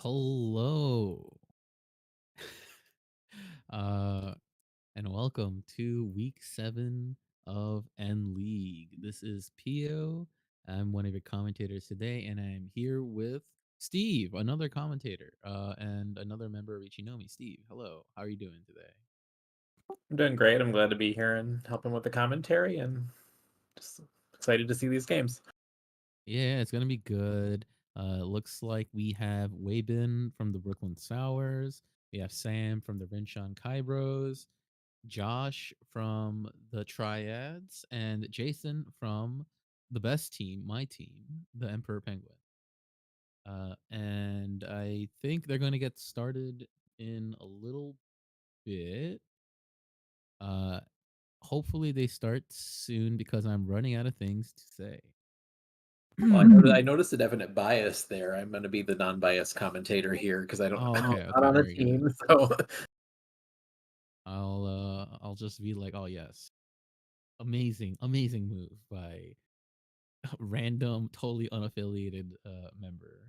Hello. uh and welcome to week 7 of N League. This is Pio. I'm one of your commentators today, and I'm here with Steve, another commentator, and another member of Riichi. Steve, hello. How are you doing today? I'm doing great. I'm glad to be here and helping with the commentary and just excited to see these games. Yeah, it's gonna be good. Looks like we have Weibin from the Brooklyn Sours. We have Sam from the Rinshan Kaibros, Josh from the Triads, and Jason from the best team, my team, the Emperor Penguin. And I think they're going to get started in a little bit. Uh, Hopefully they start soon because I'm running out of things to say. Well, I noticed a definite bias there. I'm going to be the non-biased commentator here because I don't Oh, I'm okay, not okay, on a very good. team. So I'll just be like, oh yes, amazing, amazing move by random, totally unaffiliated member.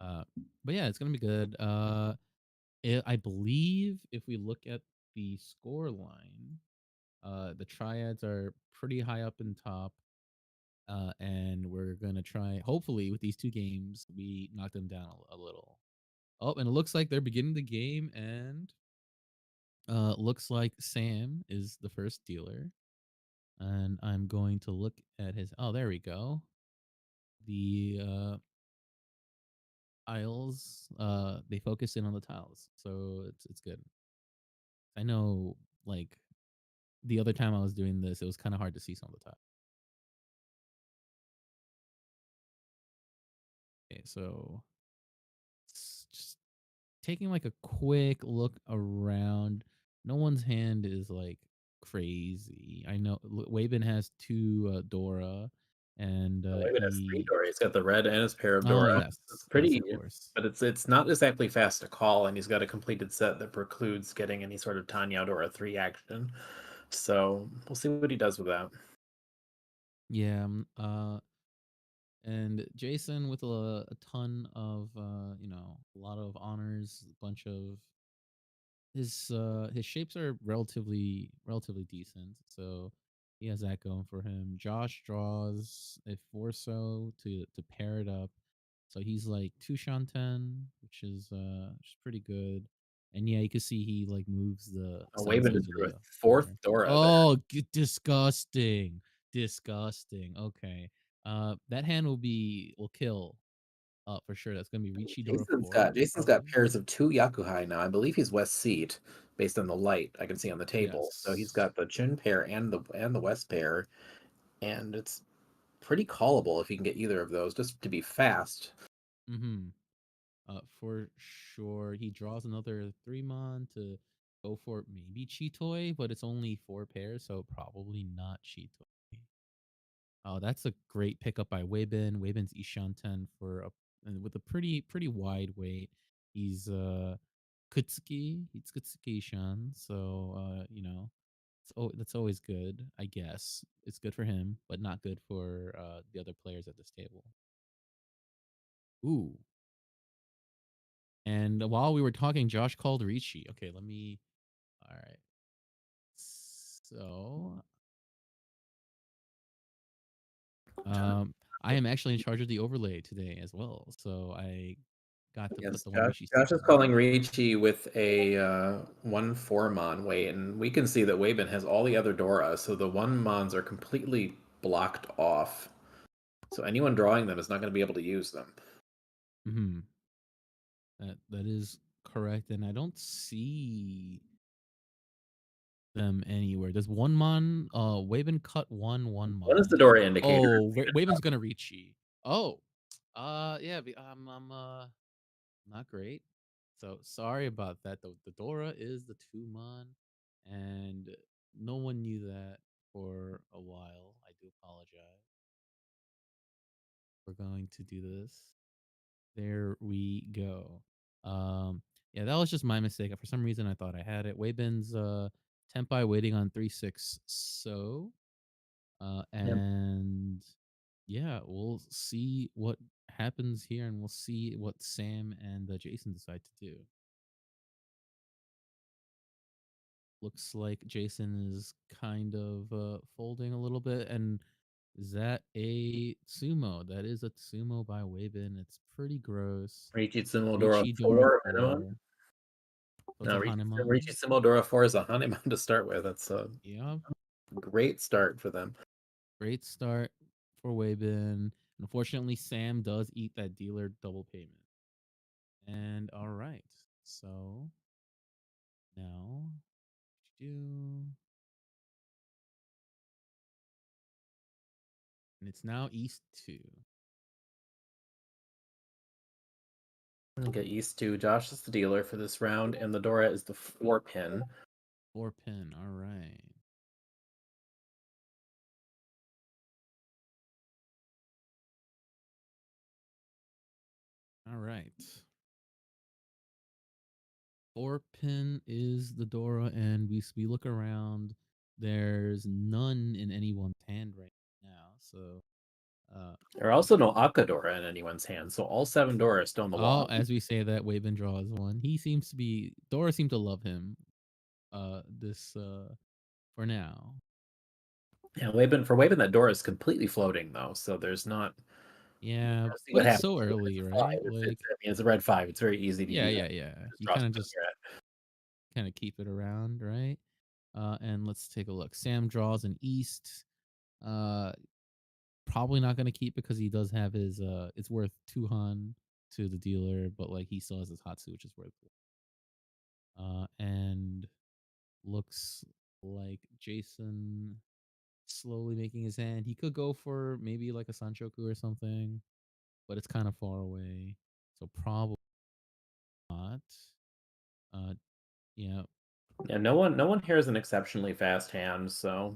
Uh, but yeah, it's gonna be good. I believe if we look at the score line, the Triads are pretty high up in top, and we're gonna try. Hopefully, with these two games, we knock them down a little. Oh, and it looks like they're beginning the game, and looks like Sam is the first dealer, and I'm going to look at his. Oh, there we go. The tiles, they focus in on the tiles, so it's good. I know, like, the other time I was doing this, it was kind of hard to see some of the tiles. Okay, so just taking like a quick look around. No one's hand is like crazy. I know Wabin has two Dora, and Wayman has three he. Dora. He's got the red and his pair of Oh Dora. yes, It's yes, pretty, of course. but it's not exactly fast to call, and he's got a completed set that precludes getting any sort of Tanya Dora 3 action. So we'll see what he does with that. Yeah. And Jason with a ton of a lot of honors, a bunch of his shapes are relatively decent, so he has that going for him. Josh draws a Forso to pair it up, so he's like two Shanten, which is pretty good. And yeah, you can see he like moves the Wayman Senso just to drew a the fourth center. Dora there. Oh, disgusting, disgusting. Okay, that hand will kill for sure. That's gonna be Riichi Dora Jason's got 4 Jason's got probably. pairs of two Yakuhai now. I believe he's West Seat based on the light I can see on the table. So he's Yes. got the Chin pair and the West pair, and it's pretty callable if he can get either of those just to be fast. Mm-hmm. For sure. He draws another 3-mon to go for maybe Cheetoy, but it's only 4 pairs, so probably not Cheetoy. Oh, that's a great pickup by Weibin. Weibin's Ishanten for a and with a pretty wide weight. He's Kutsuki. He's Kutsuki Ishan, so that's always good, I guess. It's good for him, but not good for the other players at this table. Ooh. And while we were talking, Josh called Riichi. Okay, let me. All right. So, I am actually in charge of the overlay today as well. So I got to put Yes, the one Josh, Riichi Josh sticker is on calling there. Riichi with a 1 4-mon weight, and we can see that Weibin has all the other Dora, so the 1-mons are completely blocked off. So anyone drawing them is not going to be able to use them. Hmm. That is correct, and I don't see them anywhere. Does one mon Waven cut one One is the mon? Dora indicator. Oh, Waven's gonna Riichi. Oh, yeah. I'm not great. So sorry about that. The Dora is the 2-mon, and no one knew that for a while. I do apologize. We're going to do this. There we go. Yeah, that was just my mistake. For some reason, I thought I had it. Weibin's Tempai waiting on 3-6. So, Yep. and yeah, we'll see what happens here, and we'll see what Sam and Jason decide to do. Looks like Jason is kind of folding a little bit, and is that a sumo? That is a sumo by Wavin. It's pretty gross. Riichi Dora Riichi Dora 4 minimum. 4. So it's No, a Riichi Hanuman. Dora 4 is a Hanuman to start with. That's a Yeah, great start for them. great start for Wavin. Unfortunately, Sam does eat that dealer double payment. And all right, so now do, and it's now East 2. Get used to Josh is the dealer for this round, and the Dora is the 4 pin. 4 pin. All right. All right. 4 pin is the Dora, and we look around. There's none in anyone's hand right now. So, uh, There are also no Akadora in anyone's hand, so all 7 Dora are still in the oh, wall. as we say that, Wavin draws one. He seems to be Dora seemed to love him. This for now. Yeah, Wavin, that Dora is completely floating though, so there's not. Yeah, Let's see but what it's happens. so It's early, a right? 5. Like, I mean, it's a red 5. It's very easy to yeah, use it. yeah, yeah. Just You draw kind of something just here. kind of keep it around, right? And let's take a look. Sam draws an East. Uh, Probably not gonna keep because he does have his. It's worth 2 Han to the dealer, but like he still has his Hatsu, which is worth. And looks like Jason slowly making his hand. He could go for maybe like a Sanchoku or something, but it's kind of far away, so probably not. Uh, yeah, Yeah, no one here is an exceptionally fast hand, so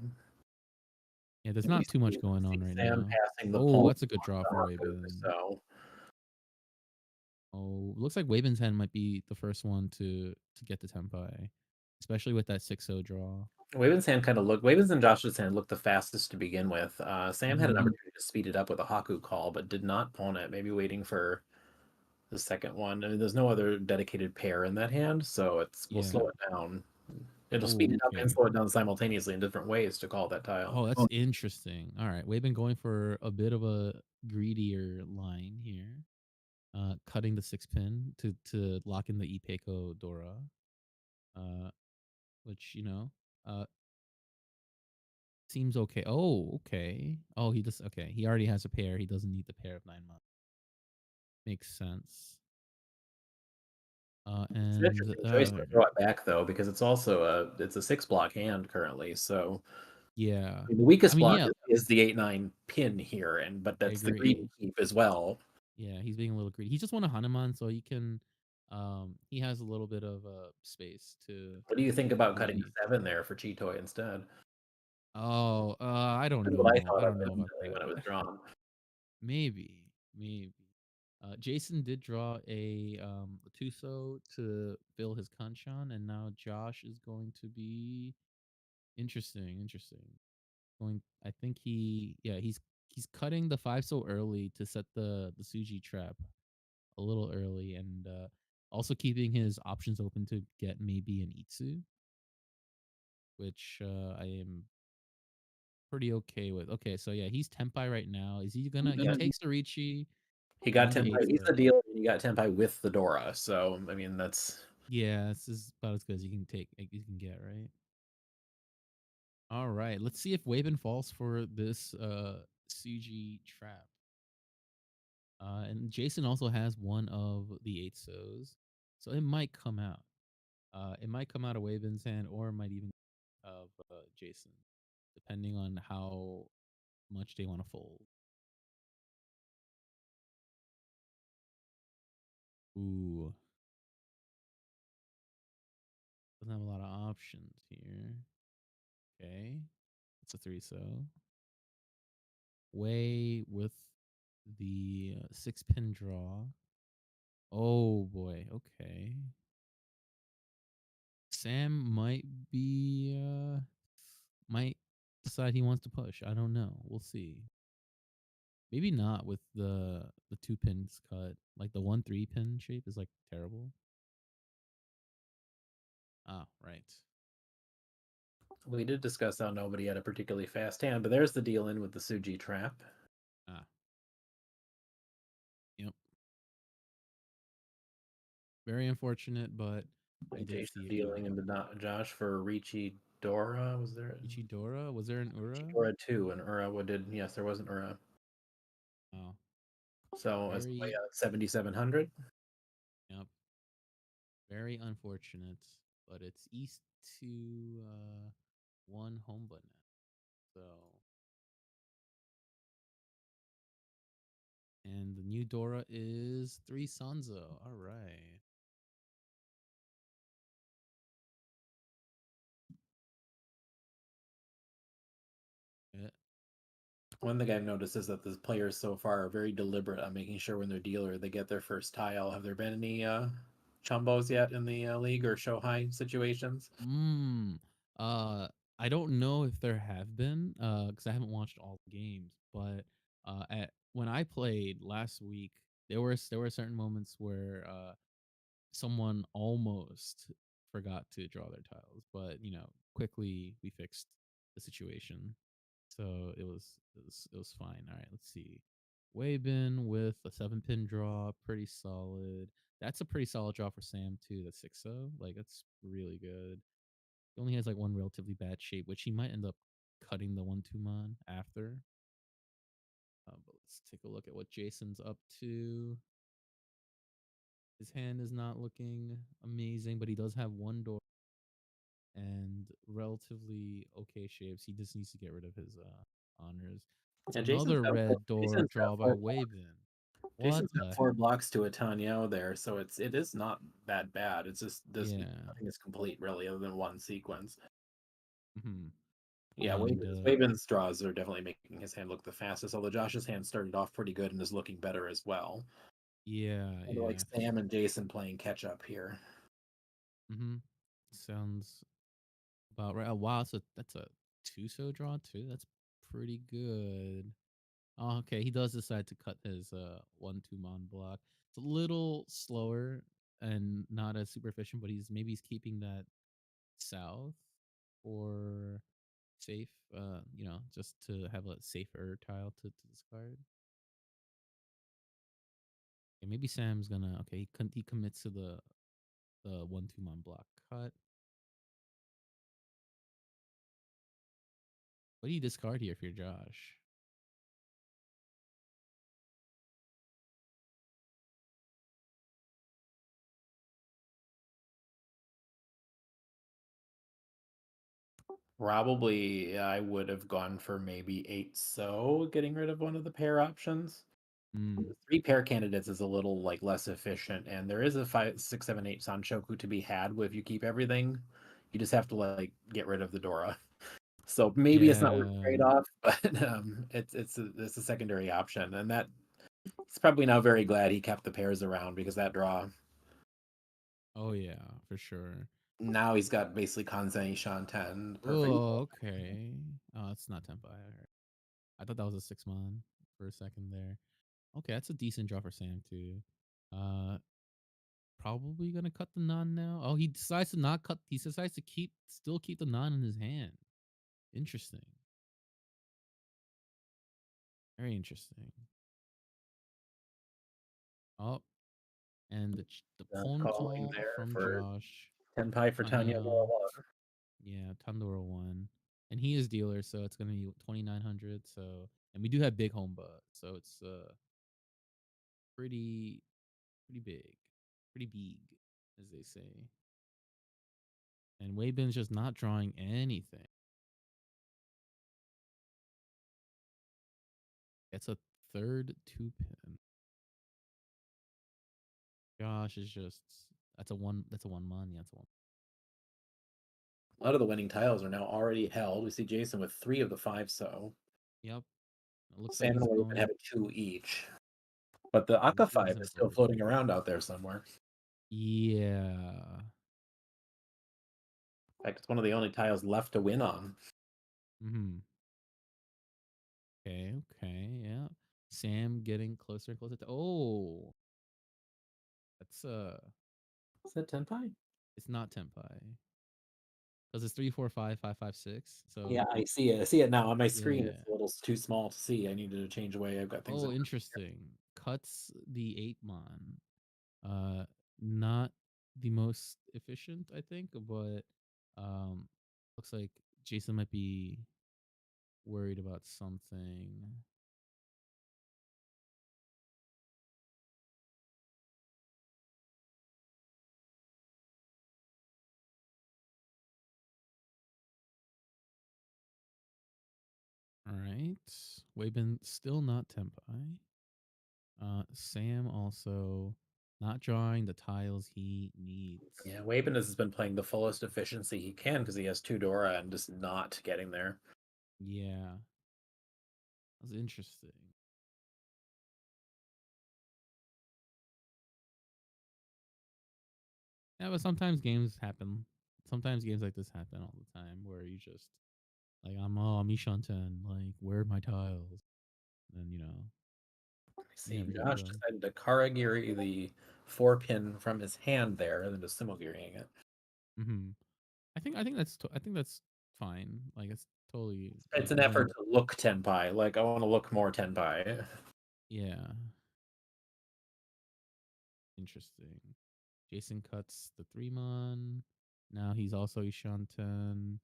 yeah. There's we not too much see, going on right Sam now. passing the Oh, pawn that's a good draw for on Haku, Wavin. so Oh, looks like Waven's hand might be the first one to get the tempai, especially with that 6-0 draw. Waven's and Josh's hand looked the fastest to begin with. Sam had an Hmm. opportunity to speed it up with a Haku call, but did not pawn it. Maybe waiting for the second one. I mean, there's no other dedicated pair in that hand, so we'll Yeah. slow it down. It'll speed Oh, it up and okay. slow it down simultaneously in different ways to call that tile. Oh, that's interesting. All right, Waven going for a bit of a greedier line here. Cutting the 6 pin to lock in the Ipeco Dora. Uh, which uh seems okay. Oh, okay. Oh, he just okay. He already has a pair. He doesn't need the pair of 9 months. Makes sense. It's an And interesting choice to throw it back though, because it's a 6 block hand currently. So yeah. I mean, the I weakest mean, block yeah, is the 8-9 pin here, but I that's the greedy agree. keep as well. Yeah, he's being a little greedy. He just won a Hanuman, so he can he has a little bit of space to What do you think about cutting really. the 7 there for Chitoy instead? Oh, I don't That's what I know. I thought of don't know about instantly when it was that. drawn. Maybe. Jason did draw a Tuso to fill his Kanchan, and now Josh is going to be interesting. Going, I think he's cutting the 5 so early to set the Suji trap a little early, and also keeping his options open to get maybe an Itsu, which I am pretty okay with. Okay, so yeah, he's Tempai right now. Is he gonna? He Yeah, takes the Riichi he got on the Tenpai. He's the 8-0. dealer, and he got Tenpai with the Dora. So I mean, that's Yeah, this is about as good as you can take. Like, you can get, right. All right, let's see if Waven falls for this CG trap. And Jason also has one of the 8-0s, so it might come out. It might come out of Waven's hand, or it might even of Jason, depending on how much they want to fold. Ooh, doesn't have a lot of options here. Okay, it's a 3-so. Way with the 6-pin draw. Oh boy. Okay. Sam might decide he wants to push. I don't know. We'll see. Maybe not with the two pins cut. Like the 1 3 pin shape is like terrible. Ah, right. We did discuss how nobody had a particularly fast hand, but there's the deal in with the Suji trap. Ah, yep. Very unfortunate, but he And did Jason see it dealing coming. into Josh for Riichi Dora. Was there Ichidora, was there an Riichi Ura? Dora 2? And Ura did, yes, there was an Ura. Oh, So as the way very, 7,700. yep. Very unfortunate, but it's east to one home button. So, and the new Dora is 3 Sanzo. All right. Yeah. One thing I've noticed is that the players so far are very deliberate on making sure when they're dealer they get their first tile. Have there been any chumbos yet in the league or Shohai situations? Mm. Uh, I don't know if there have been, because I haven't watched all the games. But at when I played last week, there were certain moments where someone almost forgot to draw their tiles, but quickly we fixed the situation, so it was fine. All right, let's see. Weibin with a 7 pin draw, pretty solid. That's a pretty solid draw for Sam too. That's 6-0. Like that's really good. He only has like one relatively bad shape, which he might end up cutting the 1 2 mon after. But let's take a look at what Jason's up to. His hand is not looking amazing, but he does have one door and relatively okay shapes. He just needs to get rid of his honors. It's Yeah, another red door Jason's got draw by four blocks. Wavin. What Jason's got the? 4 blocks to a Tanyao there, so it is not that bad. It's just this Yeah. nothing is complete really, other than one sequence. Hmm. Yeah, And Waven's draws are definitely making his hand look the fastest. Although Josh's hand started off pretty good and is looking better as well. yeah, Kind of like yeah. Sam and Jason playing catch up here. Hmm. Sounds about right. Oh, wow, that's a two-so draw too. That's pretty good. Oh, okay, he does decide to cut his 1 2 mon block. It's a little slower and not as super efficient, but he's keeping that south or safe. Just to have a safer tile to discard. Okay, maybe Sam's gonna. Okay, he commits to the 1 2 mon block cut. What do you discard here if you're Josh? Probably I would have gone for maybe 8 getting rid of one of the pair options. Mm, The 3 pair candidates is a little like less efficient, and there is a 5 6 7 8 Sanshoku to be had if you keep everything. You just have to like get rid of the Dora. So maybe it's not worth the yeah. trade-off, but it's a secondary option, and that he's probably now very glad he kept the pairs around because that draw. Oh yeah, for sure. Now he's got basically Kanzen Shanten, perfect. Oh, okay. Oh, it's not Tempai. I thought that was a 6 mon for a second there. Okay, that's a decent draw for Sam too. Uh, Probably gonna cut the non now. Oh, he decides to not cut. He decides to still keep the non in his hand. Interesting. Very interesting. Oh, and the pawn Calling call there from for Josh. Tenpai for Tanya Tanya, Dora. yeah, Tandora won, and he is dealer, so it's gonna be 2,900. So, and we do have big home butt, so it's pretty big, pretty big, as they say. And Weibin's just not drawing anything. It's a third 2 pin. Josh is just that's a one. That's a 1 mon. Yeah, that's a one. A lot of the winning tiles are now already held. We see Jason with 3 of the 5 Yep. It looks like Sam and he's Waven going. have a 2 each. But the It Aka looks like he's 5 gonna is go still for two. floating around out there somewhere. Yeah. In fact, it's one of the only tiles left to win on. Hmm. Okay. Okay. Yeah. Sam getting closer and closer to. Oh, that's Is that Tenpai? it's not Tenpai because it's 3 4 5 5 5 6. Yeah, So I see it. I see it now on my screen. yeah. It's a little too small to see. I needed to change the way I've got things. Oh, interesting. Cuts the 8 mon. Uh, not the most efficient, I think, but um, looks like Jason might be worried about something. All right, Wabin still not Tempai. Sam also not drawing the tiles he needs. Yeah, Waben has been playing the fullest efficiency he can because he has two Dora and just not getting there. Yeah, that's interesting. Yeah, but sometimes games happen. Sometimes games like this happen all the time where you just like I'm Mishanten, like where are my tiles? And Let me you see. never get Josh them. decided to Karagiri the 4-pin from his hand there and then just Simulgiring it. Hmm. I think that's fine. Like it's totally It's like an effort again, to look Tenpai. Like, I want to look more Tenpai. yeah, interesting. Jason cuts the 3 mon. Now he's also Ishanten.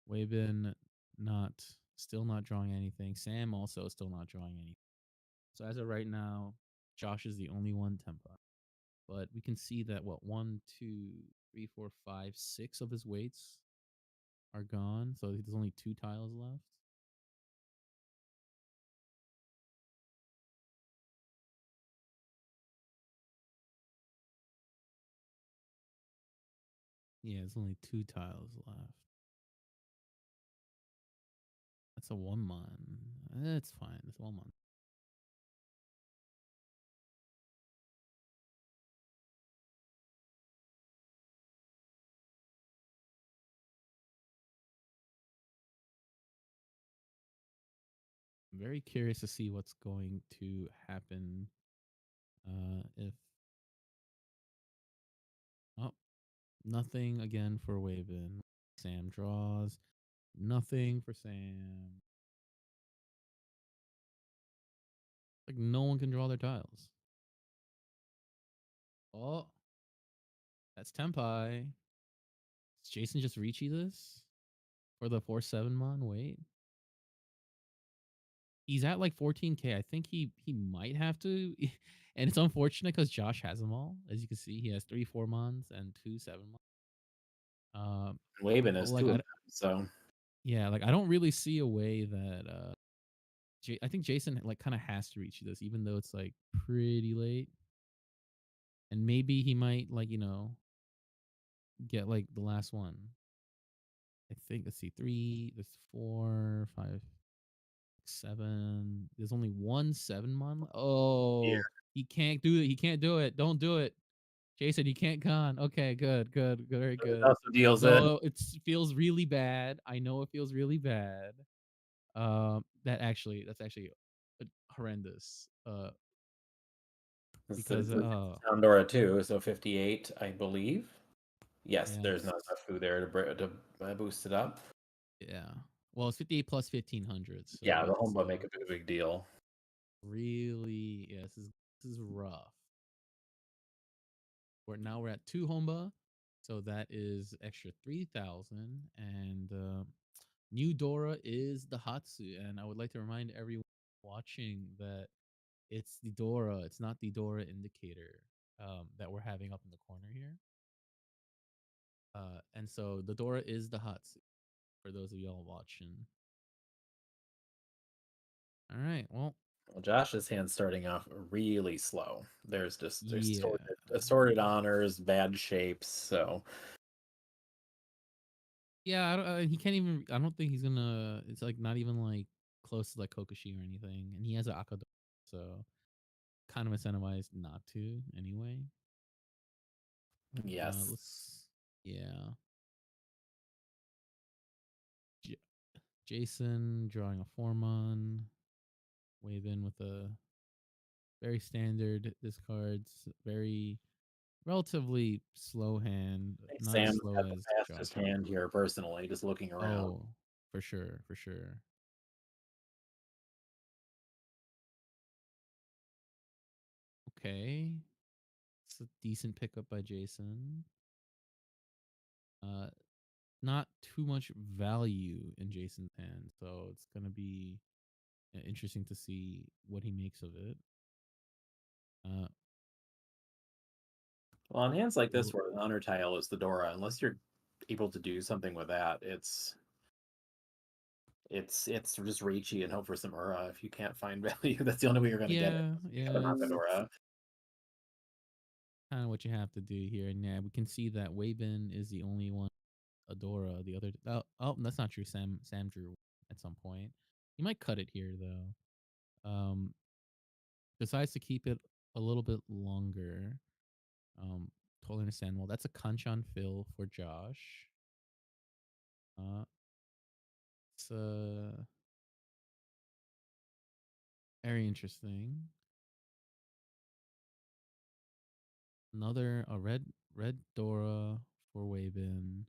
Wabin not still not drawing anything. Sam also still not drawing anything. So as of right now, Josh is the only one tempo. But we can see that what 1 2 3 4 5 6 of his weights are gone. So there's only 2 tiles left. Yeah, there's only 2 tiles left. That's a 1 mon. It's fine. It's 1 mon. I'm very curious to see what's going to happen if oh nothing again for Waven. Sam draws. Nothing for Sam. Like no one can draw their tiles. Oh, that's Tempai. Is Jason just Riichi this for the 4 7 mon? Wait, he's at like 14K. I think he might have to, and it's unfortunate because Josh has them all. As you can see, he has 3 4 mons and 2 7 mon. Waben But has like two of them, so yeah, like I don't really see a way that I think Jason like kind of has to reach this, even though it's like pretty late, and maybe he might like get like the last one. I think let's see, three, there's 4 5 7. There's only 1 7 mon. yeah, Oh, he can't do it. He can't do it. Don't do it, Jason. You can't con. Okay, good, good, good, very it good. also deals it. No, it feels really bad. I know it feels really bad. That's actually horrendous. Because It's Dora too, so 58, I believe. Yes, there's not yes, enough food there to boost it up. yeah. Well, it's 58 plus 1500, so Yeah, the it's home make a big deal. really yeah. This is rough. We're at 2 homba, so that is extra 3,000, and new Dora is the Hatsu, and I would like to remind everyone watching that it's the Dora. It's not the Dora indicator that we're having up in the corner here. And so the Dora is the Hatsu for those of y'all watching. All right. Well, Well, Josh's hand's starting off really slow. There's yeah. assorted honors, bad shapes. So Yeah, he can't even. I don't think he's gonna. It's like not even like close to like Kokoshi or anything, and he has an Akado, so kind of incentivized not to anyway. yes, Let's. Yeah, J- Jason drawing a 4 mon, wave in with a very standard discards, very relatively slow hand, I think not as Sam's slow got the as fastest Josh's. hand here, personally, just looking around. Oh, for sure, for sure. Okay, it's a decent pickup by Jason. Uh, not too much value in Jason's hand, so it's gonna be interesting to see what he makes of it. Uh, Well, on hands like this l- where the honor tile is the Dora, unless you're able to do something with that, it's just Riichi and hope for some Ura. If you can't find value, that's the only way you're gonna get it. yeah, You have yeah, an it's Dora. kind of what you have to do here. And yeah, we can see that Wabin is the only one. Adora, the other. Oh, that's not true. Sam drew at some point. He might cut it here though. Decides to keep it a little bit longer. Totally understand. Well, that's a Kanchan fill for Josh. Uh, it's very interesting. Another a red Dora for Wavin.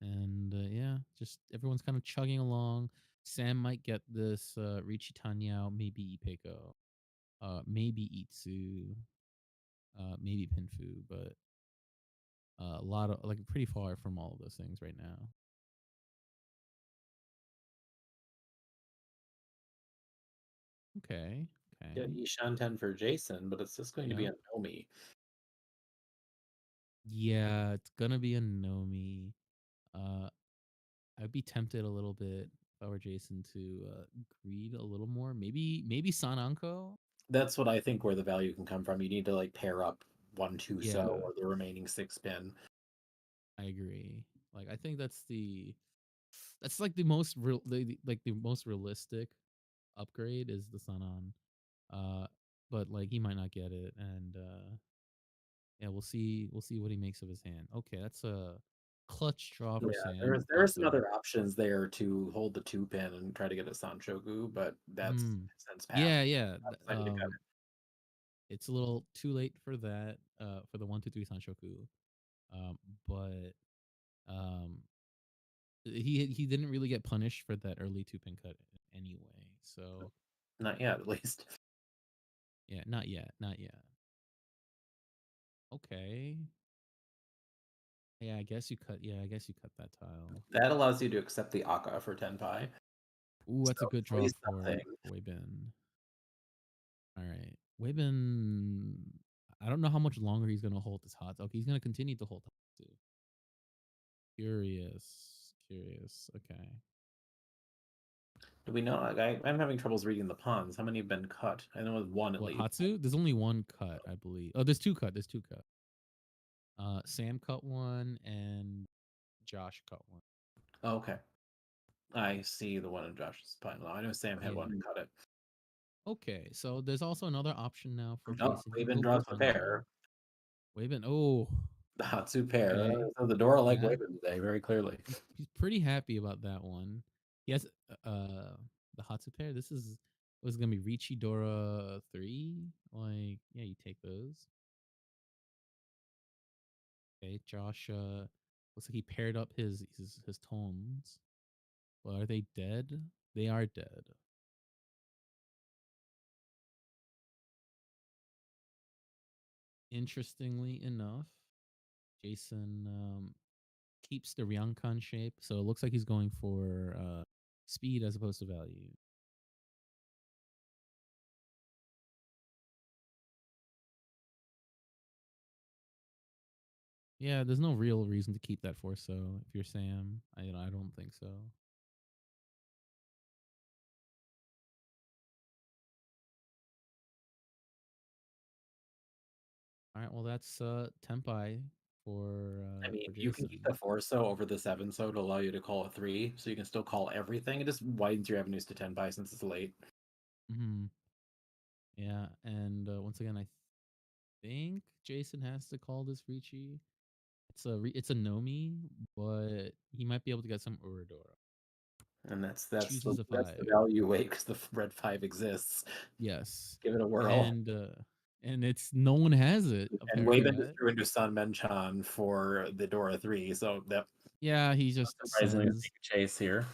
And yeah, just everyone's kind of chugging along. Sam might get this Riichi Tanyao, maybe Ipeko, maybe Itsu, maybe Pinfu, but a lot of like pretty far from all of those things right now. Okay, Yeah, okay, Ishan 10 for Jason, but it's just going to be yeah, a Nomi. yeah. It's gonna be a Nomi. Uh, I'd be tempted a little bit if I were Jason to greed a little more. Maybe Sananko. That's what I think where the value can come from. You need to like pair up 1 2 so Yeah, or the remaining 6 pin. I agree. Like I think that's like the most real, like the most realistic upgrade is the Sanan. Uh, but like he might not get it, and yeah, we'll see. We'll see what he makes of his hand. Okay, that's a clutch draw Yeah, for Sam. there are some other options there to hold the 2 pin and try to get a Sanchoku, but that's Hmm. since passed. Yeah, yeah. Decided to cut it. It's a little too late for that. For the 1 2 3 Sanshoku. Um, but um, he didn't really get punished for that early 2 pin cut anyway. So Not yet, at least. yeah, not yet, not yet. Okay. Yeah, I guess you cut. Yeah, I guess you cut that tile. That allows you to accept the Aka for 10 pi. Ooh, So that's a good at draw least something. for Weibin. All right, Weibin. I don't know how much longer he's gonna hold this hot. Okay, he's gonna continue to hold too. Curious, curious. Okay. Do we know? Like, I'm having troubles reading the pawns. How many have been cut? I know it was one at What least. Hatsu? There's only one cut, I believe. Oh, there's two cut. There's two cut. Sam cut one and Josh cut one. Oh, okay. I see the one in Josh's pile. I know Sam had Yeah. one and cut it. Okay, so there's also another option now for Oh, Jason. He Wavin will go draws the Tanya. pair. Wavin. Oh, The Hatsu pair. okay. So the Dora like Yeah, Wavin today, very clearly. he's pretty happy about that one. He has the Hatsu pair. This is was gonna be Riichi Dora 3. Like, yeah, you take those. Okay, Josh. Looks like he paired up his tones. Well, are they dead? They are dead. Interestingly enough, Jason keeps the Ryankan shape, so it looks like he's going for speed as opposed to value. Yeah, there's no real reason to keep that for so if you're Sam. I don't think so. All right, well that's Tempai I mean, for you can keep the Jason. 4 so over the 7 so to allow you to call a 3, so you can still call everything. It just widens your avenues to 10 pi since it's late. Hmm. Yeah, and once again, I think Jason has to call this Ricci. It's a Nomi, but he might be able to get some Uradora. And chooses a that's the five. value weight because the red 5 exists. Yes, Give it a whirl. and it's no one has it And apparently Wayman just yet. threw into Sun Menchan for the Dora 3, so that Yeah, he not just surprisingly is sends. being chase here.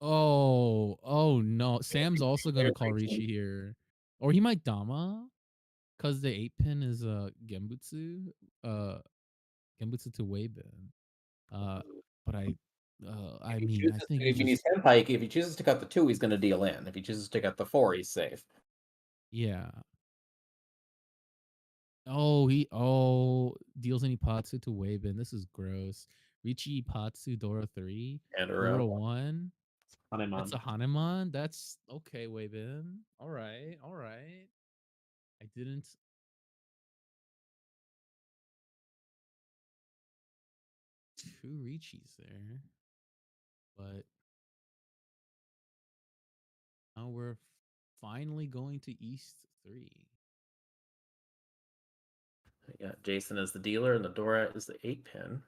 Oh no! Sam's also gonna There's call Riichi. Riichi here, or he might Dama because the 8 pin is Genbutsu, uh Genbutsu to Weibin. Uh, but I mean, I think he If he just needs 10 pike, if he chooses to cut the 2, he's gonna deal in. If he chooses to cut the 4, he's safe. yeah. Deals any Patsu to Weibin. This is gross. Riichi Patsu Dora 3, And Dora 1. That's Hanemon. a Hanuman. That's okay, Weibin. All right, all right. I didn't. Two Riichis there, but now we're finally going to East 3. Yeah, Jason is the dealer and the Dora is the 8 pin.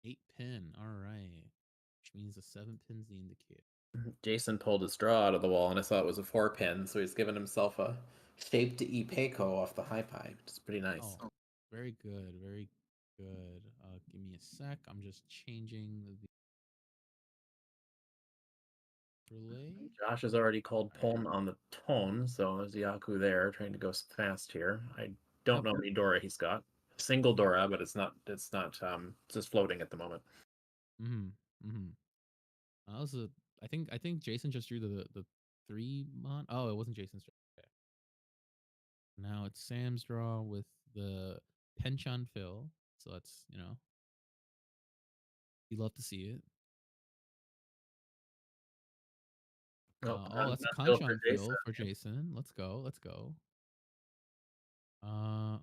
8 pin. All right. Which means the 7 pin's the indicator. Jason pulled his straw out of the wall and I saw it was a 4 pin, so he's given himself a shape to Ipeko off the high pie, which is pretty nice. Oh, very good. Very good. Give me a sec. I'm just changing the relay. Josh has already called All right. Pulm on the tone, so there's Yaku there trying to go fast here. I don't Yep. know how many Dora he's got. Single Dora, but it's just floating at the moment. Mm-hmm. Mm-hmm. That was a. I think Jason just drew the 3 mon. Oh, it wasn't Jason's draw. Okay. Now it's Sam's draw with the Penchon fill. So that's you love to see it. Oh, That's a not still for Conchon Jason. fill for Jason. Let's go. Let's go.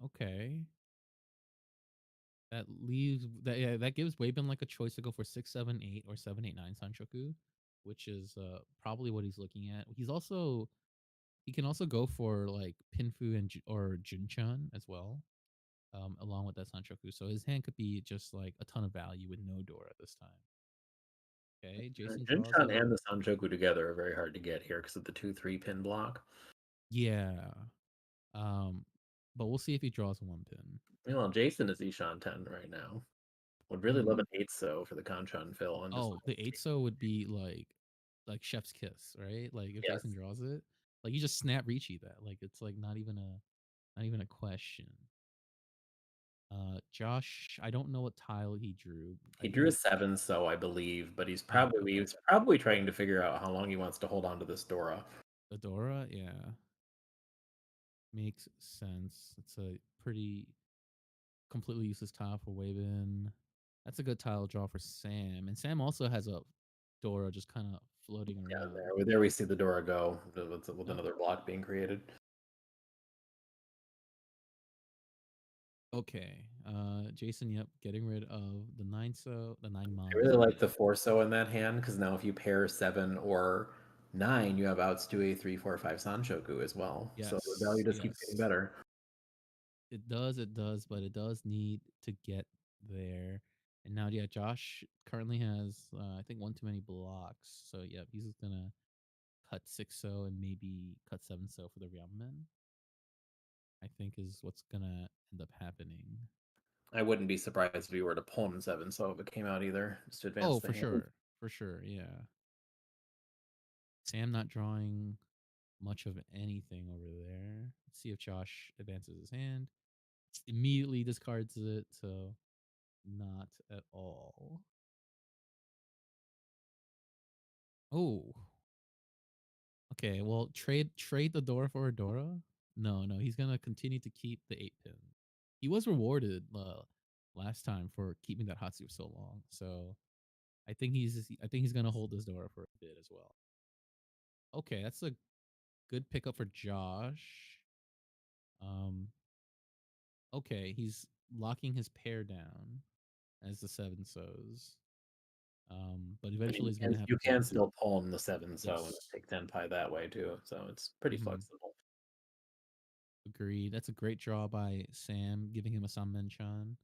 Okay. That leaves that yeah, that gives Weibin like a choice to go for 678 or 789 Sanchoku, which is probably what he's looking at. He can also go for like Pinfu and or Junchan as well, along with that Sanchoku. So his hand could be just like a ton of value with no Dora this time. Okay, Jason draws Jinshan it. and the Sanchoku together are very hard to get here because of the 2-3 pin block. Yeah. Um, but we'll see if he draws 1 pin. Meanwhile, Jason is Ishan 10 right now. Would really love Mm. an 8 so for the Kanchan fill and just Oh, the 8 would be like chef's kiss, right? Like if Jason yes. draws it, like you just snap Riichi that. Like it's like not even a question. Josh, I don't know what tile he drew. I He drew a think 7 so I believe, but oh, okay. he's probably trying to figure out how long he wants to hold on to this Dora. Adora, yeah. Makes sense. It's a pretty completely useless tile for Waven. That's a good tile draw for Sam. And Sam also has a Dora just kind of floating Yeah, around. there we see the Dora go with Yep. another block being created. Okay. Jason, yep, getting rid of the 9 I mons really in like there. the 4 so in that hand because now if you pair 7 or 9, you have outs to a 3, 4, 5 Sanshoku as well. So the value Yes, just keeps getting yes. better. It does, but it does need to get there. And now, yeah, Josh currently has, I think, one too many blocks. So, yeah, he's gonna cut 6 and maybe cut 7 for the Ryumen. I think is what's gonna end up happening. I wouldn't be surprised if we were to pull him 7 so if it came out either, just to advance Oh, the hand. for sure, yeah. Sam not drawing much of anything over there. Let's see if Josh advances his hand. Immediately discards it, so not at all. Oh, okay. Well, trade the Dora for a Dora. No, no, he's gonna continue to keep the 8 pin. He was rewarded last time for keeping that Hatsu for so long. So I think he's gonna hold this Dora for a bit as well. Okay, that's a good pickup for Josh. Um, okay, he's locking his pair down as the 7 so's. But I mean, eventually he's gonna have you to. can still pull him the 7 so and Yes. take 10 pi that way too. So it's pretty Hmm. flexible. Agreed. That's a great draw by Sam, giving him a Sanmenchan.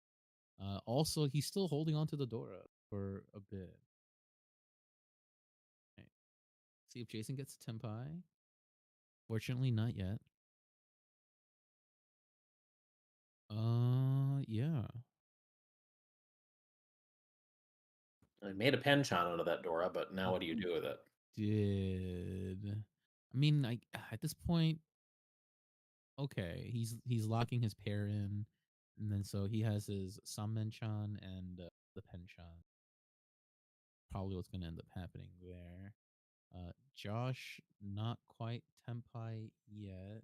Also, he's still holding on to the Dora for a bit. See if Jason gets Tenpai. Fortunately, not yet. Yeah. I made a hanchan out of that Dora, but now what do you He do with it? did. I mean, at this point, okay, he's locking his pair in, and then so he has his Samenchan and the Penchan. Probably what's gonna end up happening there. Josh, not quite Tempai yet.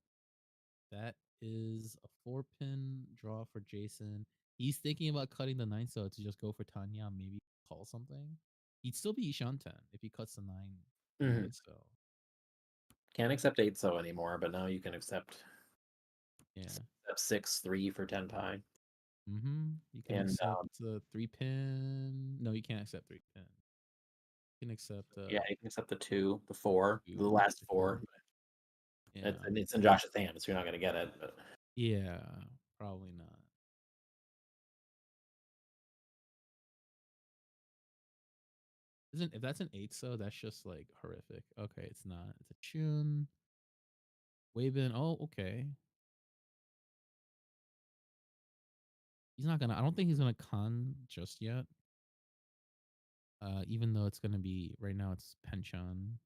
That is a 4-pin draw for Jason. He's thinking about cutting the 9 so to just go for Tanya, maybe call something. He'd still be Ishanten if he cuts the 9 for the Mhm. 8 so. Can't accept 8 so anymore, but now you can accept Yeah. 6-3 for Tenpai. You can And accept the 3-pin. No, you can't accept 3-pin. You can accept yeah, you can accept the 2, the 4, the 2 last for 4. sure. It's Yeah. and it's in Josh's hand, so you're not gonna get it. But Yeah, probably not. Isn't if that's an 8 so that's just like horrific. Okay, it's not. It's a tune. Wavin. Oh, okay. He's not gonna. I don't think he's gonna con just yet. Even though it's gonna be right now, it's Penchan.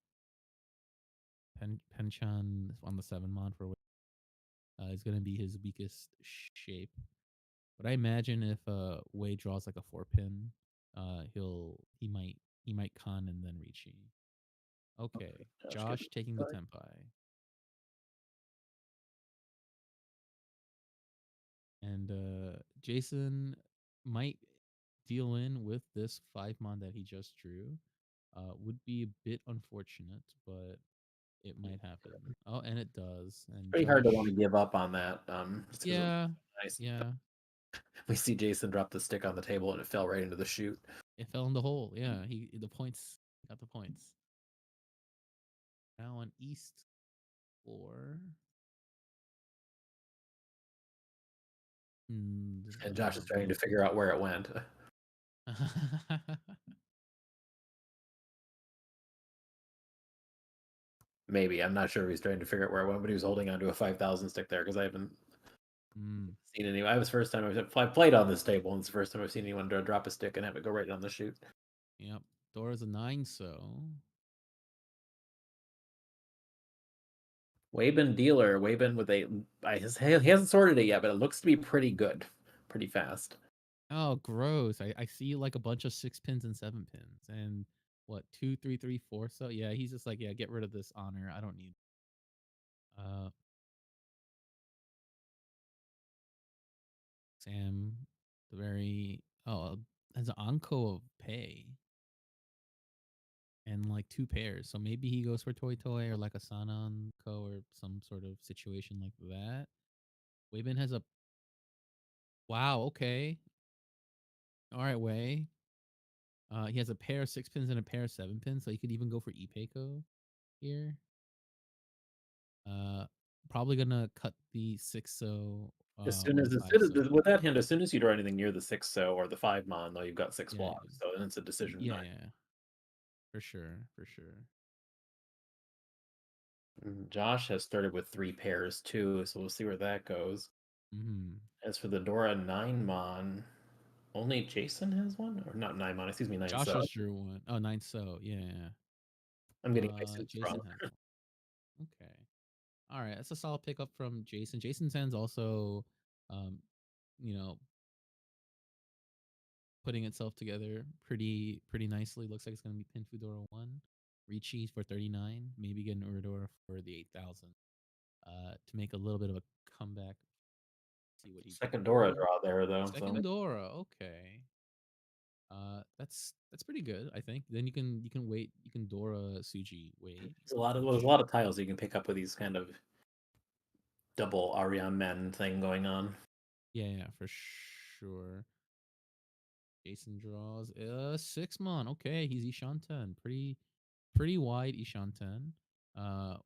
Penchan on the 7 mod for. Is gonna be his weakest shape. But I imagine if Wei draws like a 4-pin, he might con and then Riichi. Okay, Josh gets Josh taking the Tenpai. And Jason might deal in with this 5 mon that he just drew. Would be a bit unfortunate, but it might happen. Oh, and it does. And pretty hard to want Josh, to give up on that. Just because it was yeah, nice. yeah, We see Jason drop the stick on the table and it fell right into the chute. it fell in the hole. Yeah, he the points got the points. Now on East 4. And And Josh is trying to both. figure out where it went. Maybe. I'm not sure if he's trying to figure out where it went, but he was holding onto a 5,000 stick there because I haven't seen any. I was first time I've played on this table, and it's the first time I've seen anyone drop a stick and have it go right down the chute. Yep. Dora's a 9 so. Wabin dealer, Wabin with he hasn't sorted it yet, but it looks to be pretty good, pretty fast. Oh, gross. I see like a bunch of 6 pins and 7 pins. And what, 2, 3, 3, 4. So yeah, he's just like, yeah, get rid of this honor. I don't need uh Sam, the very has an Anko of pay and like 2 pairs. So maybe he goes for Toy Toy or like a Sanan Ko or some sort of situation like that. Weibin has a wow, okay. All right, Wei. He has a pair of 6 pins and a pair of 7 pins, so he could even go for Ipeco here. Uh, Probably gonna cut the 6 so or the 5 so. With that hand, as soon as you draw anything near the 6 so or the 5 mon, though, you've got 6 Yeah, blocks, so then it's a decision of yeah, not. yeah, for sure, for sure. Josh has started with 3 pairs too, so we'll see where that goes. As for the Dora 9 mon, only Jason has one, or not 9 mon, excuse me, 9 Josh so. just drew one. Oh, 9 so, yeah. I'm getting my suits Jason wrong. has one. Okay. All right, that's a solid pickup from Jason. Jason's hands also, um, you know, putting itself together pretty nicely. Looks like it's gonna be Pin Fudora 1, Riichi for 39, maybe getting Uradora for the 8,000. To make a little bit of a comeback. See what he Second Dora drew. draw there, though. Second Dora, okay. That's pretty good, I think. Then you can wait. You can Dora Suji wait. There's a lot of tiles you can pick up with these kind of double Ariane men thing going on. Yeah, for sure. Jason draws 6 mon. Okay, he's Ishanten. Pretty wide Ishanten.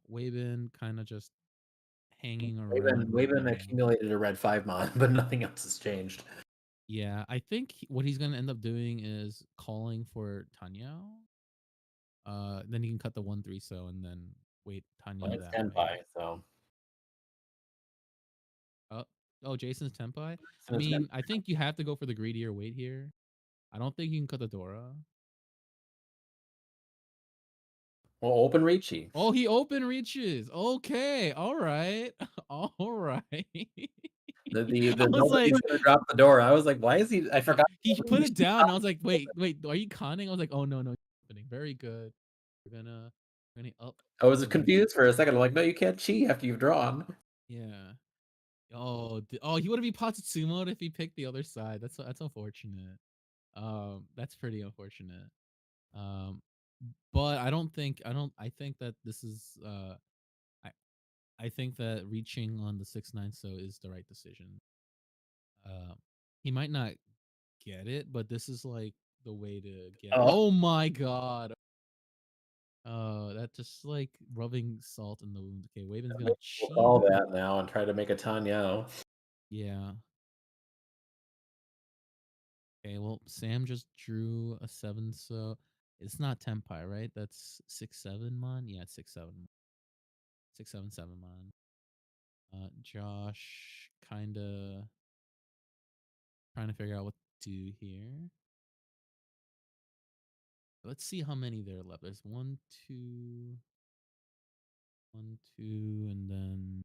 Wavin kind of just hanging around right Waven now. accumulated a red 5 mon, but nothing else has changed. Yeah, I think what he's gonna end up doing is calling for Tanyao. Then you can cut the 1-3 so and then wait Well, Tanya it's that way. Tenpai, so Oh, oh, Jason's Tempai. I so it's good. mean, I think you have to go for the greedier weight here. I don't think you can cut the Dora. Well, open Riichi. Oh, he open reaches. Okay, all right, all right. The I was like, nobody's gonna drop the door. I was like, why is he? I forgot. he put it down. I was like, wait, wait, are you conning? I was like, oh no, no, opening. Very good. We're gonna up I was the reach. confused for a second. I'm like, no, you can't cheat after you've drawn. Yeah. Oh, oh, he would have be Potsutsumo if he picked the other side. That's unfortunate. That's pretty unfortunate. Um, but I think that this is I I think that reaching on the 6-9 so is the right decision. Um, he might not get it, but this is like the way to get it. Oh, Oh my god. That just like rubbing salt in the wound. Okay, Waven's gonna we'll cheat. call that now and try to make a Tanya. Yeah. Okay, well, Sam just drew a 7, so it's not Tempai, right? That's 6-7 mon. Yeah, it's 6-7. 6-7-7 mon. Josh kind of trying to figure out what to do here. Let's see how many there are left. There's 1, 2, 1, 2, and then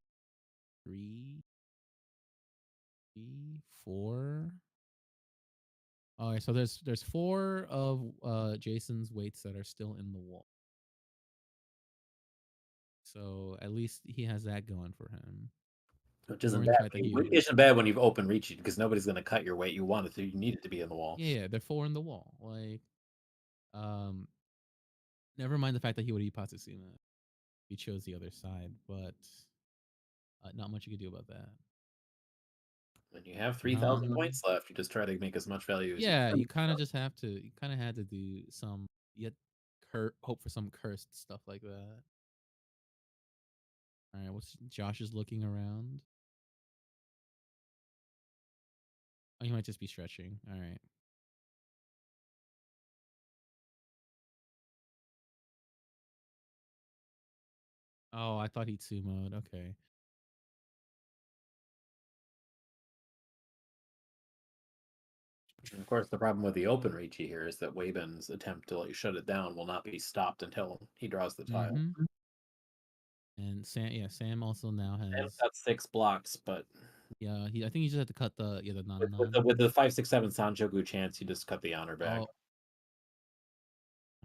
3, 3, 4. All right, so there's 4 of Jason's weights that are still in the wall. So at least he has that going for him. Which isn't Ignoring the bad. fact that he Which isn't bad when you've open Riichi because nobody's gonna cut your weight. You want it to. You need it to be in the wall. yeah, they're 4 in the wall. Like, um, never mind the fact that he would eat Patsusima. He chose the other side, but not much you could do about that. When you have 3,000 Now, points left, you just try to make as much value as you yeah, can. you kind of just have to. You kind of had to do some yet hope for some cursed stuff like that. All right, what's Josh is looking around. Oh, he might just be stretching. All right. Oh, I thought he'd sumoed. Okay. And of course, the problem with the open Riichi here is that Waben's attempt to like shut it down will not be stopped until he draws the tile. Mm-hmm. And Sam, yeah, Sam also now Sam's has. got 6 blocks, but Yeah, I think he just had to cut the with, non with the non. with the 5, 6, 7 Sanchoku chance, you just cut the honor back. Oh,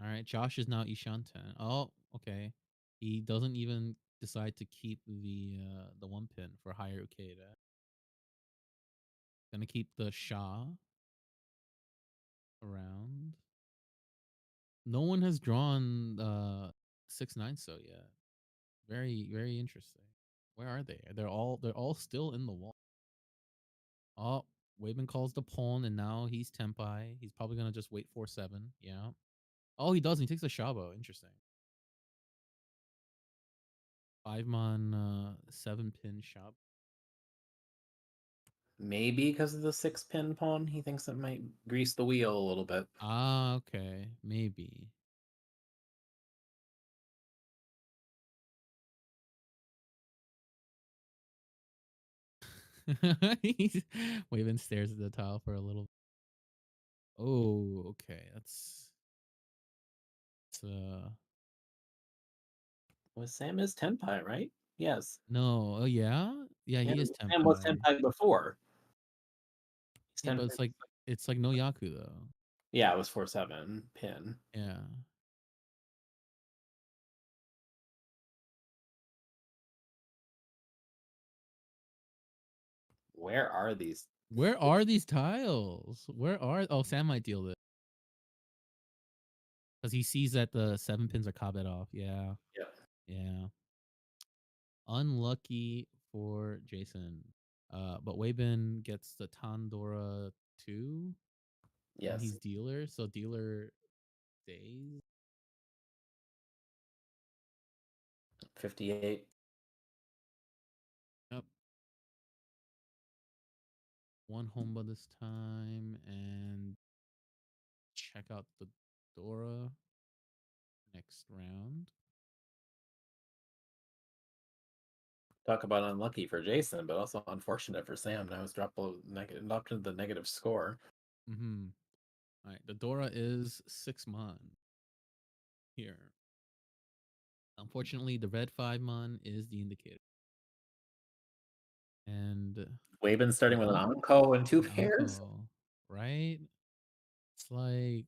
all right. Josh is now Ishanten. Oh, okay. He doesn't even decide to keep the 1 pin for higher Ukeda. Gonna keep the Shah around. No one has drawn 6-9 so yet. Very, very interesting. Where are they? They're all still in the wall. Oh, Waben calls the pawn, and now he's Tempai. He's probably gonna just wait 4-7. Yeah. Oh, he doesn't. He takes a Shabo. Interesting. 5-mon 7-pin Shab. Maybe because of the 6 pin pawn, he thinks it might grease the wheel a little bit. Ah, okay. Maybe. He's Waven stares at the tile for a little. Oh, okay. That's Well, Sam is Tenpai, right? Yes. no. Oh yeah? Yeah, Yeah, he is Sam was Tempai. Tenpai before. He's Yeah, but Tenpai. it's like no Yaku though. Yeah, it was 4-7 pin. Yeah. Where are these? Where are these tiles? Where are Sam might deal this. Because he sees that the 7 pins are Kabed off. Yeah. Yeah. Yeah. Unlucky for Jason. But Waben gets the Tandora 2 and Yes. he's dealer. So dealer stays. 58. Yep. One Homba this time and check out the Dora. next round. Talk about unlucky for Jason, but also unfortunate for Sam. Now he's dropped up to the negative score. Mm-hmm. All right, the Dora is 6 mon here. Unfortunately, the red 5 mon is the indicator. And Waben starting with an oh, Anko and two an pairs. uncle, right? It's like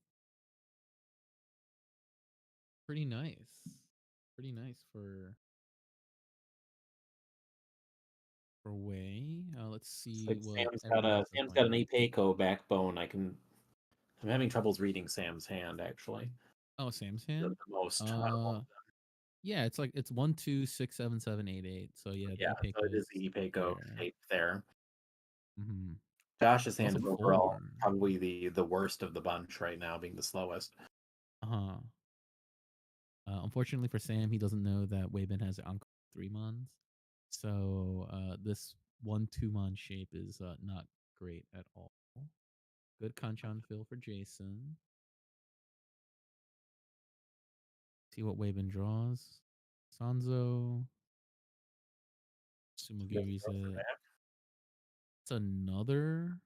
pretty nice. Pretty nice for Wei. Let's It's see like what everyone else is Sam's got an playing. Ipeko backbone. I'm having troubles reading Sam's hand actually. Oh, Sam's The hand. most out of all Uh, of them. yeah, it's like it's 1, 2, 6, 7, 7, 8, 8. So yeah, the Yeah, so it Ipeko is is the Ipeko there. shape there. Mm-hmm. Josh's hand Also is overall 4. probably the worst of the bunch right now, being the slowest. Uh-huh. Unfortunately for Sam, he doesn't know that Weibin has Uncle 3 mons. So this 1, 2 mon shape is not great at all. Good Kanchan fill for Jason. See what Weibin draws. Sanzo. Doesn't Sumogiri's go for it. that. It's another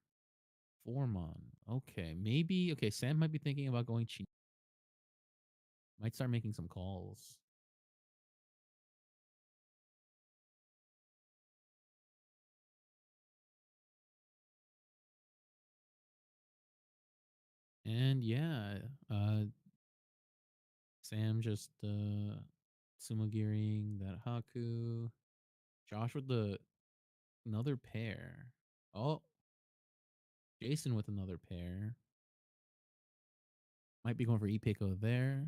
4 mon. Okay, maybe. Okay, Sam might be thinking about going Chi. Might start making some calls. And yeah, Sam just sumogiring that Haku. Josh with the another pair. Oh, Jason with another pair. Might be going for Ipeko there.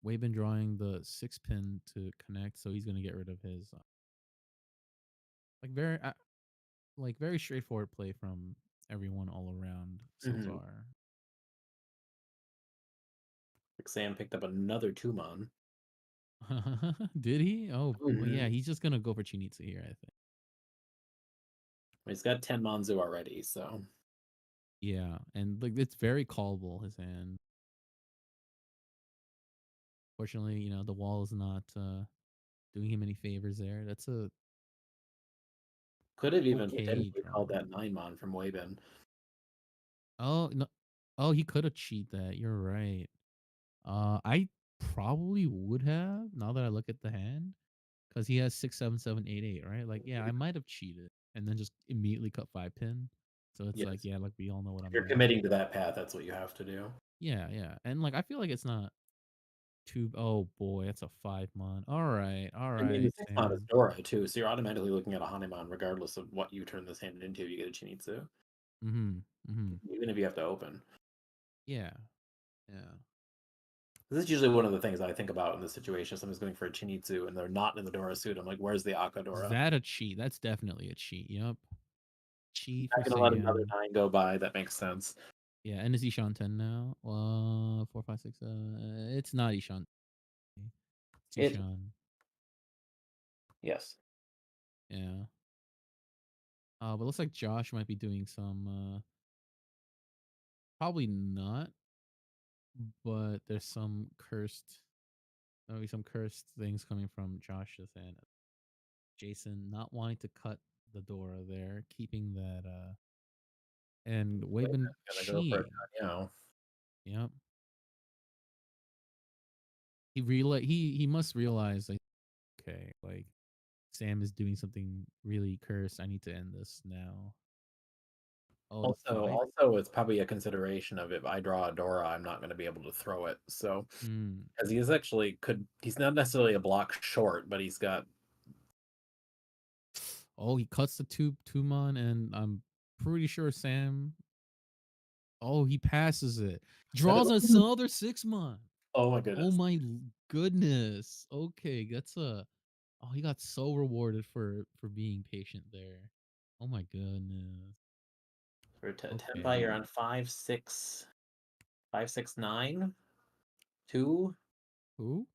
We've drawing the 6 pin to connect, so he's gonna get rid of his like very straightforward play from everyone all around so Mhm. far. Like Sam picked up another Tumon. Did he? Oh, well, Mhm. yeah, he's just gonna go for Chinitsu here, I think. He's got 10 Manzu already, so Yeah, and like it's very callable his hand. Fortunately, the wall is not doing him any favors there. That's a could have even okay potentially draw. called that 9 Mon from Waben. Oh no! Oh, he could have cheated that. You're right. I probably would have now that I look at the hand because he has 6, 7, 7, 8, 8. Right? Like, yeah, I might have cheated and then just immediately cut 5 pin. So it's like, Yes. yeah, like we all know what If I'm you're doing. committing to that path, that's what you have to do. Yeah, yeah, and like I feel like it's not too. Oh boy, that's a 5 month. All I mean, the right, 6 Mon is Sam. Dora, too, so you're automatically looking at a Hanuman regardless of what you turn this hand into. You get a Chinitsu, Mm-hmm. Mm-hmm. even if you have to open. Yeah. Yeah. This is usually one of the things I think about in this situation. If someone's going for a Chinitsu and they're not in the Dora suit. I'm like, where's the Is Akadora? that a cheat? That's definitely a cheat. Yep. Cheat for Not going to let another Sam. 9 go by. That makes sense. Yeah, and is Ishan 10 now? 4, 5, 6. It's not Ishan. It's It, Ishan. yes. Yeah. But looks like Josh might be doing some. Probably not, but there's some cursed. Maybe some cursed things coming from Josh's and Jason not wanting to cut the Dora there, keeping that. And Waven Waben's going to go for a Chi. Tanyo. Yep. He must realize like, okay, like Sam is doing something really cursed. I need to end this now. Oh, the Also, 5. also, it's probably a consideration of if I draw a Dora, I'm not going to be able to throw it. So, Hmm. as he is actually he's not necessarily a block short, but he's got Oh, he cuts the Tumon, and I'm pretty sure Sam. Oh, he passes it. Draws us another 6 month. oh my Oh goodness, my goodness. Okay, that's a. Oh, he got so rewarded for being patient there. Oh my goodness. for 10 by you're Okay. on 5, 6, 5, 6, 9, 2. Who?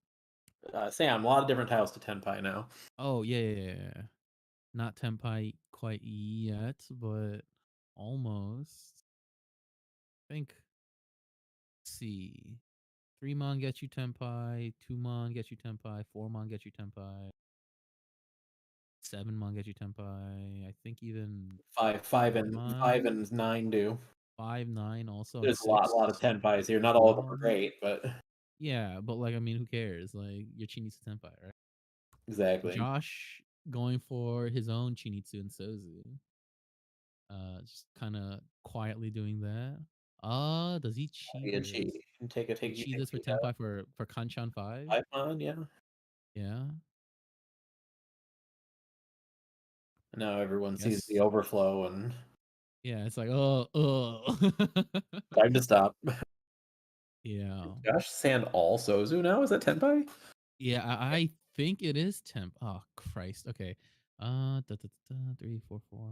Sam, a lot of different tiles to 10 pi now. Oh yeah. Not Tenpai quite yet, but almost. I think. Let's see. 3 mon gets you tenpai. 2 mon gets you tenpai. 4 mon gets you tenpai. 7 mon gets you tenpai. I think even Five five and mon, 5 and 9 do. 5, 9 also, and There's a lot of six tenpais here. Not all of them are 12. great, but Yeah, but like I mean, who cares? Like your Chinitsu tenpai, right? exactly. Josh going for his own Chinitsu and Sozu. Just kind of quietly doing that. Does he chi Yeah, this? cheat. You take a He take. You chi take this for two out. tenpai for Kanchan 5? 5 on, yeah. Yeah. Now everyone sees the Yes. overflow and Yeah, it's like, oh. time to stop. Yeah. Josh Sand all Sozu now? Is that tenpai? Yeah, I think it is temp. Oh Christ. Okay. Da, da, da, da, 3, 4, 4.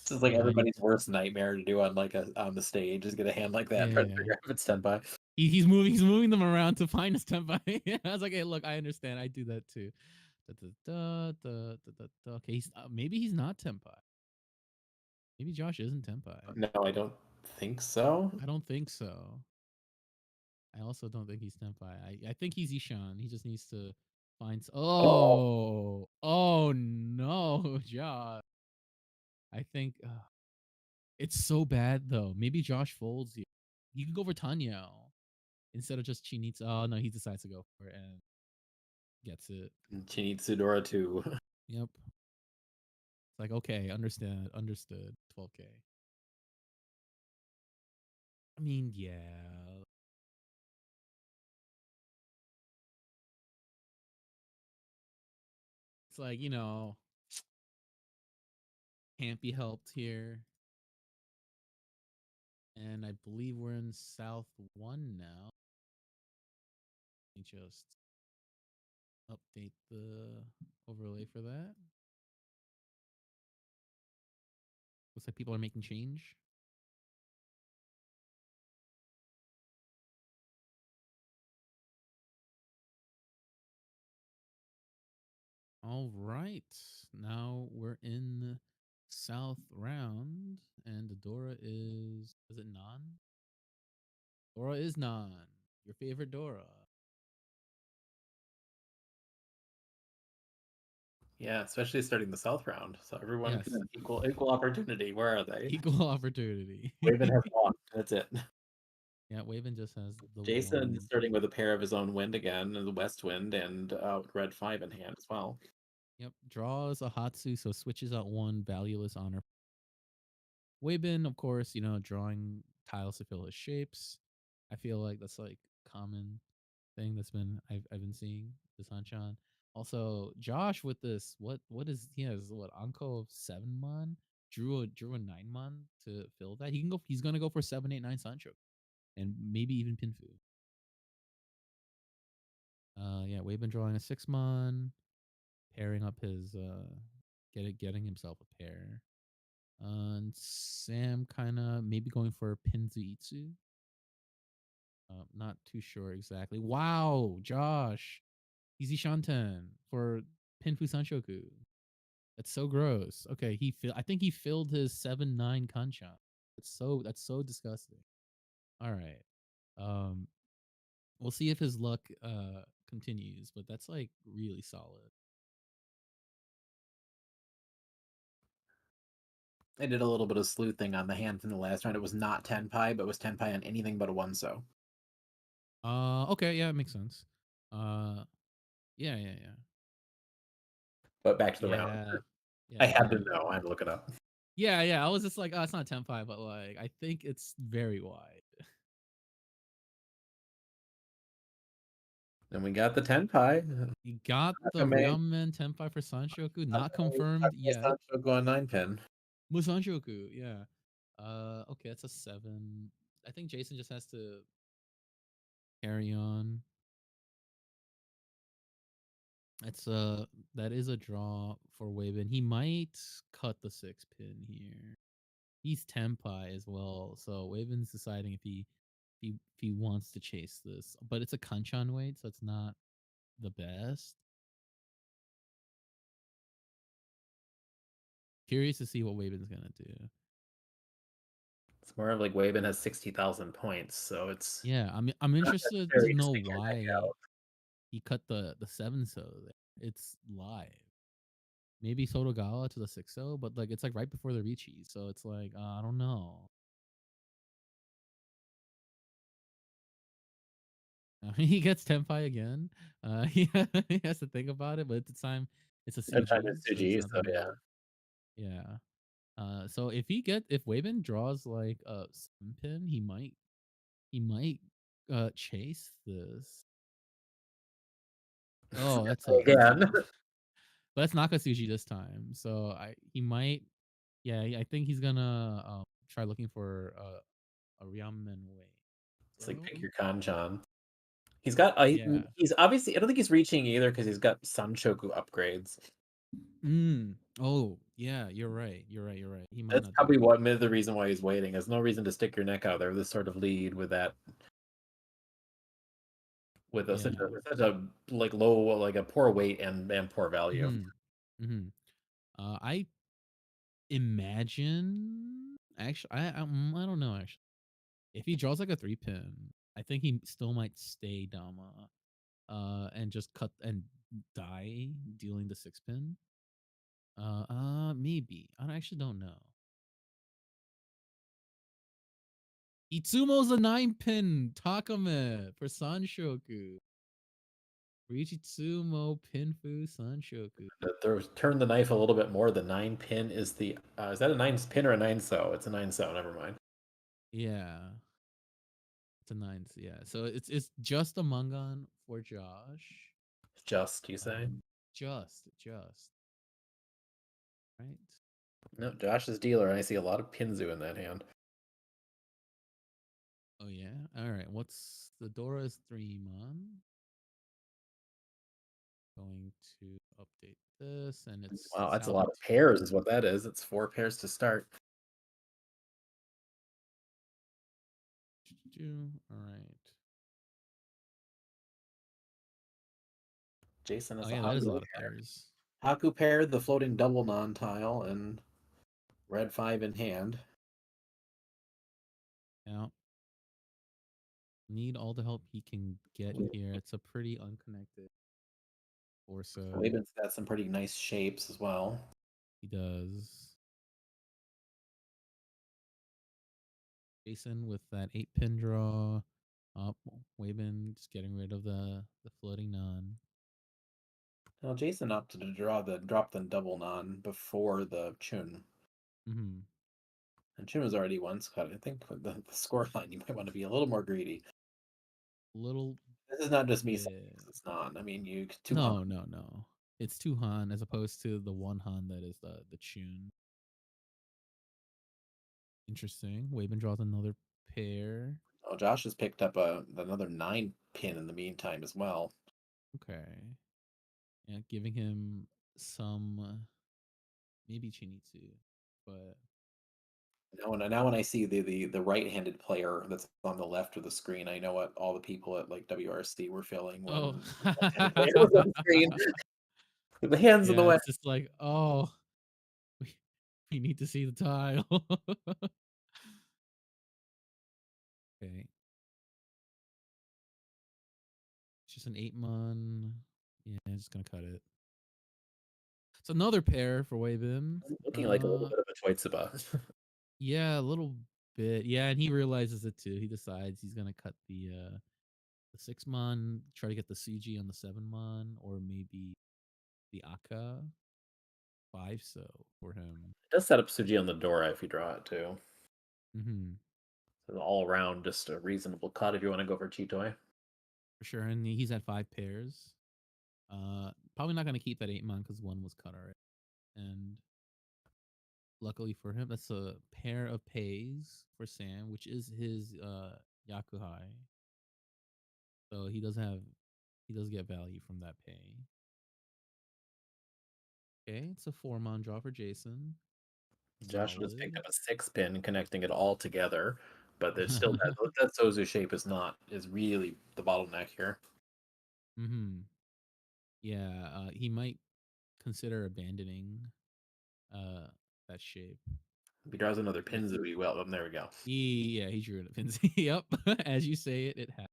This is like I need everybody's worst nightmare to do on on the stage is get a hand like that and try to yeah. figure out if it's tenpai. He's moving them around to find his tempai. I was like, hey, look, I understand. I do that too. Da, da, da, da, da, da, da. Okay, maybe he's not tempai. Maybe Josh isn't tempai. No, I don't think so. I don't think so. I also don't think he's tenpai. I think he's Ishan. He just needs to find. Oh, Oh no, Josh. I think it's so bad though. Maybe Josh folds here. He could go for Tanya instead of just Chinitsu. Oh no, he decides to go for it and gets it. Chinitsudora too. Yep. It's like okay, understood. 12K. I mean, yeah. It's like can't be helped here. And I believe we're in South 1 now. Let me just update the overlay for that. Looks like people are making change. All right. Now we're in South round, and the Dora is it non? Dora is non. Your favorite Dora. Yeah, especially starting the South round. So everyone Yes. can equal opportunity. Where are they? Equal opportunity. Raven has lost. That's it. Yeah, Waven just has the Jason one. starting with a pair of his own wind again, the West Wind, and Red 5 in hand as well. Yep. Draws a Hatsu, so switches out one valueless honor. Waben, of course, drawing tiles to fill his shapes. I feel like that's like common thing that's been I've been seeing this hanchan. Also, Josh with this what is he has what Anko of 7 mon drew a 9 mon to fill that. He's gonna go for 7, 8, 9 Sancho and maybe even Pinfu. Yeah, we've been drawing a 6 mon, pairing up his getting himself a pair. And Sam kind of maybe going for Pinzu Itsu. Not too sure exactly. Wow, Josh. Easy Shanten for Pinfu Sanshoku. That's so gross. Okay, I think he filled his 7, 9 kanchan. That's so disgusting. All right. Um we'll see if his luck continues, but that's like really solid. I did a little bit of sleuthing on the hand from the last round. It was not tenpai, but was tenpai on anything but a one so. Okay, yeah, it makes sense. Uh yeah. But back to the round. Yeah. I Yeah, had to the know. I had to look it up. yeah. I was just like, oh, it's not tenpai, but like I think it's very wide. Then we got the tenpai. You got the Takame, Ryomen Tenpai for Sanshoku, not confirmed Takame yet. Sancho go on 9 pin. Musanshoku, yeah. Okay, that's a 7. I think Jason just has to carry on. That is a draw for Waven. He might cut the 6 pin here. He's Tenpai as well, so Waven's deciding if he wants to chase this. But it's a Kanchan weight, so it's not the best. Curious to see what Waven's gonna do. more of like Waven has 60,000 points, so it's Yeah, I'm not interested to necessarily to know stick your neck why out. he cut the 7-so there. It's live. Maybe Sotogawa to the 6-so, but like it's like right before the Riichi, so it's like I don't know. He gets Tenpai again. He, he has to think about it, but at the time it's a That time CG, is so it's 2G, so nothing yeah. to. Yeah. So if Waven draws like a 7-pin, he might chase this. Oh, that's Again. tough. But that's Nakatsuji this time. So he might, yeah, I think he's gonna try looking for a Ryamen way. It's like So pick your kanchan. He's got yeah. he's obviously I don't think he's reaching either because he's got Sanchoku upgrades. Oh yeah, you're right. You're right. He might That's not do probably that. what the reason why he's waiting. There's no reason to stick your neck out there with this sort of lead with that with a Yeah. with such a like low like a poor weight and poor value. Hmm. Hmm. I imagine actually I don't know actually. If he draws like a 3-pin, I think he still might stay Dama. And just cut and die dealing the 6-pin. Maybe. I actually don't know. Itsumo's a 9-pin Takame for Sanshoku. Riichi Tsumo Pinfu Sanshoku. Turn the knife a little bit more. The 9 pin is that a 9 pin or a 9 so? It's a 9 so. Never mind. Yeah. It's a 9. Yeah. So it's just a Mangan for Josh. Just you say? Just. Right? No, Josh's dealer. I see a lot of Pinzu in that hand. Oh yeah. All right. What's the Dora's 3-mon? Going to update this, and it's Wow, that's a lot Southern of pairs, is 2. what that is. It's 4 pairs to start. All right. Jason Oh has a yeah, that is a Haku lot of pair. pairs. Haku pair, the floating double non tile, and red 5 in hand. Yeah. Need all the help he can get here. It's a pretty unconnected torso. Laban's got some pretty nice shapes as well. He does. Jason with that 8-pin draw. Up, Waben just getting rid of the floating non. Now Jason opted to drop the double non before the Chun. Mm-hmm. And Chun was already once cut. I think with the score line, you might want to be a little more greedy. Little This is not just me saying bit. it's not. I mean, you two Han. No. It's 2 Han as opposed to the 1 Han that is the tune. Interesting. Waben draws another pair. Oh, Josh has picked up another 9 pin in the meantime as well. Okay. Yeah, giving him some maybe Chinitsu, but Now when I see the right-handed player that's on the left of the screen, I know what all the people at like WRC were feeling oh when the left-handed player was on screen. The hands in the yeah, way. it's just like oh we, we need to see the tile. Okay, it's just an 8-mon. Yeah, just gonna cut it. It's another pair for Waben. Looking like a little bit of a Toitsuba. Yeah, a little bit. Yeah, and he realizes it too. He decides he's gonna cut the 6-mon, try to get the CG on the 7-mon, or maybe the Aka 5-so for him. It does set up Suji on the Dora if you draw it too. Hmm. So all around, just a reasonable cut if you want to go for Chitoy. For sure. And he's at 5 pairs. Probably not gonna keep that 8-mon because one was cut already. And luckily for him, that's a pair of pays for Sam, which is his Yakuhai. So he does get value from that pay. Okay, it's a 4-mon draw for Jason. Josh just picked Solid. up a 6 pin, connecting it all together. But there's still that Sozu shape is really the bottleneck here. Hmm. Yeah, he might consider abandoning uh that shape. If he draws another Yeah, Pinzu, he will. There we go. he drew it. Pins. Yep, as you say it, it happened.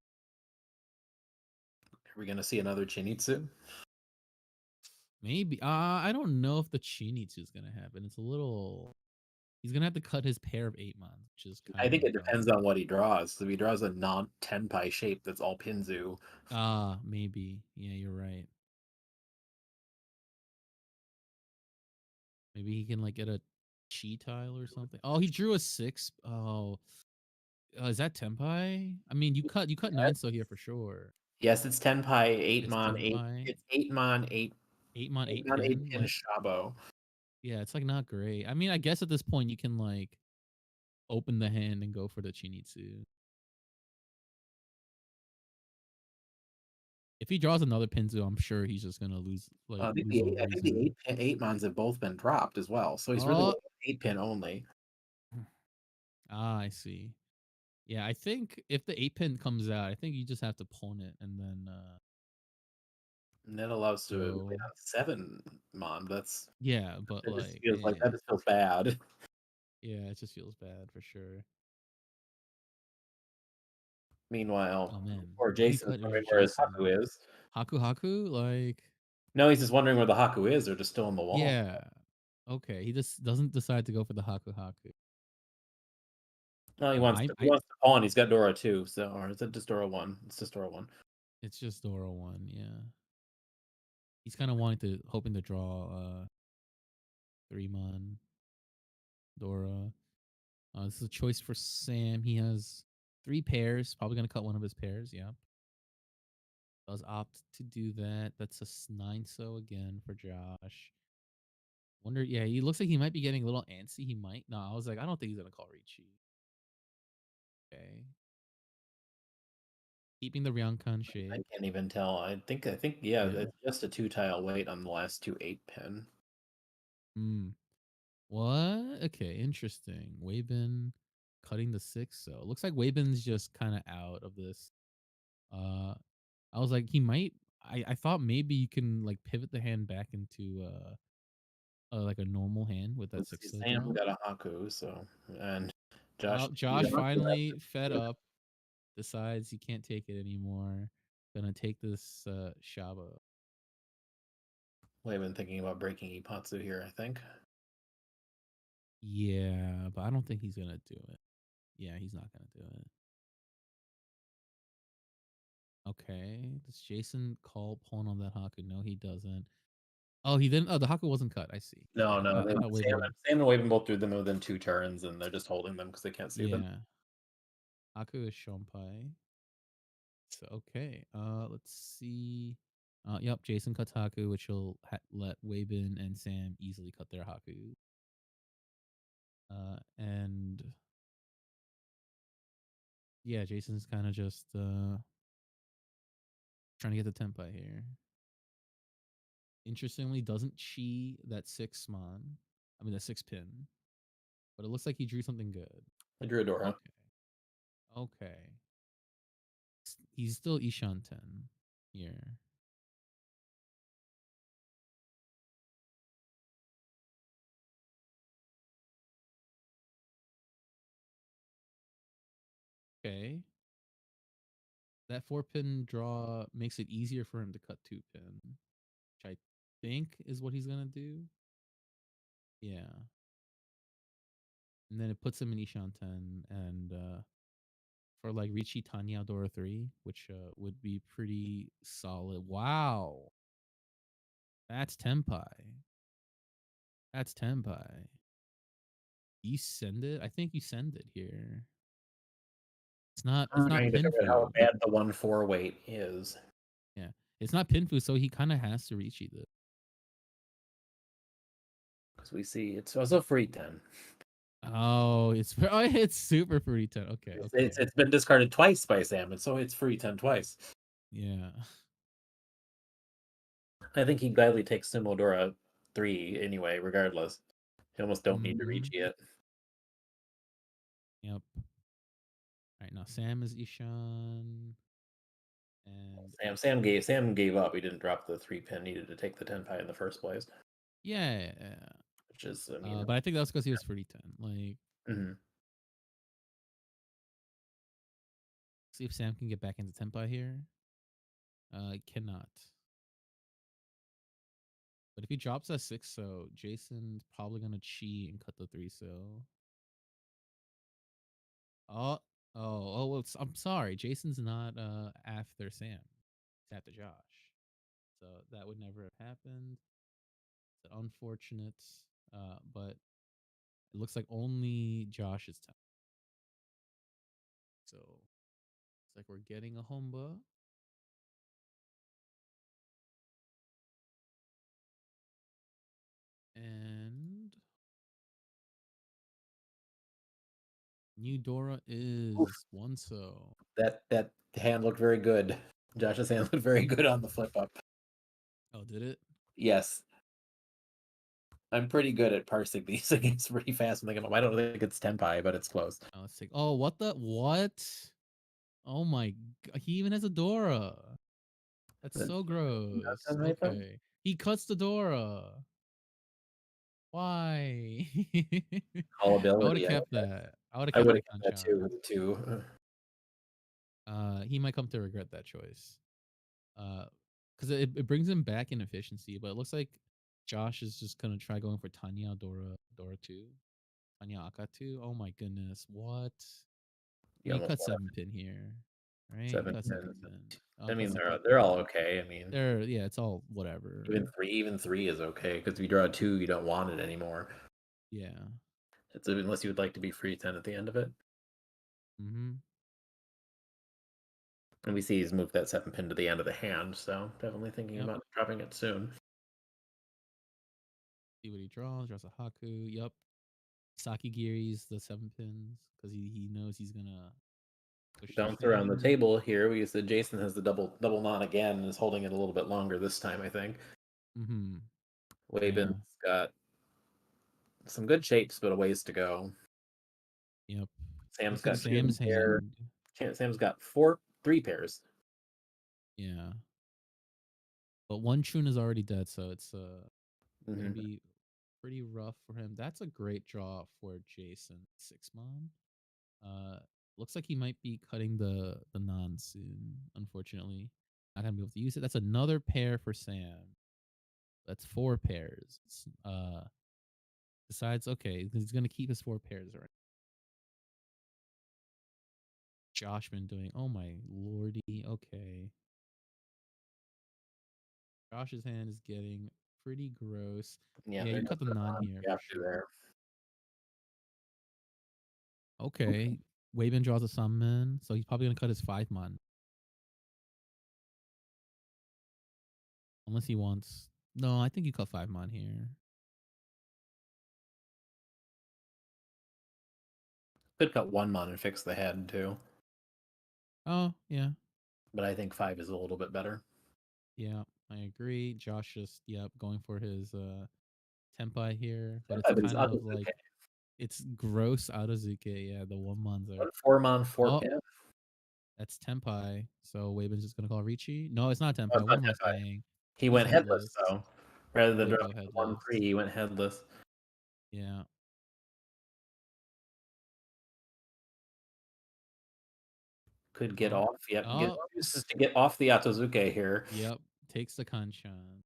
Are we gonna see another Chinitsu? Maybe. I don't know if the Chinitsu is gonna happen. It's a little. He's gonna have to cut his pair of 8 mons, which is I kind think of. it depends on what he draws. If he draws a non-tenpai shape that's all Pinzu, Maybe. Yeah, you're right. Maybe he can like get a chi tile or something. Oh, he drew a 6. Oh, is that Tempai? I mean, you cut 9 yes, so here for sure. yes, it's tenpai eight It's mon eight. Tempai. It's 8 mon eight 8 mon, 8 mon eight pin. pin Like, shabo. yeah, it's like not great. I mean, I guess at this point you can like open the hand and go for the Chinitsu. If he draws another Pinzu, I'm sure he's just gonna lose like lose all I think the reason. eight mons have both been dropped as well. So he's really Oh, only 8 pin only. I see. Yeah, I think if the 8 pin comes out, I think you just have to pawn it and then And that allows to wait go. on 7 mon. Yeah, but That just like, feels like that just feels bad. yeah, it just feels bad for sure. Meanwhile, Oh man, poor what do you Jason's cut as wondering where his Jason? Haku is. Haku Haku? Like, No, he's just wondering where the Haku is. They're just still on the wall. yeah. Okay, he just doesn't decide to go for the Haku Haku. No, Yeah, he wants to pawn. He's got Dora too. So, or is it just Dora one? It's just Dora one. it's just Dora 1, yeah. He's kind of wanting to hoping to draw 3 mon Dora. This is a choice for Sam. He has 3 pairs. Probably gonna cut one of his pairs. Yeah, does opt to do that. That's a 9 so again for Josh. Wonder. Yeah, he looks like he might be getting a little antsy. He might. No, I was like, I don't think he's gonna call Riichi. Okay, keeping the Ryankan I shape. can't even tell. Yeah, Yeah. it's just a 2 tile wait on the last two 8 pin. Hmm. What? Okay, interesting. Wabin cutting the 6. So it looks like Wabin's just kind of out of this. Uh, I was like, he might. I thought maybe you can like pivot the hand back into like a normal hand with that Let's see. 6 Sam draw. got a Haku, and Josh. Josh finally fed up, decides he can't take it anymore. Gonna take this Shaba. We've been thinking about breaking Ipatsu here. I think. Yeah, but I don't think he's gonna do it. Yeah, he's not gonna do it. Okay, does Jason call pawn on that Haku? No, he doesn't. Oh, he didn't. Oh, the Haku wasn't cut. I see. No, Okay, no. I thought Sam and Waven both threw them within 2 turns, and they're just holding them because they can't see them. Yeah, Haku is Shompai. So okay, let's see. Yep, Jason cuts Haku, which will let Wabin and Sam easily cut their Haku. And yeah, Jason's kind of just trying to get the tempai here. Interestingly, doesn't chi that 6 mon. I mean, that 6 pin. But it looks like he drew something good. I drew a Dora. Okay. Okay. He's still Ishan 10 here. Okay. That 4 pin draw makes it easier for him to cut 2 pin, which I think is what he's gonna do. Yeah. And then it puts him in Ishan 10 and for like Riichi Tanya Dora 3, which would be pretty solid. Wow. That's Tempai. That's Tempai. You send it? I think you send it here. It's I'm not trying to figure out how Pinfu. bad the 1-4 weight is. Yeah. It's not Pinfu, so he kind of has to Riichi this. Because we see it's also free 10. Oh, it's super fruity 10. Okay, okay. It's been discarded twice by Sam, and so it's free 10 twice. Yeah. I think he gladly takes Sumodora 3 anyway, regardless. You almost don't need to reach Mhm. it. Yep. All right, now Sam is Ishan and Sam gave up. He didn't drop the 3 pin needed to take the 10 pie in the first place. yeah. which is, I mean, But I think that's because he was free 10. Like, mhm. see if Sam can get back into Tempai here. Cannot. But if he drops that 6, so Jason's probably gonna cheat and cut the 3, so. Oh, well, I'm sorry. Jason's not after Sam. It's after Josh. So that would never have happened. It's unfortunate. But it looks like only Josh is 10. So it's like we're getting a Humba. And new Dora Oof, is one so. that hand looked very good. Josh's hand looked very good on the flip up. Oh, did it? Yes, I'm pretty good at parsing these things pretty fast and thinking, I don't think it's Tenpai, but it's close. Let's take. Oh, what the what? Oh my! He even has a Dora. That's Is it so not gross. Tenpai though? Okay, he cuts the Dora. Why? I would have Callability. kept that. I would have I kept would the have kept that too Kanchan. with the two. He might come to regret that choice. Because it brings him back in efficiency, but it looks like Josh is just gonna try going for Tanya Dora 2. Tanya Aka 2. Oh my goodness. What? You You almost cut want 7 pin here. Right? You seven cut 7 pins. pin. I Cut mean, 6 they're pin. all okay. I mean, Yeah, it's all whatever. even three is okay because if you draw a two, you don't want it anymore. Yeah. It's unless you would like to be free 10 at the end of it. Mm-hmm. And we see he's moved that 7 pin to the end of the hand, so definitely thinking Yep. about dropping it soon. See what he draws. Draws a Haku. Yep. Sakigiris the 7 pins because he knows he's gonna push the Bounce around the thing. table here. We said Jason has the double knot again and is holding it a little bit longer this time, I think. Mm-hmm. Yeah. Wabin's got some good shapes, but a ways to go. Yep. Sam's Looks like got two Sam's pair. hand. Sam's got three pairs. Yeah. But one Chun is already dead, so it's gonna Hmm. be pretty rough for him. That's a great draw for Jason. 6 mon. Uh, looks like he might be cutting the non soon. Unfortunately, not gonna be able to use it. That's another pair for Sam. That's 4 pairs. Besides, okay, he's gonna keep his 4 pairs. Right. Josh been doing. Oh my lordy. Okay. Josh's hand is getting pretty gross. Yeah, Yeah, they're you cut the definitely non on here for after sure. there. Okay. Wavin draws a summon, so he's probably gonna cut his 5 mon. Unless he wants. No, I think you cut 5 mon here. Could cut one mon and fix the head too, Oh, yeah. but I think five is a little bit better. Yeah, I agree. Josh just going for his tempai here, but it's Five is kind of like okay. it's gross out of Zuke. Yeah, the 1 mons are. One four mon, four Oh, pin. that's tempai. So Waven's just gonna call Riichi. No, it's not Oh, tempai. it's What not am I Tenpai. saying? He He's went headless headless. though. Rather He than did go dropping the one headless. free, he went headless. Yeah. Could get Oh. off. Yep, Oh. uses to get off the Atozuke here. Yep. Takes the Kanchan,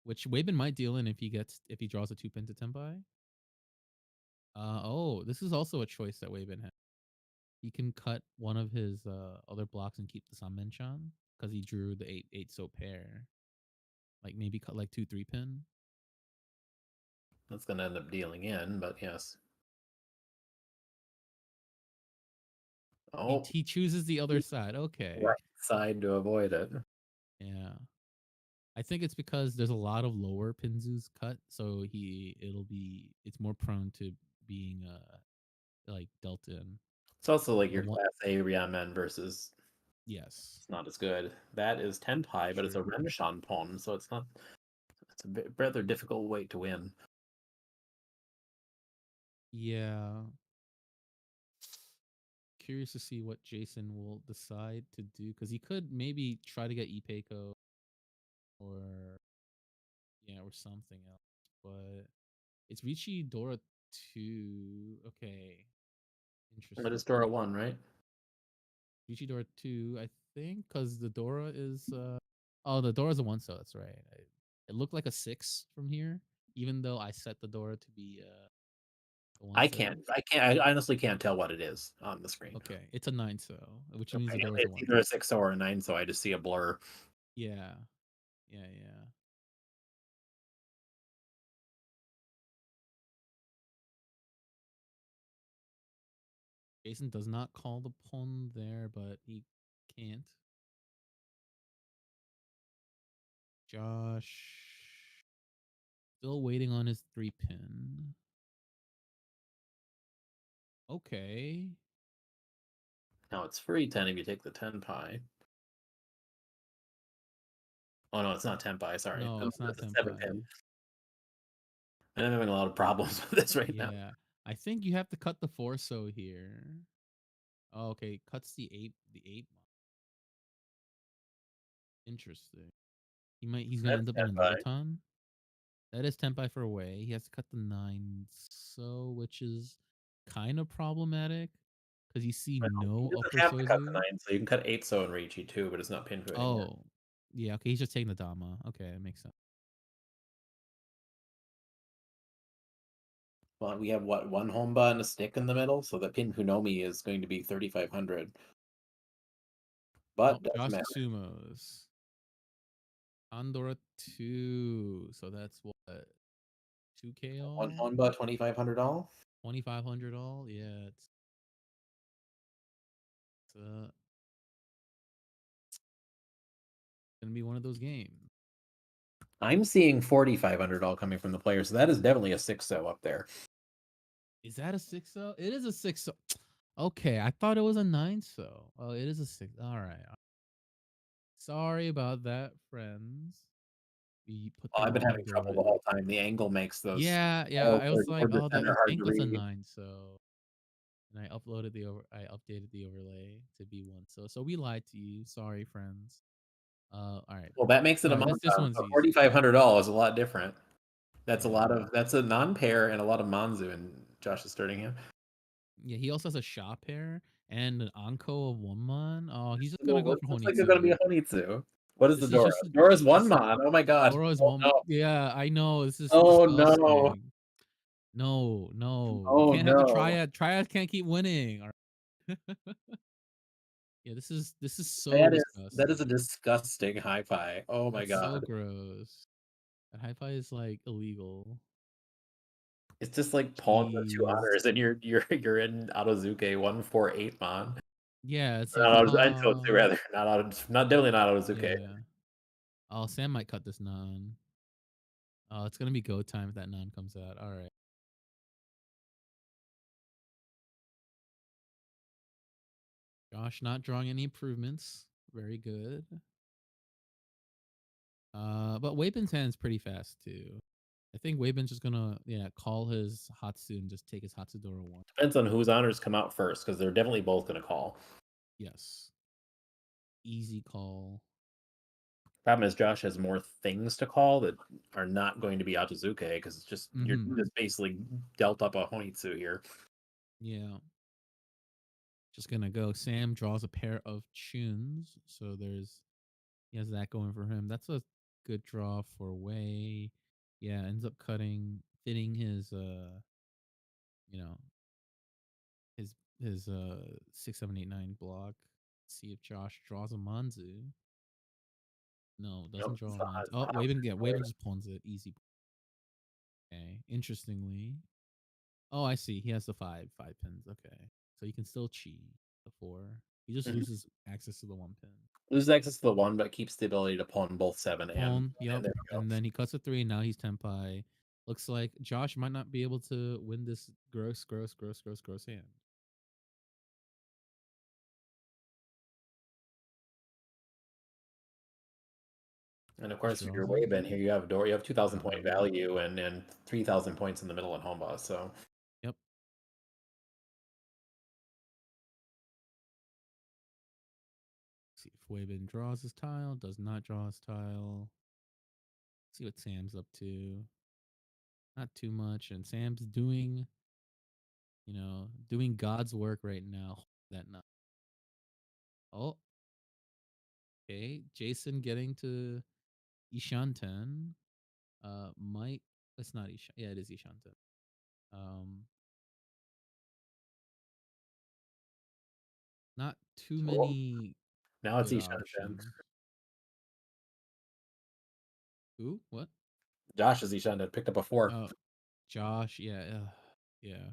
which Waben might deal in if he draws a 2 pin to tempai. Oh, this is also a choice that Waben has. He can cut one of his other blocks and keep the Samenchan because he drew the 8 so pair. Like maybe cut like 2 3 pin. That's going to end up dealing in, but yes. Oh, He chooses the other side. Okay. right side to avoid it. Yeah. I think it's because there's a lot of lower pinzus cut, so it's more prone to being like dealt in. It's also like The your one class A Ryamen versus yes. it's not as good. That is Tenpai, but it's a True. Renshan Pon, so it's not. It's a rather difficult way to win. Yeah. Curious to see what Jason will decide to do because he could maybe try to get Ipeiko or or something else. But It's Riichi Dora 2. Okay. But Interesting. it's Dora 1, right? Riichi Dora 2, I think, because the Dora is oh, the Dora's a one, so that's right. It looked like a 6 from here, even though I set the Dora to be a one, so. I honestly can't tell what it is on the screen. Okay, it's a 9, so, which means the Okay, Dora's a it's one. either a 6 or a 9, so I just see a blur. Yeah. Yeah, yeah. Jason does not call the pawn there, but he can't. Josh still waiting on his 3 pin. Okay. Now it's free 10 if you take the 10 pi. Oh no, it's not 10 pi, sorry. No, it's not It's a 7 Tenpai. pin. I'm having a lot of problems with this right now. Yeah. I think you have to cut the 4 so here. Oh, okay. Cuts the 8. Interesting. He's gonna That's end up in 10 a pi. Novoton. That is Tenpai for away. He has to cut the 9, so which is kind of problematic because you see Well, he no doesn't upper have to cut the Sozu. 9, so you can cut 8 so and Riichi too, but it's not pinned to it anymore. Oh, yeah. Okay, he's just taking the Dama. Okay, it makes sense. Well, we have what, one Homba and a stick in the middle, so the pin Hunomi is going to be 3,500. Oh, But doesn't Josh matter. Sumos. Andorra 2. So that's what? 2K One all? Honba, 2,500 all. 2,500 all? Yeah, it's gonna be one of those games. I'm seeing 4,500 all coming from the player, so that is definitely a 6-0 up there. Is that a 6-0? It is a 6-0. Okay, I thought it was a 9-0. Oh, it is a 6. All right. Sorry about that, friends. We put the Oh, I've been wrong having door trouble the in. whole time. The angle makes those Yeah, yeah. dials I was like, towards the oh, that center I hard to think it's a read. 9, so and I updated the overlay to be 1. So we lied to you. Sorry, friends. All right. Well, that makes it a All right, this Monton, one's so easy. 4,500 all is a lot different. That's a lot Yeah. of that's a non-pair and a lot of Manzu in Josh's starting hand. Yeah, he also has a shop pair and an Anko of 1 mon. Oh, he's just gonna Well, go it for looks like it's gonna be Honitsu. a Honitsu. What is the This is Dora? just Dora's one this mon. Oh my god. Doro's Oh 1. no. Yeah, I know. This is Oh no. disgusting. No, no. You Oh can't have the no. triad. Triad can't keep winning. All right. Yeah, this is so That is a disgusting. disgusting high fi. Oh my That's so god. gross. That hi-fi is like illegal. It's just like pawn with two Jeez. honors, and you're in Autozuke 148 mon. Yeah, it's like Not Auto, haha. too rather. Not definitely not Autozuke. Yeah. Oh, Sam might cut this non. Oh, it's gonna be go time if that non comes out. All right. Josh not drawing any improvements. Very good. But Weibin's hand's pretty fast too. I think Weibin's just gonna call his Hatsu and just take his Hatsudora 1. Depends on whose honors come out first, because they're definitely both going to call. Yes. Easy call. Problem is, Josh has more things to call that are not going to be Autozuke, because it's just you're Mm-hmm. just basically dealt up a Honitsu here. Yeah. Just gonna go. Sam draws a pair of tunes, so he has that going for him. That's a good draw for Wei. Yeah, ends up fitting his you know, his 6, 7, 8, 9 block. See if Josh draws a Manzu. No, Nope, doesn't draw it's a the, Manzu. it's Oh, the Waven just pawns it. Easy. Okay. Interestingly. Oh, I see. He has the five pins. Okay. So he can still cheat the 4. He just Mhm. loses access to the 1 pin. Loses access to the 1, but keeps the ability to pawn both 7 Pawn, and yep. there we go. And then he cuts a 3, and now he's Tenpai. Looks like Josh might not be able to win this gross hand. And of Josh course, if you're draws way it. been here, you have you have 2,000 point Um, value and 3,000 points in the middle in Homba. So yep. See if Wavin draws his tile, does not draw his tile. See what Sam's up to. not too much. And Sam's doing, doing God's work right now. That not. Oh, okay. Jason getting to Ishanten. Might It's not Ishan. Yeah, it is Ishanten. Um, Not too Cool. many Now it's good Ishan 10. options. Who? What? Josh is Ishan 10. Picked up a 4. Oh, Josh. Yeah. Yeah.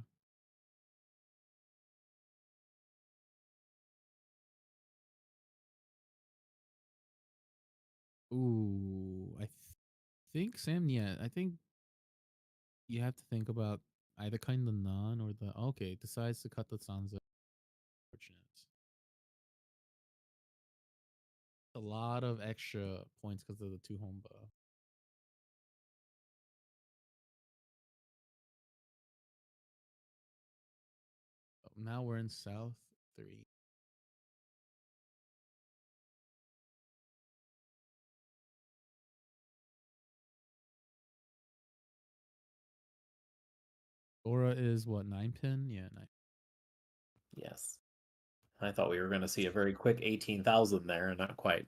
Ooh, think Sam. Yeah, I think you have to think about either kind of non or the okay. Decides to cut the Sansa. Fortunate. A lot of extra points because of the two home buff. Now we're in South 3. Aura is what, 9 pin? Yeah, 9. Yes. I thought we were going to see a very quick 18,000 there, and not quite.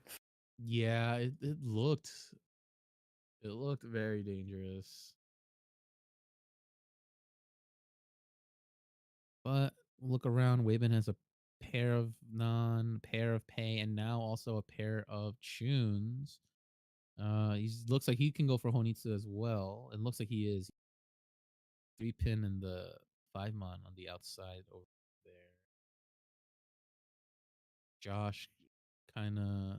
Yeah, it looked very dangerous. But look around, Wavin has a pair of non, pair of pay, and now also a pair of tunes. He looks like he can go for Honitsu as well. It looks like he is 3 pin and the 5 mon on the outside over there. Josh kind of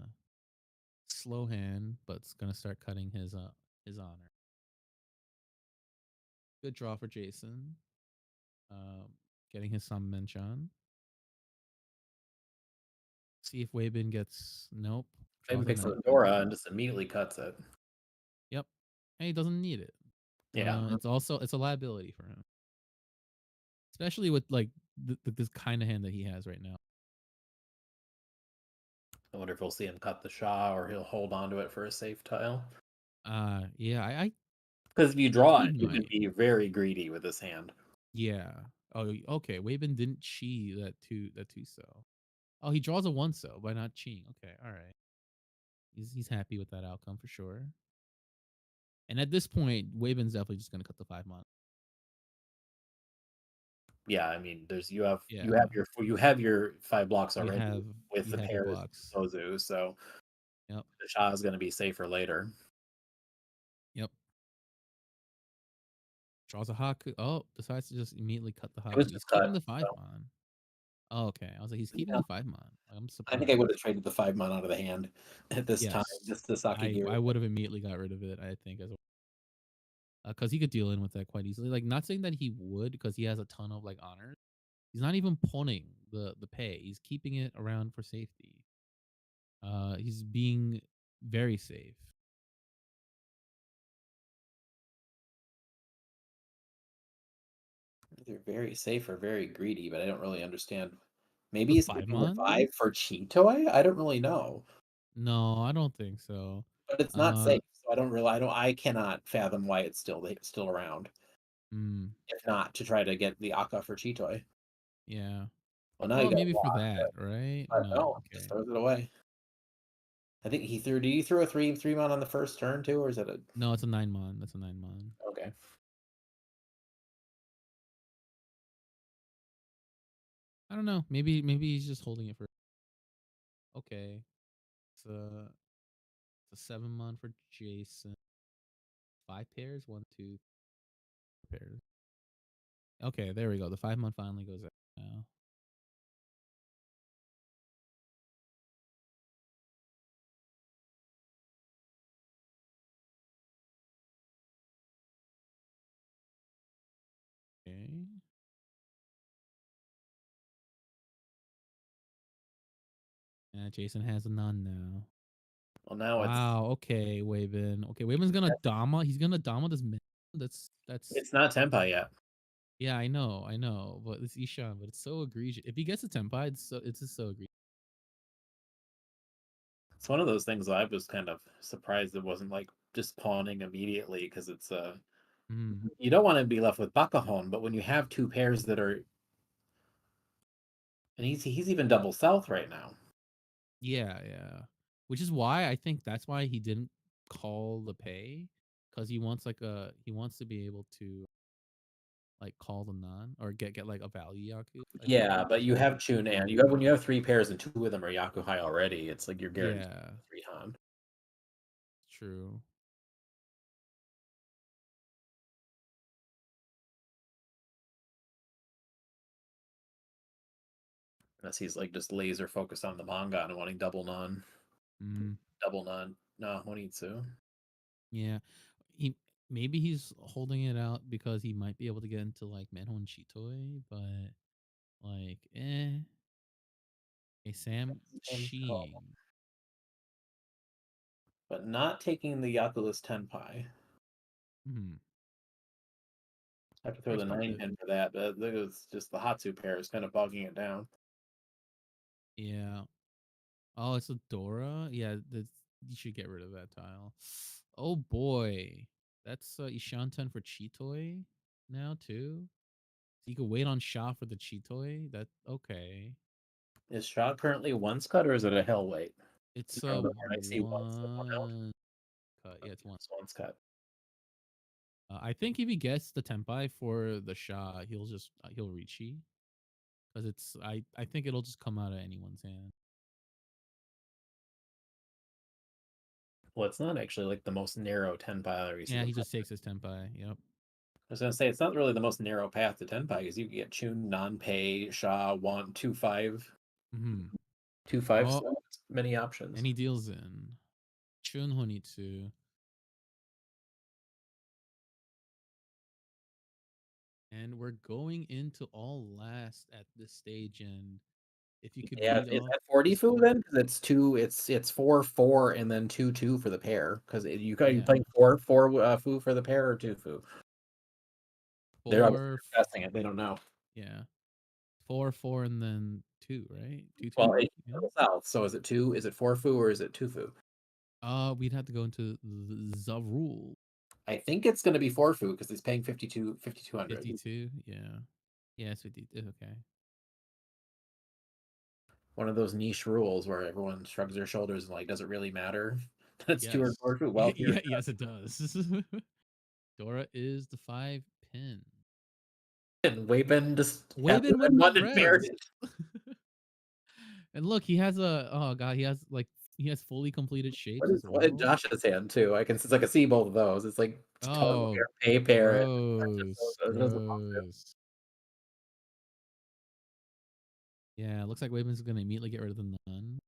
slow hand, but it's gonna start cutting his honor. Good draw for Jason. Um, Getting his some mention. See if Wabin gets nope. Fabian Draws a picks up 9 pin. Dora and just immediately cuts it. Yep. And he doesn't need it. Yeah. It's a liability for him, especially with like this kind of hand that he has right now. I wonder if we'll see him cut the Shah or he'll hold on to it for a safe tile. Yeah, I Because if you think draw he it, you can might. be very greedy with this hand. Yeah. Oh, okay. Wabin didn't chi that two so. Oh, he draws a 1 so by not cheating. Okay, all right. He's happy with that outcome for sure. And at this point, Wabin's definitely just gonna cut the 5 mon. Yeah, I mean, there's Yeah, you have your 5 blocks you already have with you the have your pairs blocks. Sozu, so Yep, the Shah is going to be safer later. yep. Draws a Haku. Oh, decides to just immediately cut the It was Haku. He's just keeping cut. the 5 So, mon. Oh, okay. I was like, he's keeping yeah, the 5 mon. I'm I think I surprised. would have traded the 5 mon out of the hand at this time, Yes, just to Sakigiri. I would have immediately got rid of it. I think as well. Because he could deal in with that quite easily. Like, not saying that he would, because he has a ton of like honors. He's not even pawning the pay. He's keeping it around for safety. He's being very safe. Either very safe or very greedy, but I don't really understand. Maybe The he's 5 keeping the mon? 5 for Chitoy? I don't really know. No, I don't think so. But it's not Uh, safe, so I cannot fathom why it's still around. mm, If not to try to get the Akka for Chitoy. yeah. Well, now you Well, got maybe for blocked, that, right? but No, no, just okay. throws it away. I think he threw. Do you throw a three mon on the first turn too, or is it a No, it's a 9 mon. That's a 9 mon. okay? I don't know. Maybe he's just holding it for. Okay, it's a 7 mon for Jason. 5 pairs. 1, 2 pairs. Okay, there we go. The 5 mon finally goes out now. Okay. Yeah, Jason has a none now. Well, now Wow. Okay, Wavin. Okay, Wavin's gonna Dama. He's gonna Dama this min. That's. it's not Tempai yet. Yeah, I know. But it's Ishan. But it's so egregious. If he gets a Tempai, it's just so egregious. It's one of those things I was kind of surprised it wasn't like just pawning immediately because it's Mm. You don't want to be left with Bakahon, but when you have two pairs that are, and he's even double south right now. Yeah, yeah. Which is why I think that's why he didn't call the pay, because he wants to be able to like call the non or get like a value Yaku. I think Yeah, but is you what have Chun he and wanted you to have do. when you have three pairs and two of them are Yakuhai already, it's like you're guaranteed Yeah, three Han. true. Unless he's like just laser focused on the manga and wanting double non. Mm, Double non. No, Monitsu. yeah, he maybe he's holding it out because he might be able to get into like Manhon Chitoi, but like, hey Sam Same call. Shing. But not taking the Yakulus Tenpai. Hmm, I have to throw the 9 perspective. pin for that, but it was just the Hatsu pair is kind of bogging it down. Yeah. Oh, it's a Dora. Yeah, you should get rid of that tile. Oh boy, that's Ishanten for Chitoi now too. So you can wait on Sha for the Chitoi. That okay. Is Shaw currently once cut or is it a hell weight? It's Remember when I see once the one out, one cut. Yeah, it's one. it's once cut. I think if he gets the Tempai for the Sha, he'll Riichi because I think it'll just come out of anyone's hand. Well, it's not actually like the most narrow Tenpai you see Yeah, the he just takes his Tempai. Yep. I was gonna say it's not really the most narrow path to Tenpai because you can get Chun, non-pay, Sha, want 2-5, Hmm. 2-5 Oh, slots. Many options. and he deals in Chun Honitsu. And we're going into all last at this stage. And if you could Yeah, read is off that 40 the fu score, then? Because it's two, it's 4-4 and then 2-2 for the pair. Because you yeah, playing 4-4 fu for the pair or 2 fu? They're obviously four, testing it. They don't know. yeah, 4, 4, and then two, right? Two, Well, two, it's yeah. south. So is it two? Is it 4-fu or is it 2-fu? We'd have to go into the rule I think it's going to be 4-fu because he's paying 5,200. 52. Yeah, yeah, it's 50. Okay, One of those niche rules where everyone shrugs their shoulders and like, does it really matter? That's 2 or yes, 4-fu. yeah, Well, here yeah, yes, it does. Dora is the 5 pin. and Waben just had Waben went one with and paired reds. it. And look, he has oh god, he has fully completed What shapes is as what in well. Josh's hand too? I can see both of those. It's like tongue Oh, pair, pay pair, and gross, it doesn't want to. gross. Yeah, looks like Waven's gonna immediately get rid of the nun.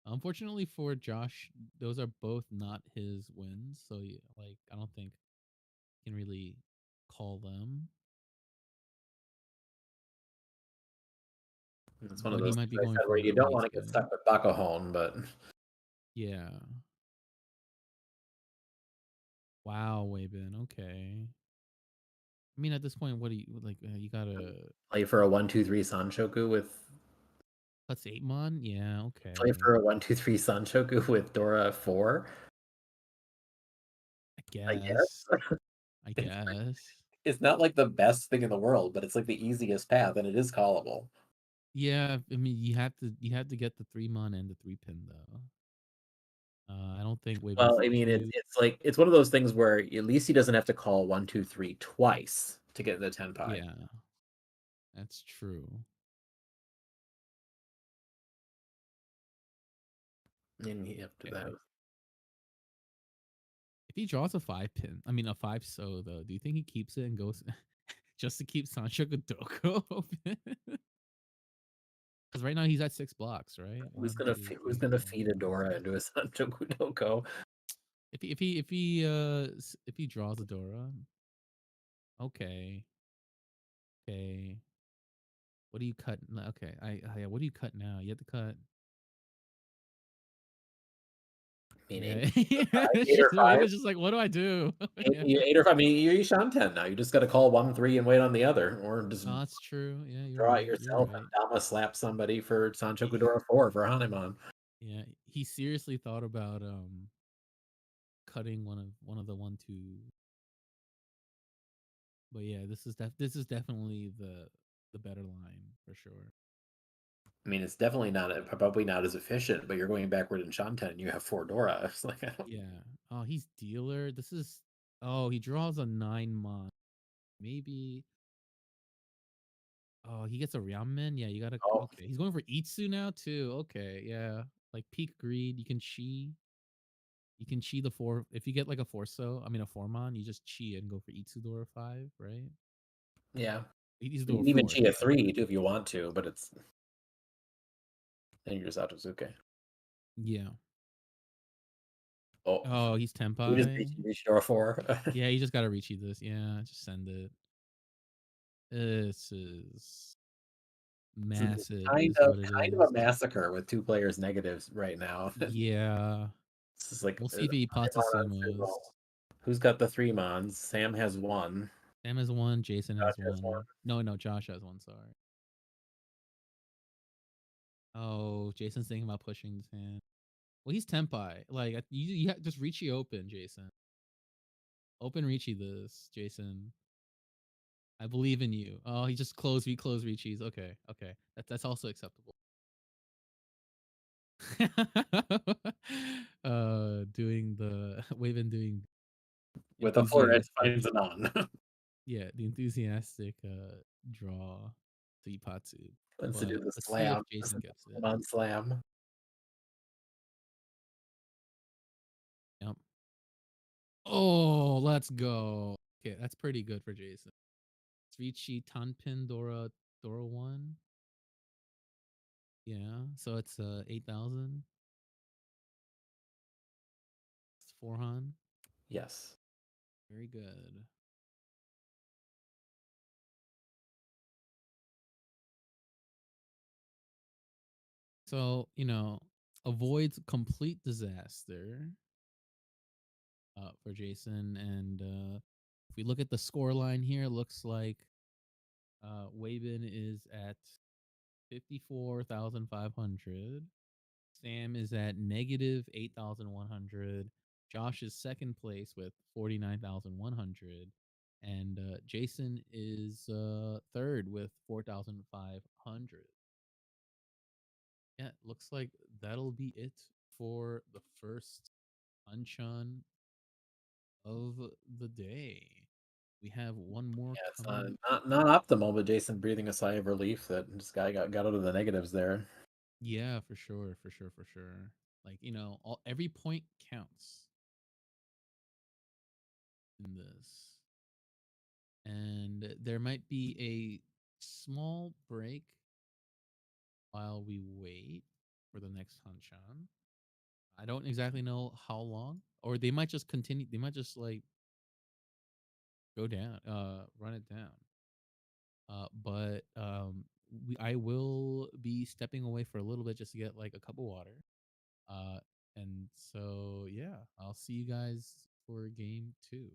Unfortunately for Josh, those are both not his wins, so like I don't think he can really call them. It's one of But he those might things be I going said where for you don't want to get Onitsu. stuck with Bakahon, but Yeah. Wow, Waven. Okay. I mean, at this point, what do you like? You gotta play for a 1-2-3 Sanshoku with plus 8 mon. Yeah. play Okay. for a 1-2-3 Sanshoku with Dora 4. I I guess. guess I it's guess. it's not like the best thing in the world, but it's like the easiest path, and it is callable. Yeah, I mean you have to get the 3 mon and the 3 pin though. I don't think Well, Waven's I mean, too. it's like it's one of those things where at least he doesn't have to call 1-2-3 twice to get the Tenpai. Yeah, that's true. And after that, Okay. If he draws a 5 pin, I mean a 5 though, do you think he keeps it and goes just to keep Sancho Godoko open? Because right now he's at 6 blocks, right? One, two, who's three, gonna four, feed five, Adora six. into a Sanchoku Doko? If he draws a Dora, okay, okay. What do you cut? Okay, yeah. What do you cut now? You have to cut. I mean, Yeah, it's 8 or just 5. Waven's just like, what do I do? Yeah. 8 or 5. I mean, you're Shanten now. You just got to call 1-3 and wait on the other, or just Oh, that's true. Yeah, you're draw it right. You're yourself and right. Dama slap somebody for Sanchoku He, Dora 4 for Hanuman. yeah, he seriously thought about cutting one of the 1-2. But yeah, this is definitely the better line for sure. I mean, it's definitely not probably not as efficient, but you're going backward in Shanten and you have 4 Dora. It's like, I don't, Yeah. Oh, he's dealer. This is oh, he draws a 9 mon. Maybe oh, he gets a Ramen. Yeah, you gotta oh, okay. He's going for Itsu now too. Okay, yeah. Like peak greed, you can chi. You can chi the four if you get like a forso, I mean a formon, you just chi and go for Itsudora 5, right? yeah. You Itsudora can even 4, cheat a sorry. 3 too if you want to, but it's then you're just Otozuke. Yeah. Oh, Oh, he's we just Tenpai. reached Dora 4. Yeah, you just gotta reach this. Yeah, just send it. This is It's massive, kind is of what it kind of is. a massacre with 2 players negatives right now. Yeah. This is like We'll see if he pots a 5 on sumos. sumo. Who's got the 3 mons? Sam has 1. Sam has one, Jason Josh has has 1. one. No, no, Josh has one, sorry. Oh, Jason's thinking about pushing his hand. Well, he's Tenpai. Like you just Riichi open, Jason. Open Riichi this, Jason. I believe in you. Oh, he just closed Riichi's. Okay, okay. That's also acceptable. Doing the we've been doing With a flourish enthusiastic, finds an on. yeah, the enthusiastic draw to Ipatsu. Wants to do But the let's see if slam. This is Jason gets the it. mon slam. Yep. Oh, let's go. Okay, that's pretty good for Jason. Riichi Tanpin Dora 1. Yeah, so it's 8,000. It's 400. Yes. Very good. So, avoids complete disaster for Jason. And if we look at the score line here, looks like Waben is at 54,500. Sam is at negative 8,100. Josh is second place with 49,100. And Jason is third with 4,500. Yeah, it looks like that'll be it for the first hanchan of the day. We have one more Yeah, it's not, coming. not optimal, but Jason breathing a sigh of relief that this guy got out of the negatives there. Yeah, for sure, for sure, for sure. Like, every point counts in this. And there might be a small break while we wait for the next hanchan. I don't exactly know how long, or they might just continue. They might just like go down, run it down. But I will be stepping away for a little bit just to get like a cup of water. Uh, and so yeah, I'll see you guys for game 2.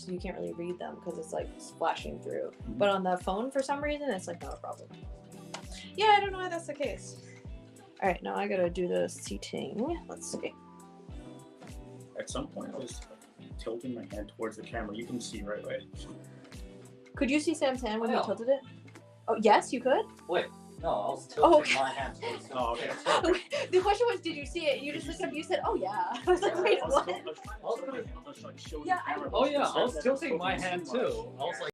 so you can't really read them because it's like splashing through. But on the phone, for some reason, it's like not a problem. Yeah, I don't know why that's the case. All right, now I gotta do the seating. Let's see. At some point, I was tilting my hand towards the camera. You can see right away. Could you see Sam's hand when he tilted it? Oh, yes, you could? Wait, no, I was tilting okay. my hand towards the okay. The question was, did you see it? You just looked up, you said, oh yeah. I was like, wait, what? Yeah, Oh yeah, I was tilting my hand too. I was like,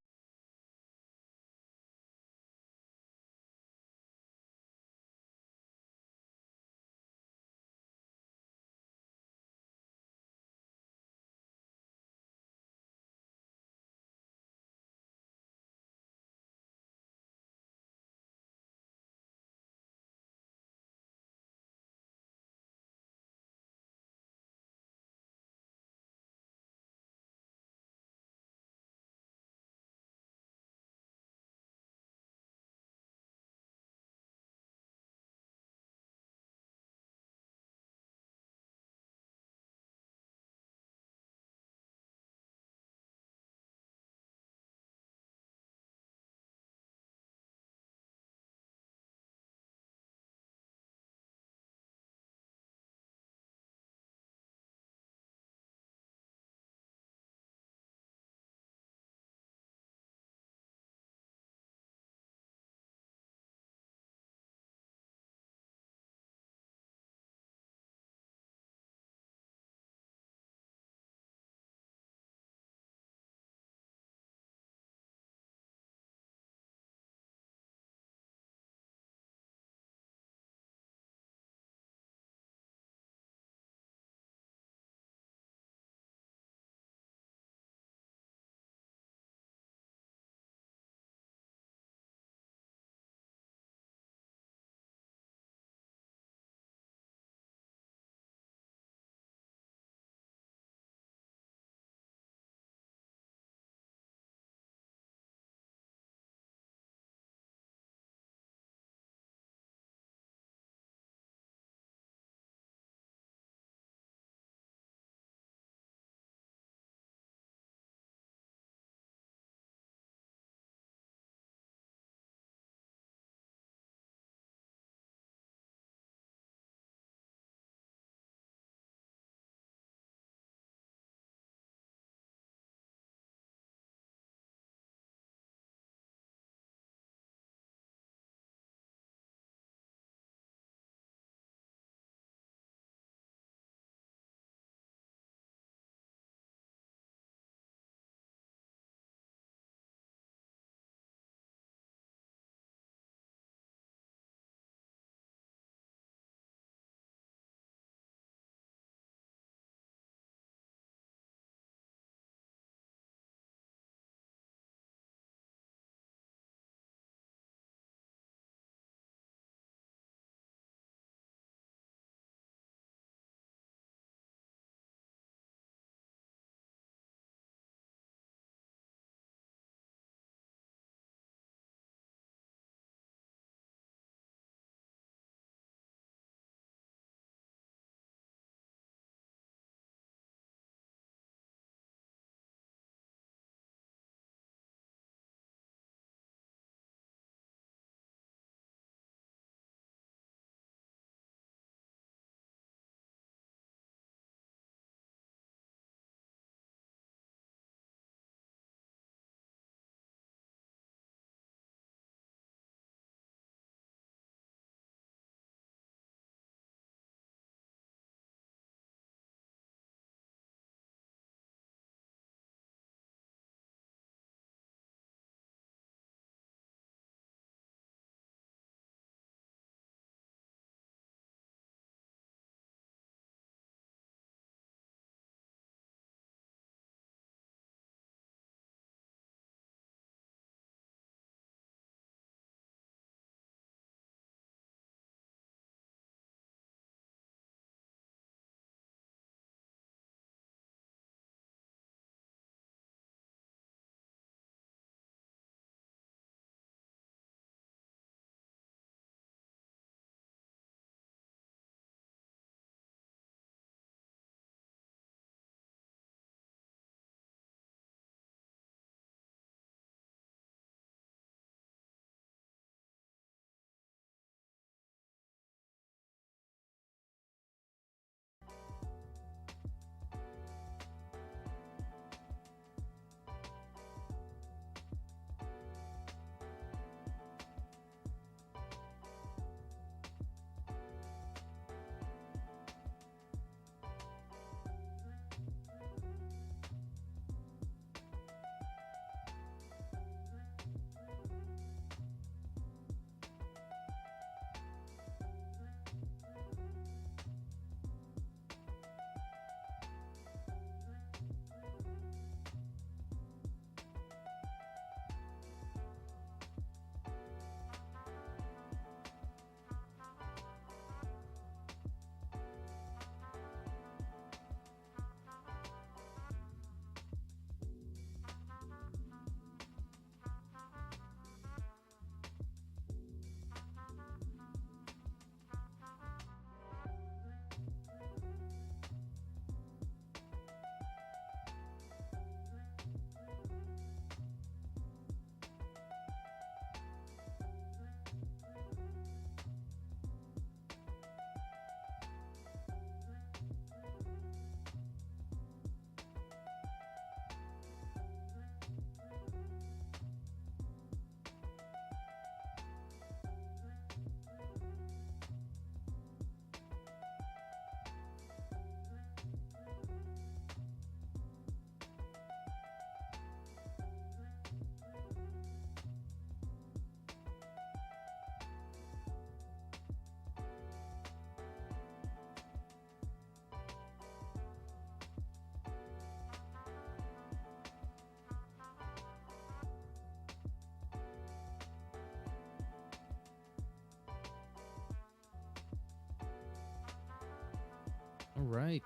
All right.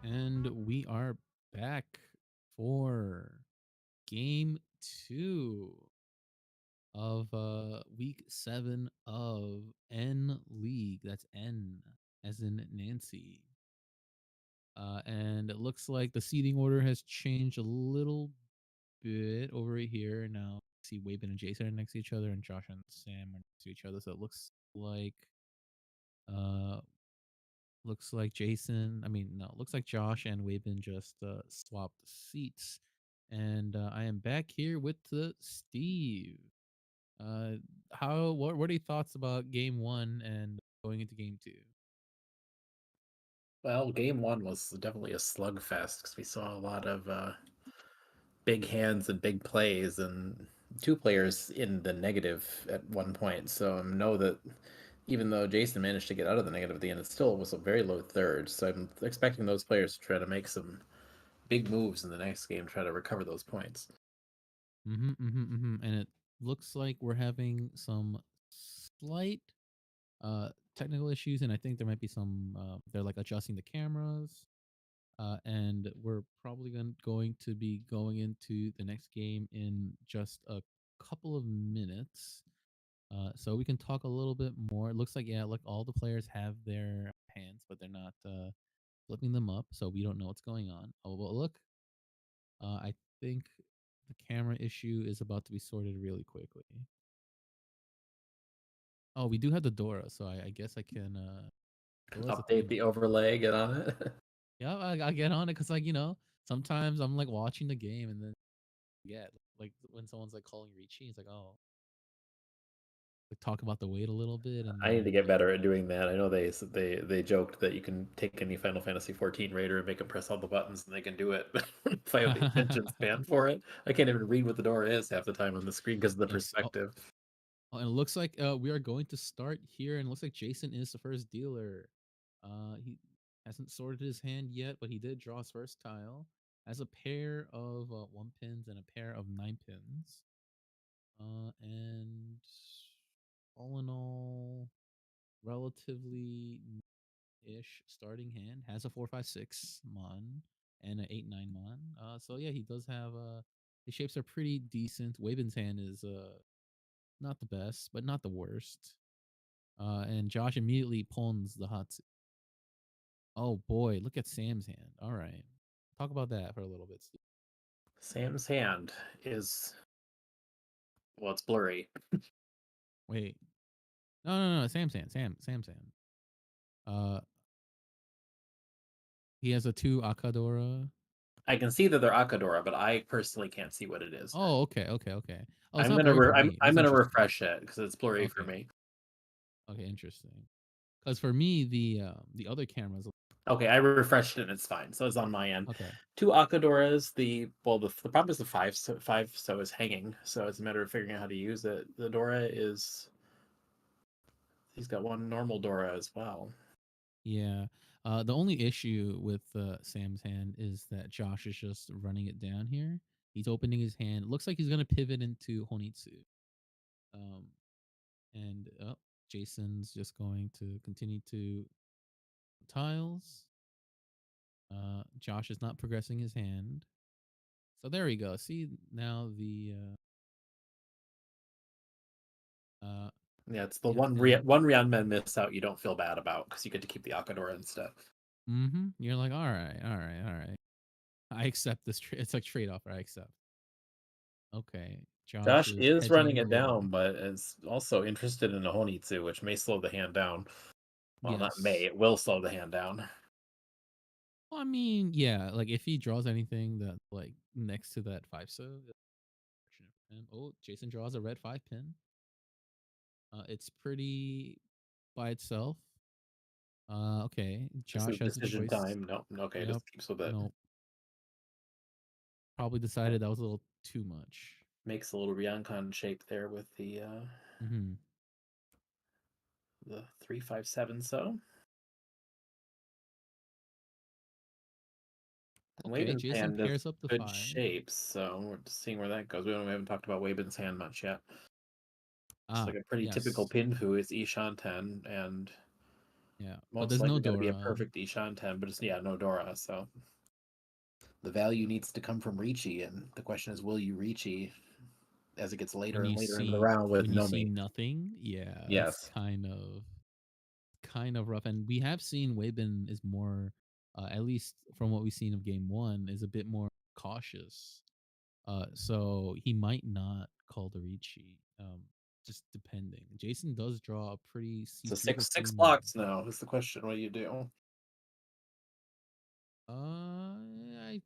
And we are back for game 2 of week 7 of N League. That's N as in Nancy. And it looks like the seating order has changed a little bit over here. Now, see, Waben and Jason are next to each other, and Josh and Sam are next to each other. So it uh looks like Jason. I mean, no, looks like Josh and Waben just swapped seats. And I am back here with Steve. Uh, what are your thoughts about game 1 and going into game 2? Well, game 1 was definitely a slugfest because we saw a lot of big hands and big plays, and 2 players in the negative at one point. So I know that even though Jason managed to get out of the negative at the end, it still was a very low third. So I'm expecting those players to try to make some big moves in the next game, try to recover those points. And it looks like we're having some slight technical issues, and I think there might be some. They're like adjusting the cameras. And we're probably going to be going into the next game in just a couple of minutes. So we can talk a little bit more. It looks like, yeah, like all the players have their hands, but they're not flipping them up, so we don't know what's going on. Oh, well, look, I think the camera issue is about to be sorted really quickly. Oh, we do have the Dora, so I guess I can Dora's a Update the timer. overlay, get on it. Yeah, I get on it because, like, sometimes I'm like watching the game and then like when someone's like calling Riichi, it's like, oh, like talk about the weight a little bit, and I need to then get better at doing that. I know they joked that you can take any Final Fantasy 14 raider and make them press all the buttons and they can do it. But if I have the attention span for it, I can't even read what the door is half the time on the screen because of the yes. perspective. And it looks like we are going to start here, and it looks like Jason is the first dealer. He hasn't sorted his hand yet, but he did draw his first tile. Has a pair of 1 pins and a pair of 9 pins. And all in all, relatively ish starting hand. Has a 4-5-6 mon and an 8-9 mon. So yeah, he does have his shapes are pretty decent. Waven's hand is not the best, but not the worst. And Josh immediately pawns the hot. Oh boy, look at Sam's hand. All right, talk about that for a little bit, Steve. Sam's hand is, well, it's blurry. Wait, no, Sam's hand. Sam's hand. Uh, he has a 2 Akadora. I can see that they're Akadora, but I personally can't see what it is. Oh, okay. Oh, it's I'm not gonna blurry for me. I'm That's gonna interesting. refresh it because it's blurry for Okay. me. Okay, interesting. Because for me, the other cameras. Okay, I refreshed it and it's fine. So it's on my end. Okay. 2 Akadoras. The problem is the five so is hanging. So it's a matter of figuring out how to use it. The Dora is, he's got 1 normal Dora as well. Yeah. The only issue with Sam's hand is that Josh is just running it down here. He's opening his hand. It looks like he's gonna pivot into Honitsu. And Jason's just going to continue to tiles. Josh is not progressing his hand. So there we go. See now the Yeah, it's the yeah, one and Rian miss out you don't feel bad about because you get to keep the Akadora and stuff. you're like, all right. I accept this. It's like trade off. I accept. Okay, Josh Josh is is hedging running a it little. down, but is also interested in a Honitsu, which may slow the hand down. Well, not may, Yes. it will slow the hand down. Well, I mean, yeah. Like if he draws anything that like next to that 5, so oh, Jason draws a red 5 pin. It's pretty by itself. Okay. This is Josh has a decision choice. time. No, okay, Yep. just keeps with it. Nope. Probably decided that was a little too much. Makes a little Ryankon shape there with the Mm-hmm. 3-5-7. So Okay. Waben's Jason hand does pairs up the good 5. shapes, so we're just seeing where that goes. We haven't talked about Waben's hand much yet. It's like a pretty typical Yes. Pinfu is Ishan 10 and Yeah, but Most there's no likely going to be a Dora. perfect Ishan 10, but it's no Dora. So the value needs to come from Riichi, and the question is, will you Riichi as it gets later When and you later into the see round with when you see Nomi? nothing, yeah, it's Yes. kind of rough. And we have seen Weibin is more, at least from what we've seen of game one, is a bit more cautious. So he might not call the Riichi. Just depending. Jason does draw a pretty So group of six three mon. blocks now is the question. What do you do? I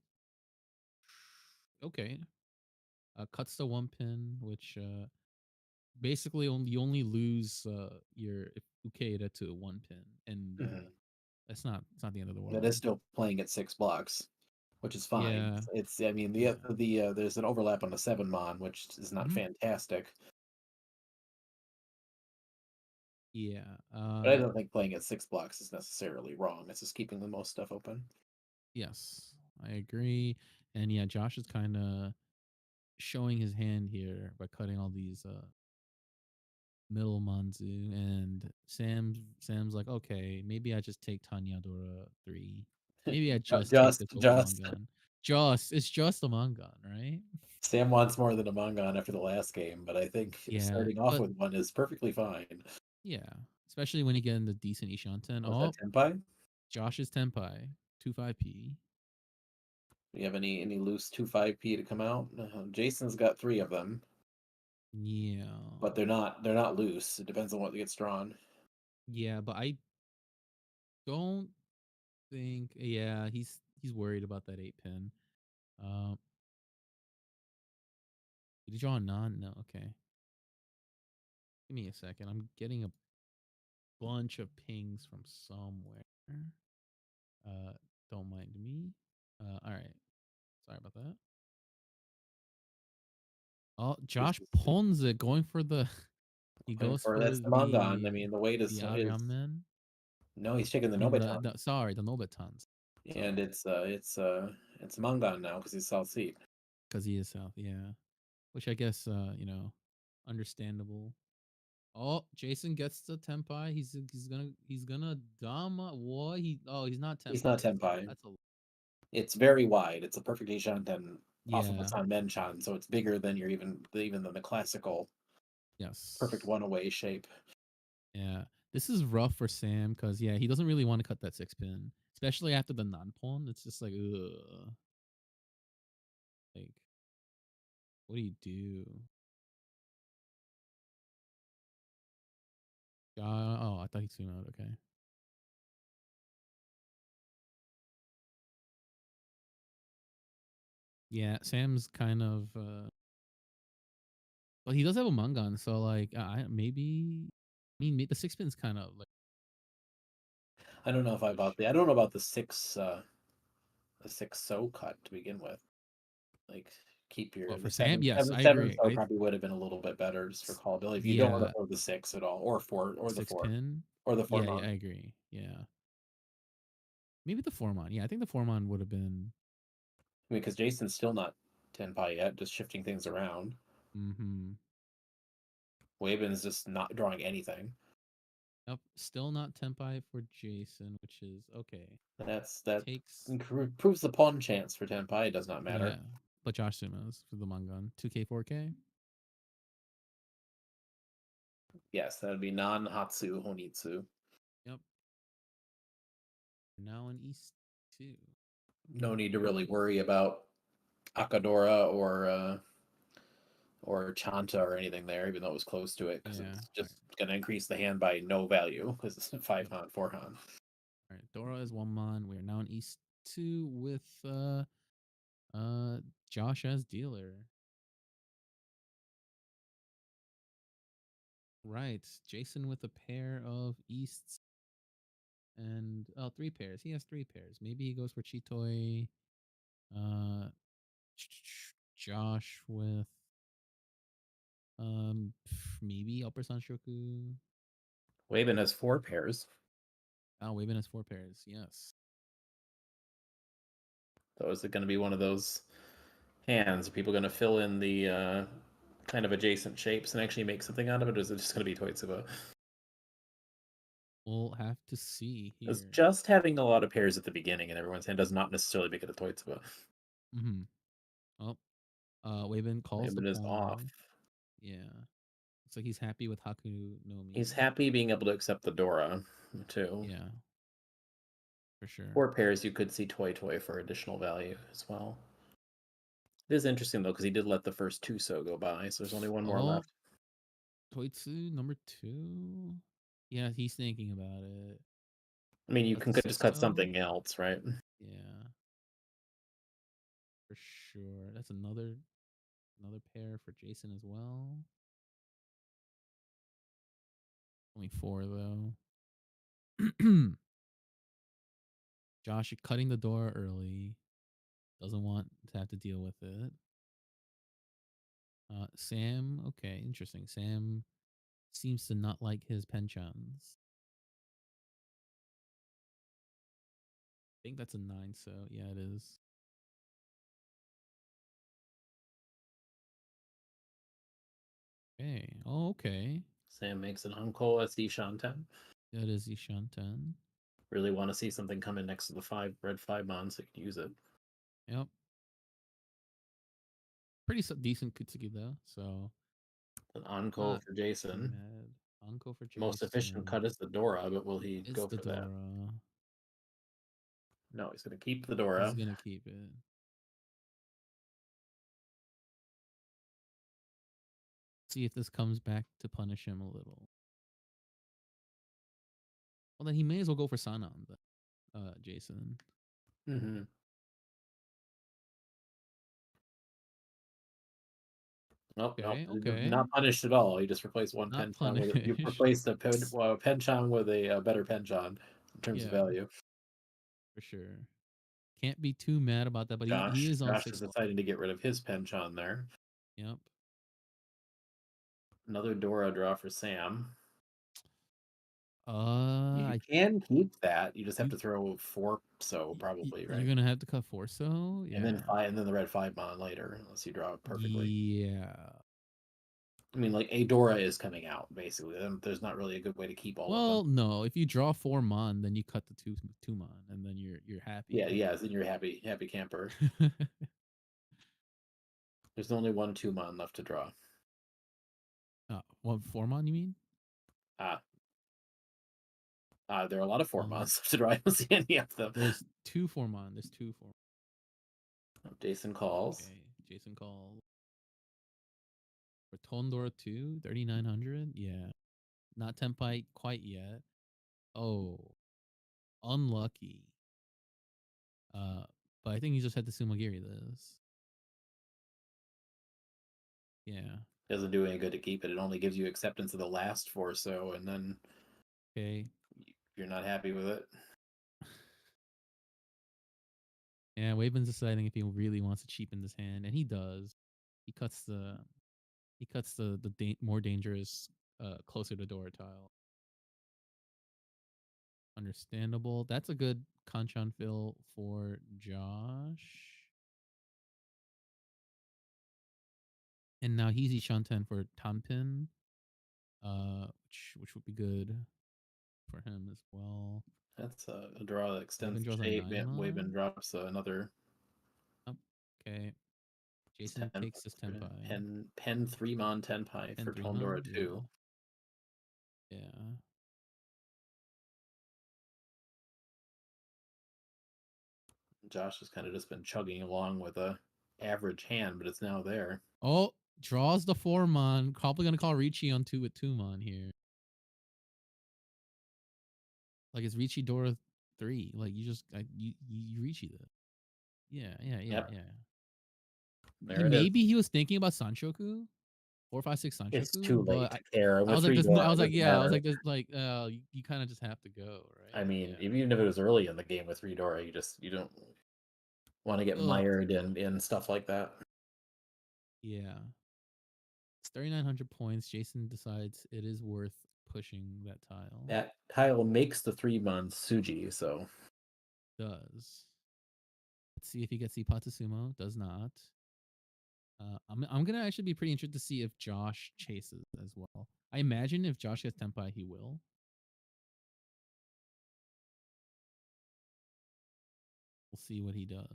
okay. Cuts the one pin, which basically you only lose your Ukeda to one pin, and Mhm. it's not the end of the That world. is still playing at 6 blocks, which is fine. Yeah, I mean, yeah. there's an overlap on the 7 mon, which is not Mhm. fantastic. Yeah. But I don't think playing at 6 blocks is necessarily wrong. It's just keeping the most stuff open. Yes, I agree. And yeah, Josh is kind of showing his hand here by cutting all these middle Manzu, and Sam's like, okay, maybe I just take Tanyadora 3. Maybe I just take this over Just Mangan. It's just a Mangan, right? Sam wants more than a Mangan after the last game, but I think Yeah, starting off but with one is perfectly fine. yeah, especially when you get into decent Ishanten. Was that Oh, Tenpai? Josh's Tenpai, 25p. Do you have any loose 2-5p to come out? Jason's got 3 of them, Yeah. but they're not loose. It depends on what gets drawn. Yeah, but I don't think yeah, he's worried about that 8 pin. Um did he draw a non? No, okay. Give me a second. I'm getting a bunch of pings from somewhere. Uh don't mind me. All right. Sorry about that. Oh, Josh Ponze going for the he Going goes for for that's the Mangan. I mean, the weight the is Ariamen. no, he's taking the I mean Nobitan, sorry, the Nobitans. and Sorry. it's Mangan now because he's South Seat. Because he is South, yeah. Which I guess understandable. Oh, Jason gets the Tenpai. He's gonna Dama. What he's not He's Tenpai. not Tenpai. That's a It's very wide. It's a perfect Ishanten off of a yeah. San Menchan, so it's bigger than your even than the classical perfect Yes. one-away shape. Yeah. This is rough for Sam because yeah, he doesn't really want to cut that 6 pin, especially after the non-pawn. It's just like ugh. Like, what do you do? Oh, I thought he tuned out. Okay. Yeah, Sam's kind of but he does have a Mungan, so like I maybe I mean the 6 pin's kind of like I don't know if I don't know about the six so cut to begin with. Like keep well your for the Sam. seven Yes, seven I seven agree. so probably would have been a little bit better just for callability if you don't want to Yeah, throw the 6 at all or the six 4 pin. or the 4 Yeah, I mon. agree. Yeah, maybe the Formon. Yeah, I think the Formon would have been. I mean, because Jason's still not 10 pi yet, just shifting things around. Mm-hmm. Wavin is just not drawing anything. Yep, still not Tenpai for Jason, which is okay. That Takes improves the pawn chance for 10 pi. It does not matter. yeah, but Josh Sumas for the Mungan 2K 4K. Yes, that would be non-Hatsu Honitsu. Yep. Now in East 2. No need to really worry about Akadora or Chanta or anything there, even though it was close to it, because Yeah. it's just going to increase the hand by no value because it's 5 Han, 4 Han. All right, Dora is 1 mon. We are now in East 2 with Josh as dealer. Right. Jason with a pair of Easts and 3 pairs. He has 3 pairs. Maybe he goes for Chitoi. Uh Josh with maybe Upper Sanshoku. Wavin has 4 pairs. Oh, Wavin has 4 pairs. Yes. So is it going to be one of those hands? Are people going to fill in the kind of adjacent shapes and actually make something out of it, or is it just going to be Toitsuba? We'll have to see Because here. just having a lot of pairs at the beginning in everyone's hand does not necessarily make it a Toitsuba. Mm-hmm. Oh, Wavin calls the It is off. pawn. Yeah. Looks like he's happy with Haku Nomi. He's happy being able to accept the Dora, too. Yeah. For sure. 4 pairs, you could see Toy for additional value as well. It is interesting, though, because he did let the first 2 so go by, so there's only one more left. Toitsu number 2. Yeah, he's thinking about it. I mean, you Cut can the just cut 6-0. something else, right? Yeah. For sure. That's another pair for Jason as well. Only 4 though. Josh cutting the door early. Doesn't want to have to deal with it. Sam, okay, interesting. Sam seems to not like his penchants. I think that's a 9, so yeah, it is. Okay. Oh, okay. Sam makes an Uncle as Ishanten. That is Ishanten. Really want to see something come in next to the red 5 mon so you can use it. Yep. Pretty decent Kutsugi though, so An Anko not for Jason. mad. Uncle for Jason. Most efficient cut is the Dora, but will he It's go the for that? Dora. No, he's going to keep the Dora. He's gonna keep it. See if this comes back to punish him a little. Well, then he may as well go for Sanan, Jason. Mm-hmm. Nope, Okay, nope. okay. Not punished at all. You just replace one Not penchant with it. You punished. replaced a penchant with a better penchant in terms of Yeah. value. For sure. Can't be too mad about that, but he is on Josh 6. is deciding to get rid of his penchant there. Yep. Another Dora draw for Sam. You I can keep that. You just have to throw 4 so probably, right? You're gonna have to cut 4 so, yeah. And then the red 5 mon later, unless you draw it perfectly. Yeah. I mean, like, a Dora is coming out, basically. There's not really a good way to keep all of them. Well, no. If you draw 4 mon, then you cut the two mon, and then you're happy. Yeah, then you're happy camper. There's only 1 2 mon left to draw. 4 mon, you mean? There are a lot of 4 mons left to draw. I don't see any of them. There's 2 4 mon. There's 2 4. Jason calls. Okay, Jason calls. For Tondora 2, 3,900. Yeah, not Tenpai quite yet. Oh, unlucky. But I think he just had to Sumagiri this. Yeah. Doesn't do any good to keep it. It only gives you acceptance of the last 4 so, and then Okay. you're not happy with it. Yeah, Waven's deciding if he really wants to cheapen this hand, and he does. He cuts the more dangerous closer to door tile. Understandable. That's a good Kanchan fill for Josh. And now he's Ishanten for Tanpin, which would be good for him as well. That's a draw that extends the draws a shape. 9 mon. Waven drops another. Okay. Jason takes his Tenpai. Pen 3 mon Tenpai for Tondora 2. Yeah. Josh has kind of just been chugging along with a average hand, but it's now there. Oh, draws the 4 mon. Probably gonna call Riichi on 2 with 2 mon here. Like it's Riichi Dora 3. Like you just you Riichi that. Yeah. Yep. Yeah. Maybe he was thinking about Sanshoku, 456 Sanshoku. it's too late but to care. I was like, Matter. you kind of just have to go, right? I mean, yeah. even if it was early in the game with Redora, you don't want to get mired in stuff like that. Yeah. It's 3,900 points. Jason decides it is worth pushing that tile. That tile makes the 3 mon Suji, so Does. Let's see if he gets Ipatsusumo. Does not. I'm gonna actually be pretty interested to see if Josh chases as well. I imagine if Josh gets Tenpai, he will. We'll see what he does.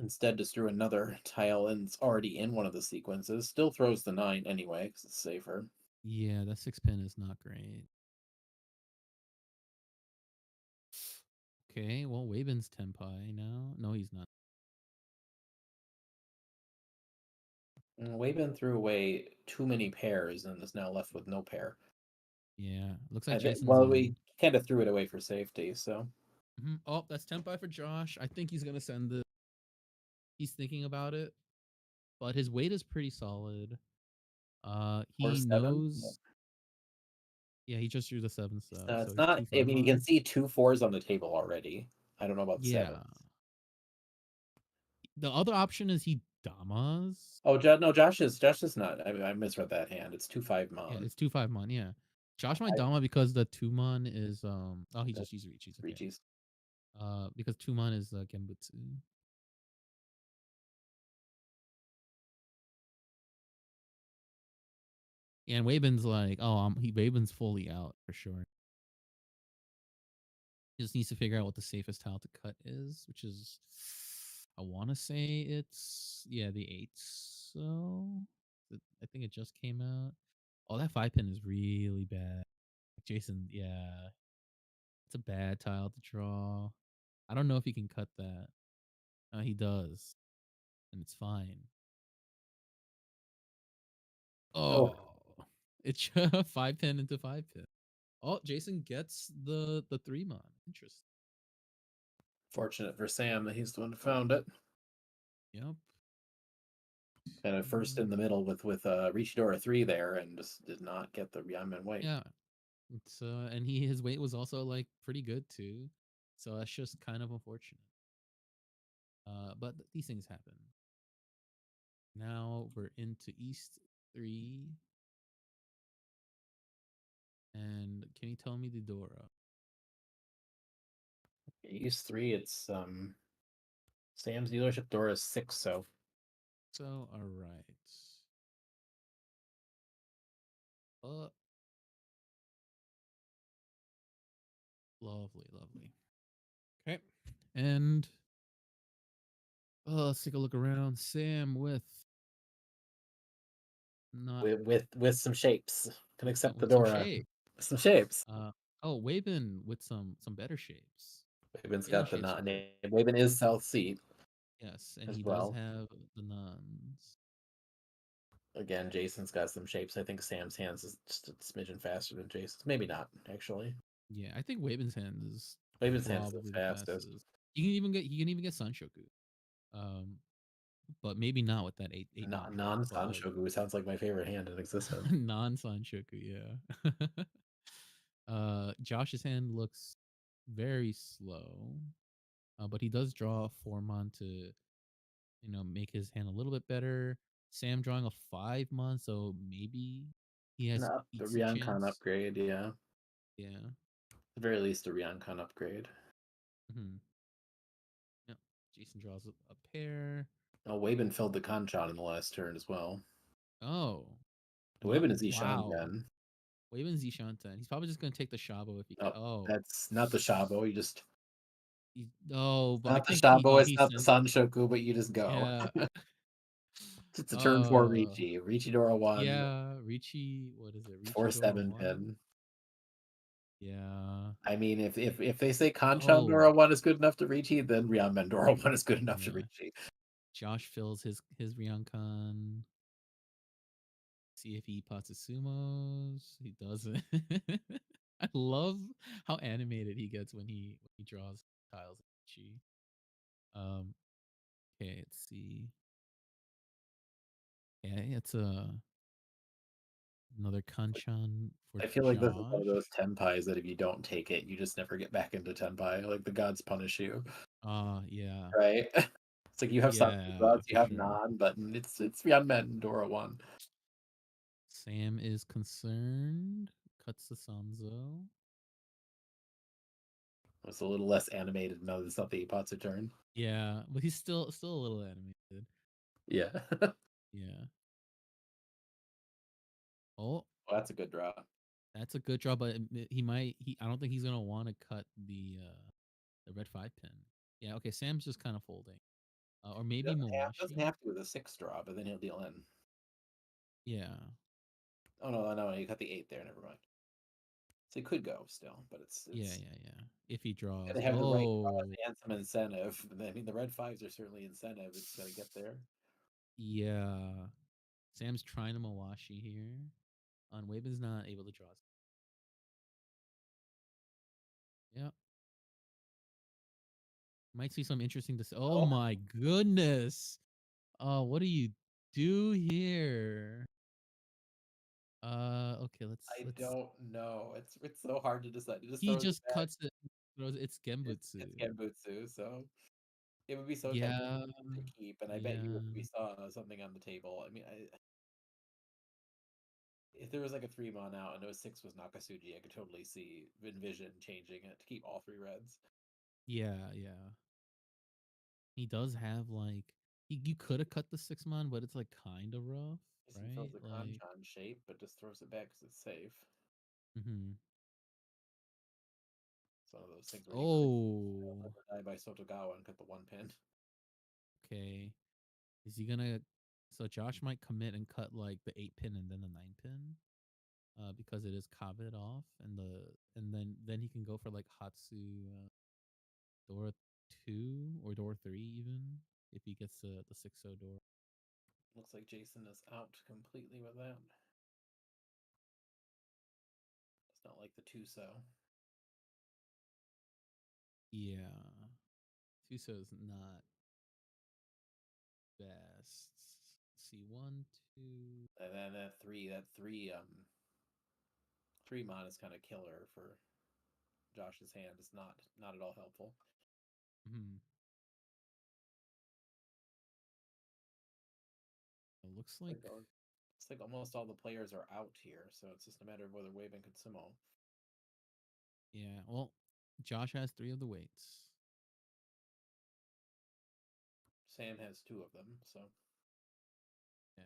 Instead, just drew another tile and it's already in one of the sequences. Still throws the 9 anyway because it's safer. Yeah, that 6 pin is not great. Okay, well, Wabin's Tenpai now. No, he's not. Wayman threw away too many pairs and is now left with no pair. Yeah, looks like Jason's well, in. we kind of threw it away for safety, so. Oh, that's Tenpai for Josh. I think he's gonna send it. He's thinking about it, but his weight is pretty solid. Or He 7. knows. Yeah, he just drew the 7 sub, so It's he's not. 2 I 5 mean, you can on. see 2 4s on the table already. I don't know about the Yeah. 7. The other option is he damas. Oh, no, Josh is not. I misread that hand. It's 2 5 Yeah, mon. it's 2 5 mon. Yeah, Josh might dama because the 2 mon is Oh, he just used Riichi's. Okay. Riichi's. Because 2 mon is Genbutsu. And Wabin's like, oh, Wabin's fully out for sure. He just needs to figure out what the safest tile to cut is, which is, I want to say it's the 8. So I think it just came out. Oh, that 5 pin is really bad. Jason, yeah, it's a bad tile to draw. I don't know if he can cut that. He does, and it's fine. Oh, it's 5 pin into 5 pin. Oh, Jason gets the 3 mon. Interesting. Fortunate for Sam that he's the one who found it. Yep. Kind of first in the middle with Riichi 3 there, and just did not get the Ryanman weight. Yeah. It's and his weight was also like pretty good too. So that's just kind of unfortunate. But these things happen. Now we're into East 3. And can you tell me the Dora? East 3, it's Sam's dealership door is 6, so. So all right. Lovely, lovely. Okay. And let's take a look around. Sam with not with some shapes. Can accept the with some Dora. shape. Some shapes. Wabin with some better shapes. Wabin's Other got the shapes are non. good. Wabin is South Seat. Yes, and as he does well. have the nuns. Again, Jason's got some shapes. I think Sam's hands is just a smidgen faster than Jason's. Maybe not, actually. Yeah, I think Wabin's hand is Wabin's hands is probably the the fastest. fastest. He can even get Sunshoku. But maybe not with that 8 Non-Sanshogu sounds like my favorite hand in existence. non Sunshoku, yeah. Josh's hand looks very slow. But he does draw a 4 mon to make his hand a little bit better. Sam drawing a 5 mon, so maybe he has the EC Ryankon chance. upgrade, yeah. Yeah. At the very least, a Ryankon upgrade. Mm-hmm. Yep. Jason draws a pair. Oh, Wabin filled the Kanchan in the last turn as well. Oh. Wabin is Wow. Ishanten. Wabin's Ishanten. He's probably just going to take the Shabo if he can. Oh. That's not the Shabo. You just. But Not I the think Shabo, it's he not the Sanshoku, but you just go. Yeah. It's a turn 4 Riichi. Riichi Dora 1. Yeah, Riichi, what is it? Riichi 4/7 pin. Yeah. I mean, if they say Kanchan Dora 1 is good enough to Riichi, then Ryanman Dora 1 is good enough to Riichi. Josh fills his Ryankan. See if he pots his sumos. He doesn't. I love how animated he gets when he draws tiles. Okay, let's see. Yeah, it's another Kanchan for I feel like this is one of Josh. those tenpais that if you don't take it, you just never get back into tenpai. Like the gods punish you. Yeah. Right? It's like you have some gods, you for have sure. non, but it's Ryanman Dora 1. Sam is concerned. Cuts the Sanzo. It's a little less animated now that it's not the Ipatsu turn. Yeah, but he's still a little animated. Yeah. Yeah. Oh, Well, that's a good draw. That's a good draw, but he might. I don't think he's gonna want to cut the red 5 pin. Yeah. Okay. Sam's just kind of folding, or He maybe doesn't Mawashi. have to with a 6 draw, but then he'll deal in. Yeah. Oh no, you cut the 8 there. Never mind. So he could go still, but it's Yeah. If he draws. gotta have the right draws Oh. and some incentive. I mean, the red 5s are certainly incentive. It's gotta get there. Yeah. Sam's trying to Mawashi here. On Waben's not able to draw. Yep. Might see some interesting. Oh Oh, my goodness. Oh, what do you do here? Okay, I let's. don't know. It's so hard to decide. It just He throws it just back. cuts it. Throws it's Genbutsu. It's Genbutsu, so it would be so tempting Yeah, to keep. And I bet you if we yeah, saw something on the table, I mean, if there was like a 3-mon out and it was 6 was Nakasuji, I could totally envision changing it to keep all 3 reds. yeah. He does have like you could have cut the 6 mon, but it's like kind of rough, Jason right? throws the Like, Kanchan shape, but just throws it back because it's safe. hmm It's one of those things where you could oh, die by Sotogawa and cut the 1 pin. okay. Is he gonna? So Josh might commit and cut like the 8 pin and then the 9 pin. Because it is coveted off, and then he can go for like Hatsu Dora 2 or Dora 3 even if he gets the 6-0 Dora. Looks like Jason is out completely with that. It's not like the 2-so. Yeah, 2-0 is not best. See 1, 2. And then that 3 mon is kind of killer for Josh's hand. It's not at all helpful. Hmm. It looks like It's like almost all the players are out here, so it's just a matter of whether Waven can sumo. yeah. Well, Josh has 3 of the weights. Sam has 2 of them, so Yeah.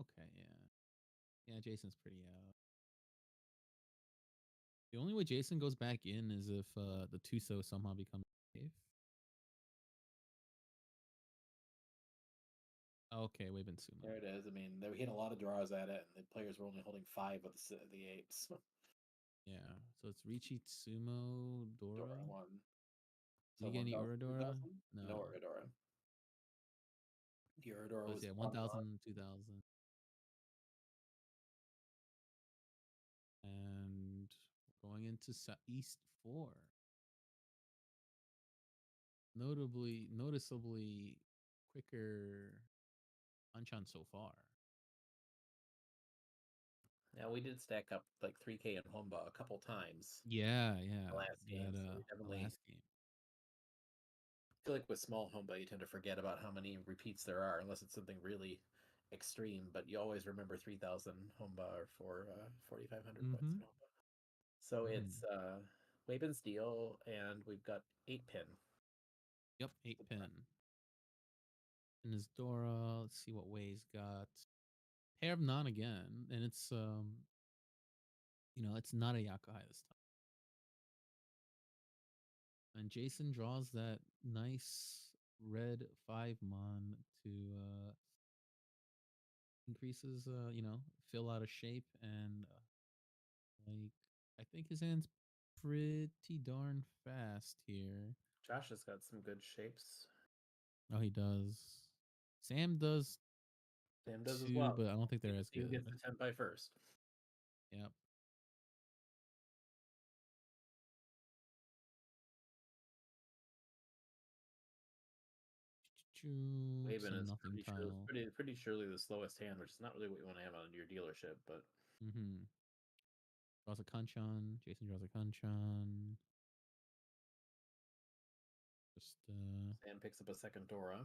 Okay. Yeah. Yeah. Jason's pretty out. The only way Jason goes back in is if the 2-so somehow becomes safe. Okay, we've been sumo. there it is. I mean, we hit a lot of draws at it, and the players were only holding 5 of the 8s. Yeah, so it's Riichi, Tsumo, Dora. Dora 1. Do So you get any 1,000, Uradora? 2,000? No. No Uradora. The Uradora So it's was yeah, 1 mon. 1,000, 2,000. And going into East 4. Noticeably quicker hanchan so far. Now we did stack up like 3K in Homba a couple times. Yeah. The last game, so we The definitely last game. feel like with small Homba, you tend to forget about how many repeats there are, unless it's something really extreme. But you always remember 3,000 Homba or for 4,500 points Mm-hmm. in Homba. So Mm-hmm. it's Waben's deal, and we've got 8-pin. Yep, 8-pin. And his Dora. Let's see what Way's got. Pair of non again, and it's it's not a Yakuhai this time. And Jason draws that nice red 5 mon to increases fill out a shape, and like I think his hand's pretty darn fast here. Josh has got some good shapes. Oh, he does. Sam does Sam does as too, well. but I don't think they're as Sam good. gets the 10 by first. Yep. Waven Some is nothing tile. pretty surely the slowest hand, which is not really what you want to have on your dealership, but Mm-hmm. Draws a kanchan. Jason draws a kanchan. Just Sam picks up a second Dora.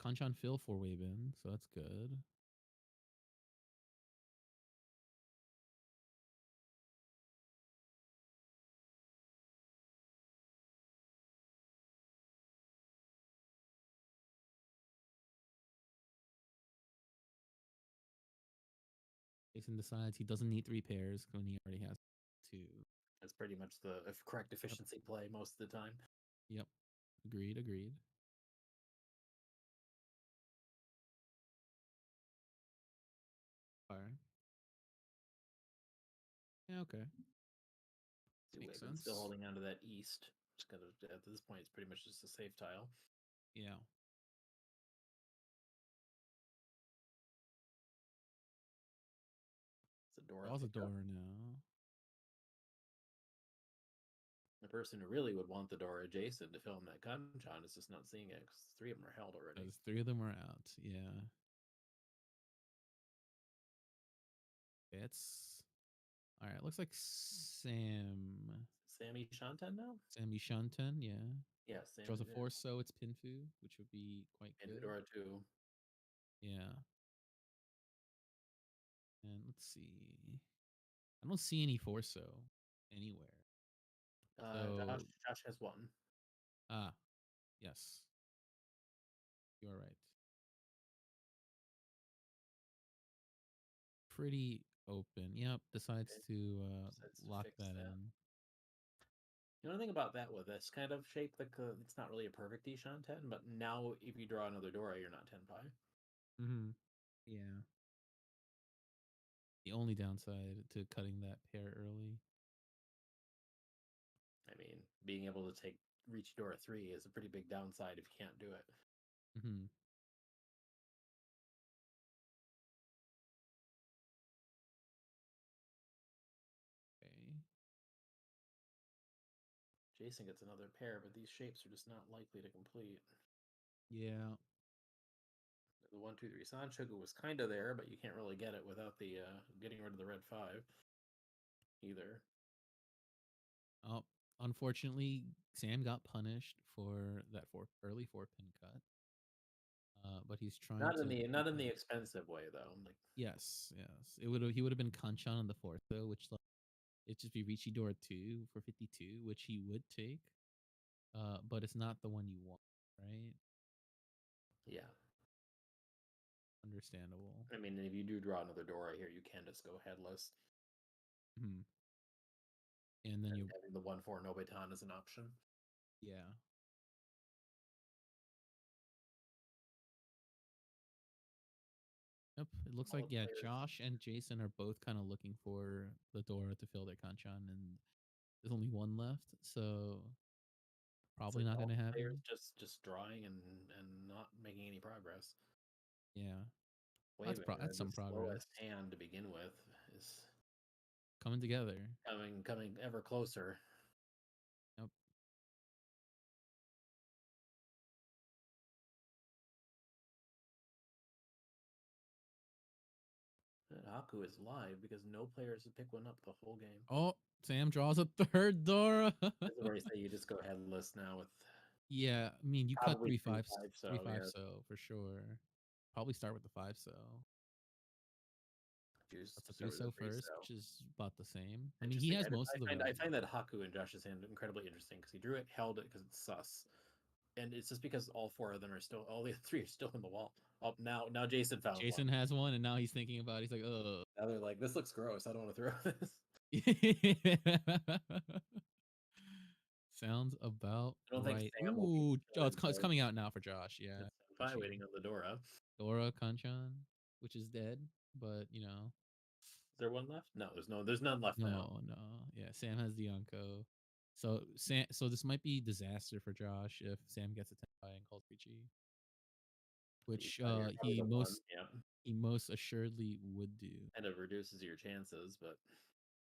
kanchan fill for Waven, so that's good. and decides he doesn't need 3 pairs when he already has 2. That's pretty much the correct efficiency play most of the time. Yep. Agreed. All right. Yeah, okay. Makes Waven's sense. still holding on to that east. Just kind of at this point, it's pretty much just a safe tile. Yeah. It's a Dora. Draws a pickup. door now. The person who really would want the door adjacent to film that kanchan is just not seeing it because 3 of them are held already. Because 3 of them are out. Yeah. It's all right. Looks like Sammy Shantan now? Sammy Shanten, yeah. Yeah, Draws a 4, so it's Pinfu, which would be quite and good. Dora 2. Yeah. And let's see. I don't see any Forso anywhere. Josh has 1. Ah, yes. You are right. Pretty open. Yep. Decides Okay. to Decides to lock fix that that. in. The only thing about that with this kind of shape, like it's not really a perfect Ishan 10, but now if you draw another Dora, you're not 10 pi. Mm-hmm. Yeah. The only downside to cutting that pair early. I mean, being able to take Riichi Dora 3 is a pretty big downside if you can't do it. Mm-hmm. Okay. Jason gets another pair, but these shapes are just not likely to complete. Yeah. The 1, 2, 3 Sanchoku was kind of there, but you can't really get it without the getting rid of the red 5 either. Oh, unfortunately, Sam got punished for that early 4-pin cut. But he's trying Not to in the expensive way though. Like yes. He would have been Kanchan on the 4th though, which it'd just be Riichi Dora 2 for 52, which he would take. But it's not the one you want, right? yeah. Understandable. I mean, if you do draw another Dora here, you can just go headless. Hmm. And then you having the 1/4 Nobetan as an option. yeah. Yep. It looks like Both players. Josh and Jason are both kind of looking for the Dora to fill their Kanchan, and there's only one left, so probably It's like not all going to the players happen. just drawing and not making any progress. Yeah. Waving, That's the some progress slowest hand to begin with, is coming together. coming ever closer. Yep. And Haku is live because no players have picked one up the whole game. Oh, Sam draws a third Dora. This is where you say you just go headless now with Yeah, I mean you cut probably 3 3 5 5 so 3 5 yeah. so for sure. Probably start with the 5 so. Choose That's a to 3 start with so a 3 first, so. which is about the same. I mean, he Interesting. has most of the I red. find that Haku in Josh's hand incredibly interesting because he drew it, held it because it's sus, and it's just because all 4 of them are still, all the 3 are still in the wall. Oh, now Jason found Jason one. has one, and now he's thinking about it. He's like, oh. Now they're like, this looks gross. I don't want to throw this. Sounds about I don't think right. Sam will be. Ooh, oh, it's coming out now for Josh. Yeah, It's Senpai waiting on the Dora. Dora Kanchan, which is dead, but Is there one left? No, there's none left now. no. Yeah, Sam has the Yonko. So this might be disaster for Josh if Sam gets a Tenpai and calls Riichi, which You're probably the one, yeah. he most assuredly would do. Kind of reduces your chances, but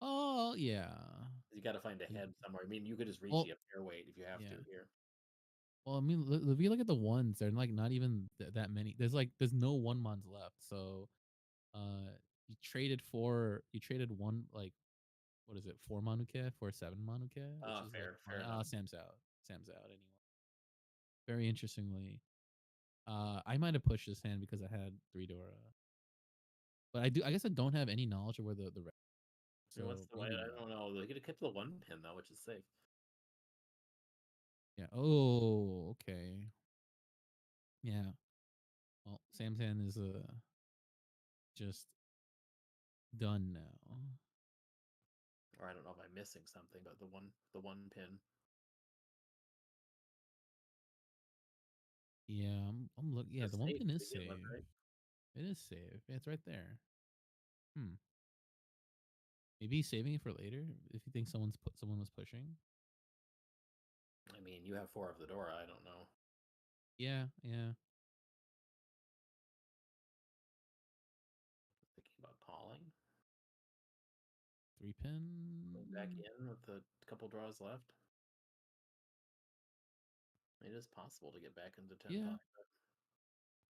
Oh yeah. you got to find a head somewhere. I mean, you could just reach Well, a pair weight if you have to yeah. here. Well, I mean, if you look at the ones, they're like not even that many. There's no 1-mons left. So, you traded one, like, what is it, 4 Manuke for 7 Manuke, which is Fair enough. Sam's out. Anyway. Very interestingly, I might have pushed this hand because I had 3 Dora, but I guess I don't have any knowledge of where the red. So What's the way? maybe I not. don't know. They could have kept the 1 pin though, which is safe. Yeah. Oh, okay. Yeah. Well, Sam's hand is just done now. Or I don't know if I'm missing something, but the one pin. Yeah, I'm look. Yeah, It's the one safe pin to is begin with, safe. right? It is safe. Yeah, it's right there. Hmm. Maybe he's saving it for later if you think someone was pushing. I mean, you have 4 of the Dora. I don't know. Yeah, yeah. Thinking about calling. 3 Going back pin. in with a couple draws left. It is possible to get back into 10 Yeah. pie, but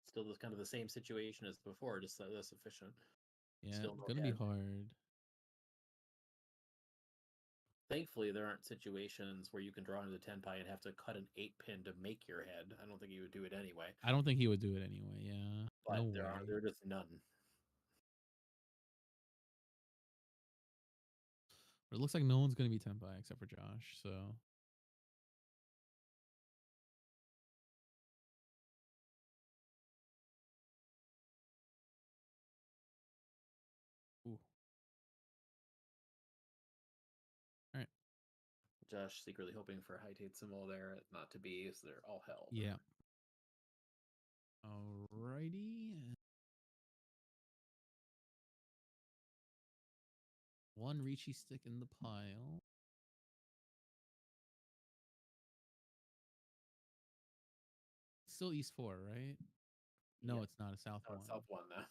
still this kind of the same situation as before, just less efficient. Yeah, Still it's no gonna be head. hard. Thankfully, there aren't situations where you can draw into the 10 pie and have to cut an 8 pin to make your head. I don't think you would do it anyway. I don't think he would do it anyway. Yeah, But no there way. are just none. It looks like no one's gonna be 10 by except for Josh. So ooh. All right. Josh secretly hoping for a high Tate symbol there, not to be, so they're all held. Yeah. Alrighty. One Riichi stick in the pile. Still East 4, right? No, Yeah. it's not a South Oh, 1. it's South 1 now.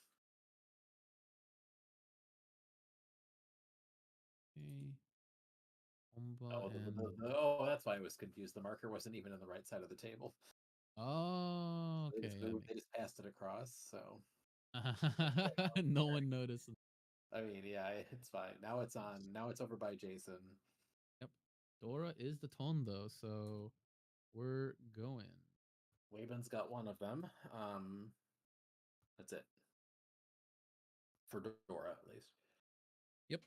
Okay. Omba Oh, and oh, that's why I was confused. The marker wasn't even on the right side of the table. oh, They okay. just moved, they just passed it across, so No one noticed. I mean, yeah, it's fine. Now it's on. Now it's over by Jason. Yep. Dora is the tone though, so we're going. Waben's got one of them. That's it. For Dora, at least. Yep.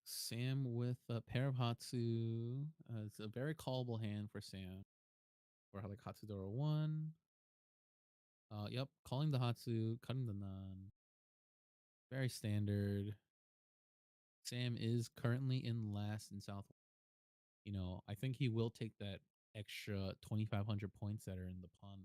Sam with a pair of Hatsu. It's a very callable hand for Sam. Or like Hatsu Dora 1. Yep. Calling the Hatsu, cutting the Nan. Very standard. Sam is currently in last in South. You know, I think he will take that extra 2,500 points that are in the pond.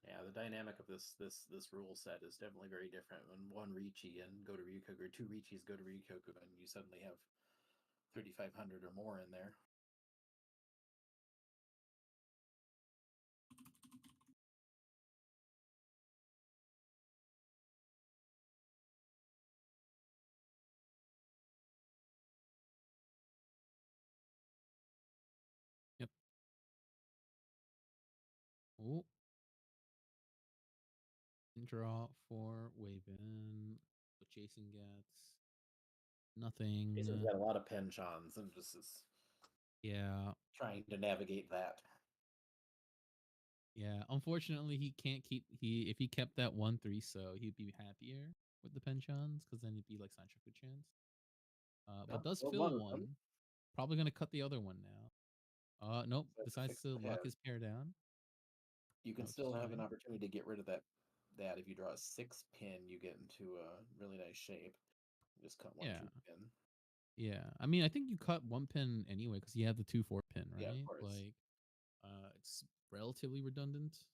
Yeah, the dynamic of this rule set is definitely very different. When one Riichi and go to Ryukoku, or two Riichis go to Ryukoku, and you suddenly have 3,500 or more in there. Yep. Oh. Draw for Waven. What Jason gets. Nothing. Jason's got a lot of penchants and just is Yeah. trying to navigate that. Yeah. Unfortunately, he can't keep if he kept that 1-3, so he'd be happier with the penchants because then it'd be like Sanchoku chance. But does Well, fill one of them. one. Probably gonna cut the other one now. Nope. So Decides to lock his pair down. You can Which still is have an fine. opportunity to get rid of that. That if you draw a 6 pin, you get into a really nice shape. Just cut one Yeah. 2 pin. Yeah. I mean, I think you cut one pin anyway because you have the 2-4 pin, right? Yeah, of course. Like, it's relatively redundant.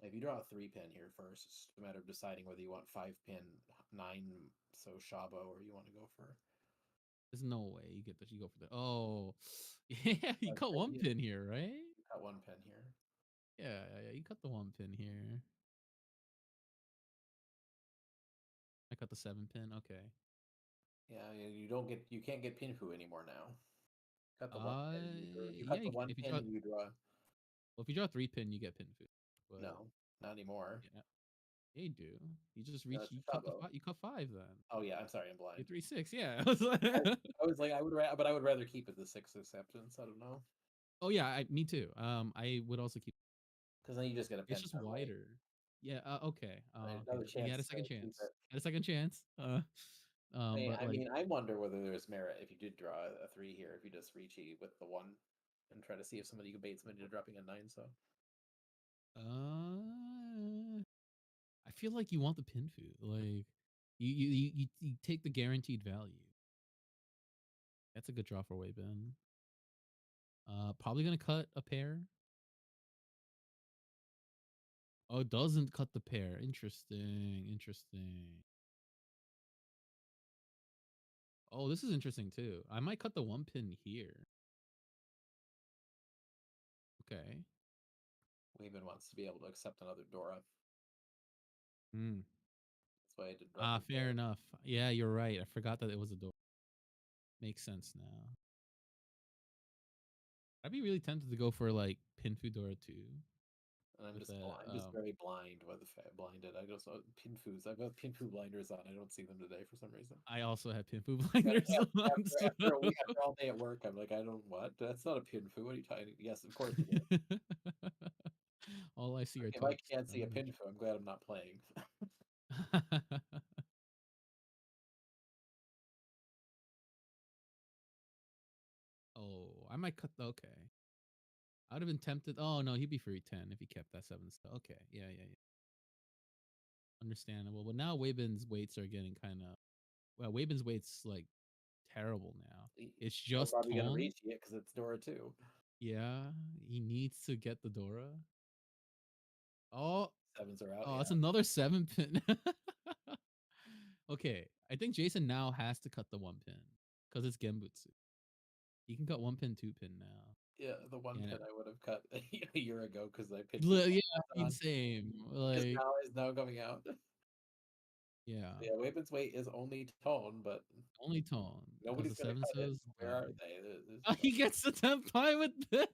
If you draw a 3 pin here first, it's a matter of deciding whether you want 5 pin 9 so Shabo or you want to go for. There's no way you get this. You go for the. Oh, yeah. You cut one pin here, right? You cut 1 pin here. Yeah. You cut the one pin here. I cut the 7 pin. Okay. Yeah, you can't get Pinfu anymore now. Cut the 1 pin. You Yeah. cut the 1 If you pin draw, and you draw. well, if you draw 3 pin, you get pin food. But No, not anymore. yeah, you do. You just reach. That's You cut the Shabo. 5. You cut 5 then. Oh yeah, I'm sorry, I'm You blind. 3-6. Yeah. I was like, but I would rather keep it the 6 acceptance. I don't know. Oh yeah, me too. I would also keep. Because then you just get a It's pen just ton weight. wider. Yeah. Okay. Right, Okay. another You chance had a to second keep chance. it. Had a second chance. But I like, mean, I wonder whether there's merit if you did draw a 3 here, if you just Riichi with the 1 and try to see if somebody could bait somebody to dropping a 9. So I feel like you want the pin food. Like, you take the guaranteed value. That's a good draw for Weibin. Probably gonna cut a pair. Oh, it doesn't cut the pair. Interesting. Oh, this is interesting too. I might cut the 1 pin here. Okay. Weibin wants to be able to accept another Dora. Hmm. That's why I did drop the Fair Dora. enough. Yeah, you're right. I forgot that it was a door. Makes sense now. I'd be really tempted to go for like pin food Dora too. And I'm With just that, I'm just very blind by the blinded. I just pin foods. I've got pin food blinders on. I don't see them today for some reason. I also have pin food blinders After, on. after a week, after all day at work, I'm like, I don't what? That's not a pin food. What are you talking? Yes, of course it is. All I see are If I totes. can't see a pin food, I'm glad I'm not playing. Oh, I might cut. Okay, I would have been tempted. Oh no, he'd be free 10 if he kept that 7 stuff. Okay, yeah. Understandable. But now Weibin's weights are getting kind of. Well, Weibin's weights like terrible now. It's I'm just probably gonna tone. reach it because it's Dora too. Yeah, he needs to get the Dora. Oh, Sevens are out. oh, Yeah. that's another 7 pin. Okay, I think Jason now has to cut the 1 pin because it's Genbutsu. He can cut 1 pin, 2 pin now. Yeah, the 1 And pin I would have cut a year ago because I picked yeah, on same. because Like, now is now coming out. yeah, Yeah, Waven's weight is only tone, but only tone because nobody's the gonna 7 cut it. says Where are they? oh, he gets the 10 pie with this.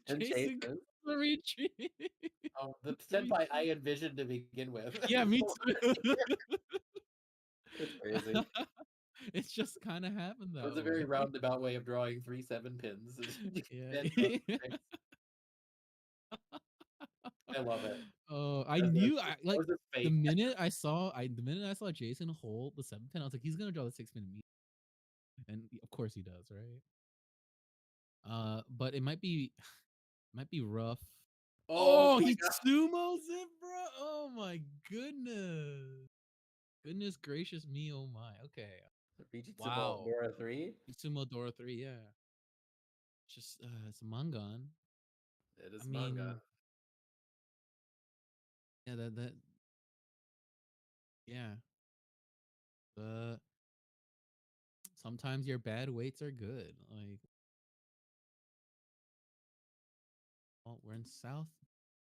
And Jason Jason. Riichi. The senpai I envisioned to begin with. Yeah, me too. It's crazy. It's just kind of happened It that was a very way. roundabout way of drawing 3 7 pins. Yeah. I love it. Oh, I That knew I like was his the fate. minute I saw Jason hold the 7 pin, I was like, he's gonna draw the 6 pin immediately. And of course he does, right? But it might be rough. Oh, my he God. sumos it, bro. Oh my goodness. Goodness gracious me, oh my. Okay. Riichi Wow. Dora 3. Sumo Dora 3, yeah. Just it's a mangan. It is I mean, manga. yeah, that yeah. But sometimes your bad weights are good. Like, oh, we're in South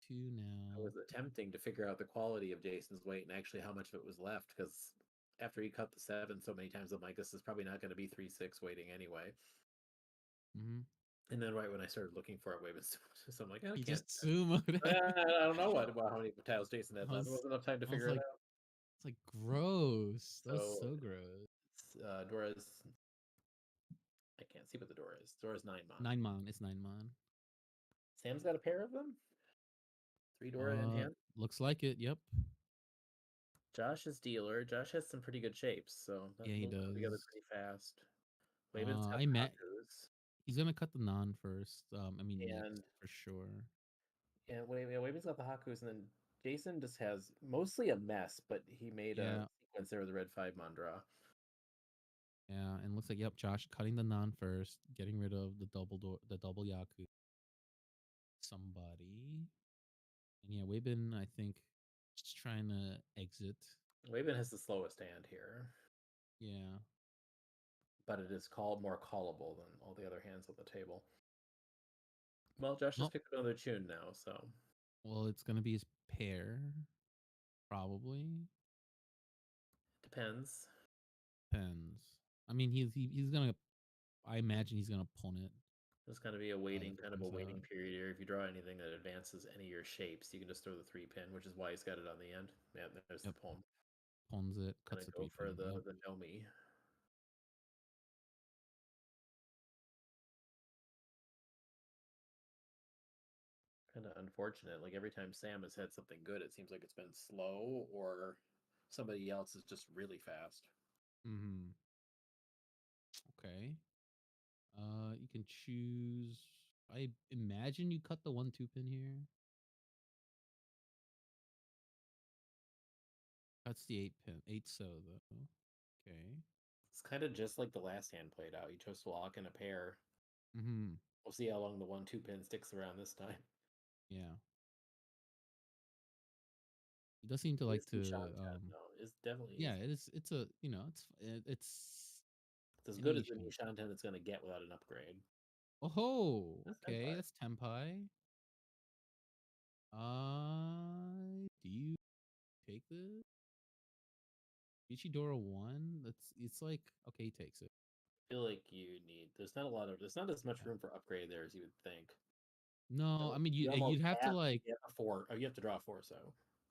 2 I now. was attempting to figure out the quality of Jason's weight and actually how much of it was left because after he cut the 7 so many times, I'm like, this is probably not going to be 3-6 weighting anyway. Mm-hmm. And then right when I started looking for it, so I'm like, I He can't. just sumoed it. I don't know how many tiles Jason has I left. There was, wasn't enough time to I was figure it like, out. it's like gross. That was So so gross. Dora's. I can't see what the door is. Dora's 9 mon. 9 mon. It's 9 mon. Sam's got a pair of them. 3 Dora in hand. Looks like it. Yep. Josh is dealer. Josh has some pretty good shapes, so Yeah, he they'll come together does. pretty fast. Waven's got I the met. Hakus. He's gonna cut the non first. I mean next And for sure. yeah, Waven's got the Hakus, and then Jason just has mostly a mess, but he made a Yeah. sequence there with the red 5 Mandra. Yeah, and looks like yep, Josh cutting the non first, getting rid of the double Yaku. Somebody. And yeah, Weibin, I think, just trying to exit. Waven has the slowest hand here, Yeah. but it is more callable than all the other hands on the table. Well, Josh just picked another tune now, so. Well, it's gonna be his pair, probably. Depends. Depends. I mean, he's gonna. I imagine he's gonna punt it. There's going to be a waiting, it kind of a comes waiting out. period here. If you draw anything that advances any of your shapes, you can just throw the 3 pin, which is why he's got it on the end. Yeah, there's Yep. the poem. Puns it, Gonna cuts the go 3 for pin. Yep. the Nomi. Kind of unfortunate. Like every time Sam has had something good, it seems like it's been slow or somebody else is just really fast. Hmm. Okay. You can choose. I imagine you cut the 1-2 pin here. That's the 8 pin. 8 so though. Okay. It's kind of just like the last hand played out. You chose to lock in a pair. Mm-hmm. We'll see how long the 1-2 pin sticks around this time. Yeah. He does seem to like It's to. Nishan no, it's definitely Yeah, is. it is. It's a. It's. It's as Any good as the Nishan. Nishan 10 it's going to get without an upgrade. Oh, That's okay. Senpai. That's Tenpai. Do you take this? Ichidora 1? It's like okay, he takes it. I feel like there's not as much Yeah. room for upgrade there as you would think. No, I mean You almost you'd have to have like get a 4. Oh, you have to draw a 4 so.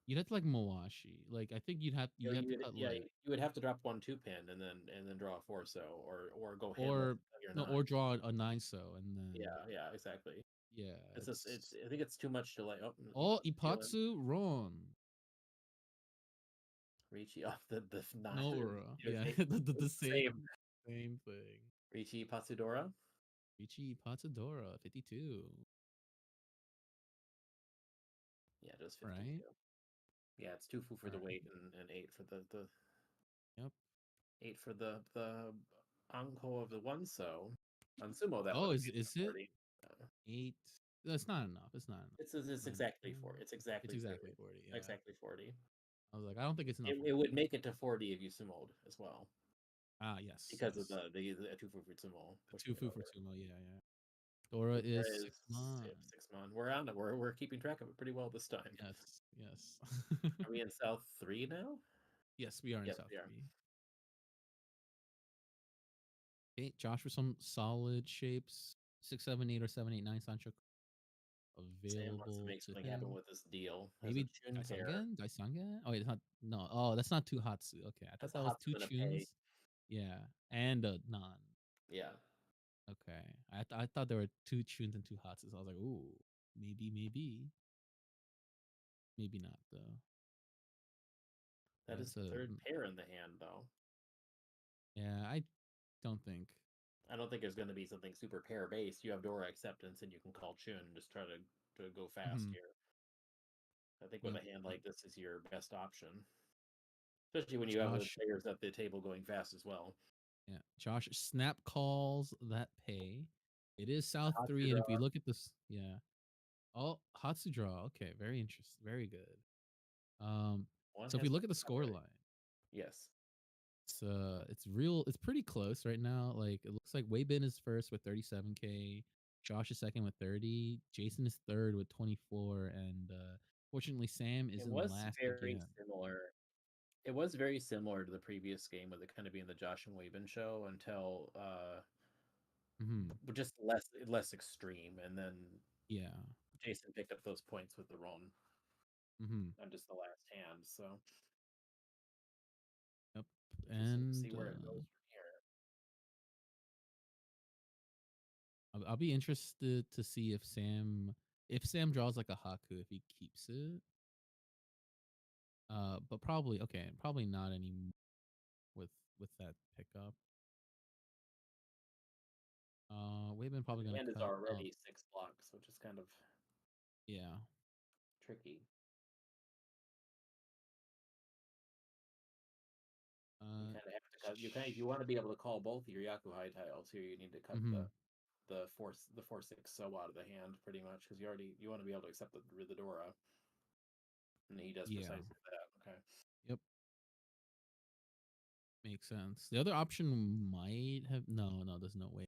you'd have to like Mawashi. Like I think You, you'd have to cut yeah, like you would have to drop 1-2 pin and then draw a 4 so or go hitless or of your no 9. or draw a 9 so and then Yeah, exactly. yeah, It's just I think it's too much to like oh stealing Ipatsu Ron. Riichi off the 9. Nora. You're Yeah, taking the same same thing. Riichi Patsudora. Riichi Patadora 52. Yeah, just 52. Right? Yeah, it's 2 fu for the Right. weight and 8 for the Yep. 8 for the anko of the 1 so. On sumo that Oh, would have is been is it 40. 8? That's not enough. It's not enough. It's Nine, exactly 4. 10. It's It's exactly 30. exactly 40. Yeah. Exactly 40. I was like, I don't think it's enough. It would make it to 40 if you sumoed as well. Yes. Because Yes. of the 2 fu for sumo. Two fu for Tumo. Yeah, yeah. Dora is There is 6 mon. 6 mon. We're on it. We're keeping track of it pretty well this time. Yes. Yes. Are we in South 3 now? Yes, we are in Yep, South we are. 3. Okay, Josh for some solid shapes. 6, 7, 8, or 7, 8, 9 Sancho Sam wants to available make to something happen him. with this deal. Has a Maybe Chun pair. Daisangen? Oh, it's not. No. Oh, that's not two Hatsu. Okay, I thought That's a that was Hatsu two and a pay. tunes. Yeah, and a non. Yeah. Okay, I thought there were two tunes and two Hatsus. I was like, ooh, maybe not though. That Yeah, is the third pair in the hand, though. Yeah, I don't think. I don't think there's going to be something super pair based. You have Dora acceptance, and you can call Chun and just try to go fast Mhm. here. I think with Yep, a hand yep. like this is your best option, especially when you have the Josh, players at the table going fast as well. yeah, Josh snap calls that pay. It is South Hatsu 3, and if we draw. look at this, yeah. Oh, Hatsu draw. Okay, very interesting. Very good. One So if we has look at the to score cover it. line, Yes. it's pretty close right now. Like it looks like Weibin is first with 37K, Josh is second with 30, Jason is third with 24, and fortunately Sam is It in was last very again. similar. It was very similar to the previous game with it kind of being the Josh and Weibin show until Hmm. just less extreme, and then Yeah. Jason picked up those points with the run Hmm. on just the last hand. So Yep. interesting to And see where it goes from here. I'll be interested to see if Sam draws like a Haku if he keeps it. But probably not anymore with that pickup. Weibin probably The gonna hand is cut. Oh, already 6 blocks, which is kind of yeah. tricky. You Uh, kind of have to cut. If you want to be able to call both your Yaku high tiles here, you need to cut mm-hmm. the 4/6 so out of the hand pretty much because you want to be able to accept the Dora, and he does Yeah. precisely that. Okay. Yep. Makes sense. The other option might have no. There's no way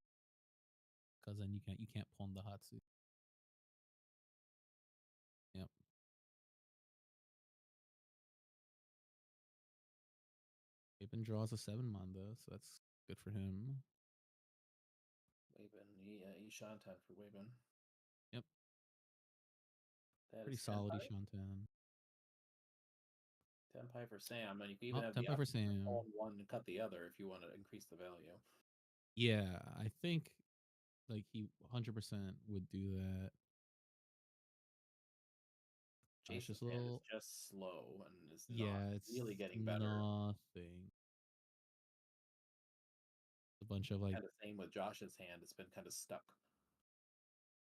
because then you can't pawn the Hatsu. Yep. Weibin draws a 7 mon though, so that's good for him. Weibin, Ishantan for Weibin. Yep. That Pretty is solid Tenpai. Ishantan. Tenpai for Sam, and you can even have the Tempo for option to Sam. call one and cut the other if you want to increase the value. Yeah, I think like he 100% would do that. Josh Jason's is a hand is little. just slow and is not Yeah, it's really getting better. nothing. bunch of like, Kind of same with Josh's hand. It's been kind of stuck.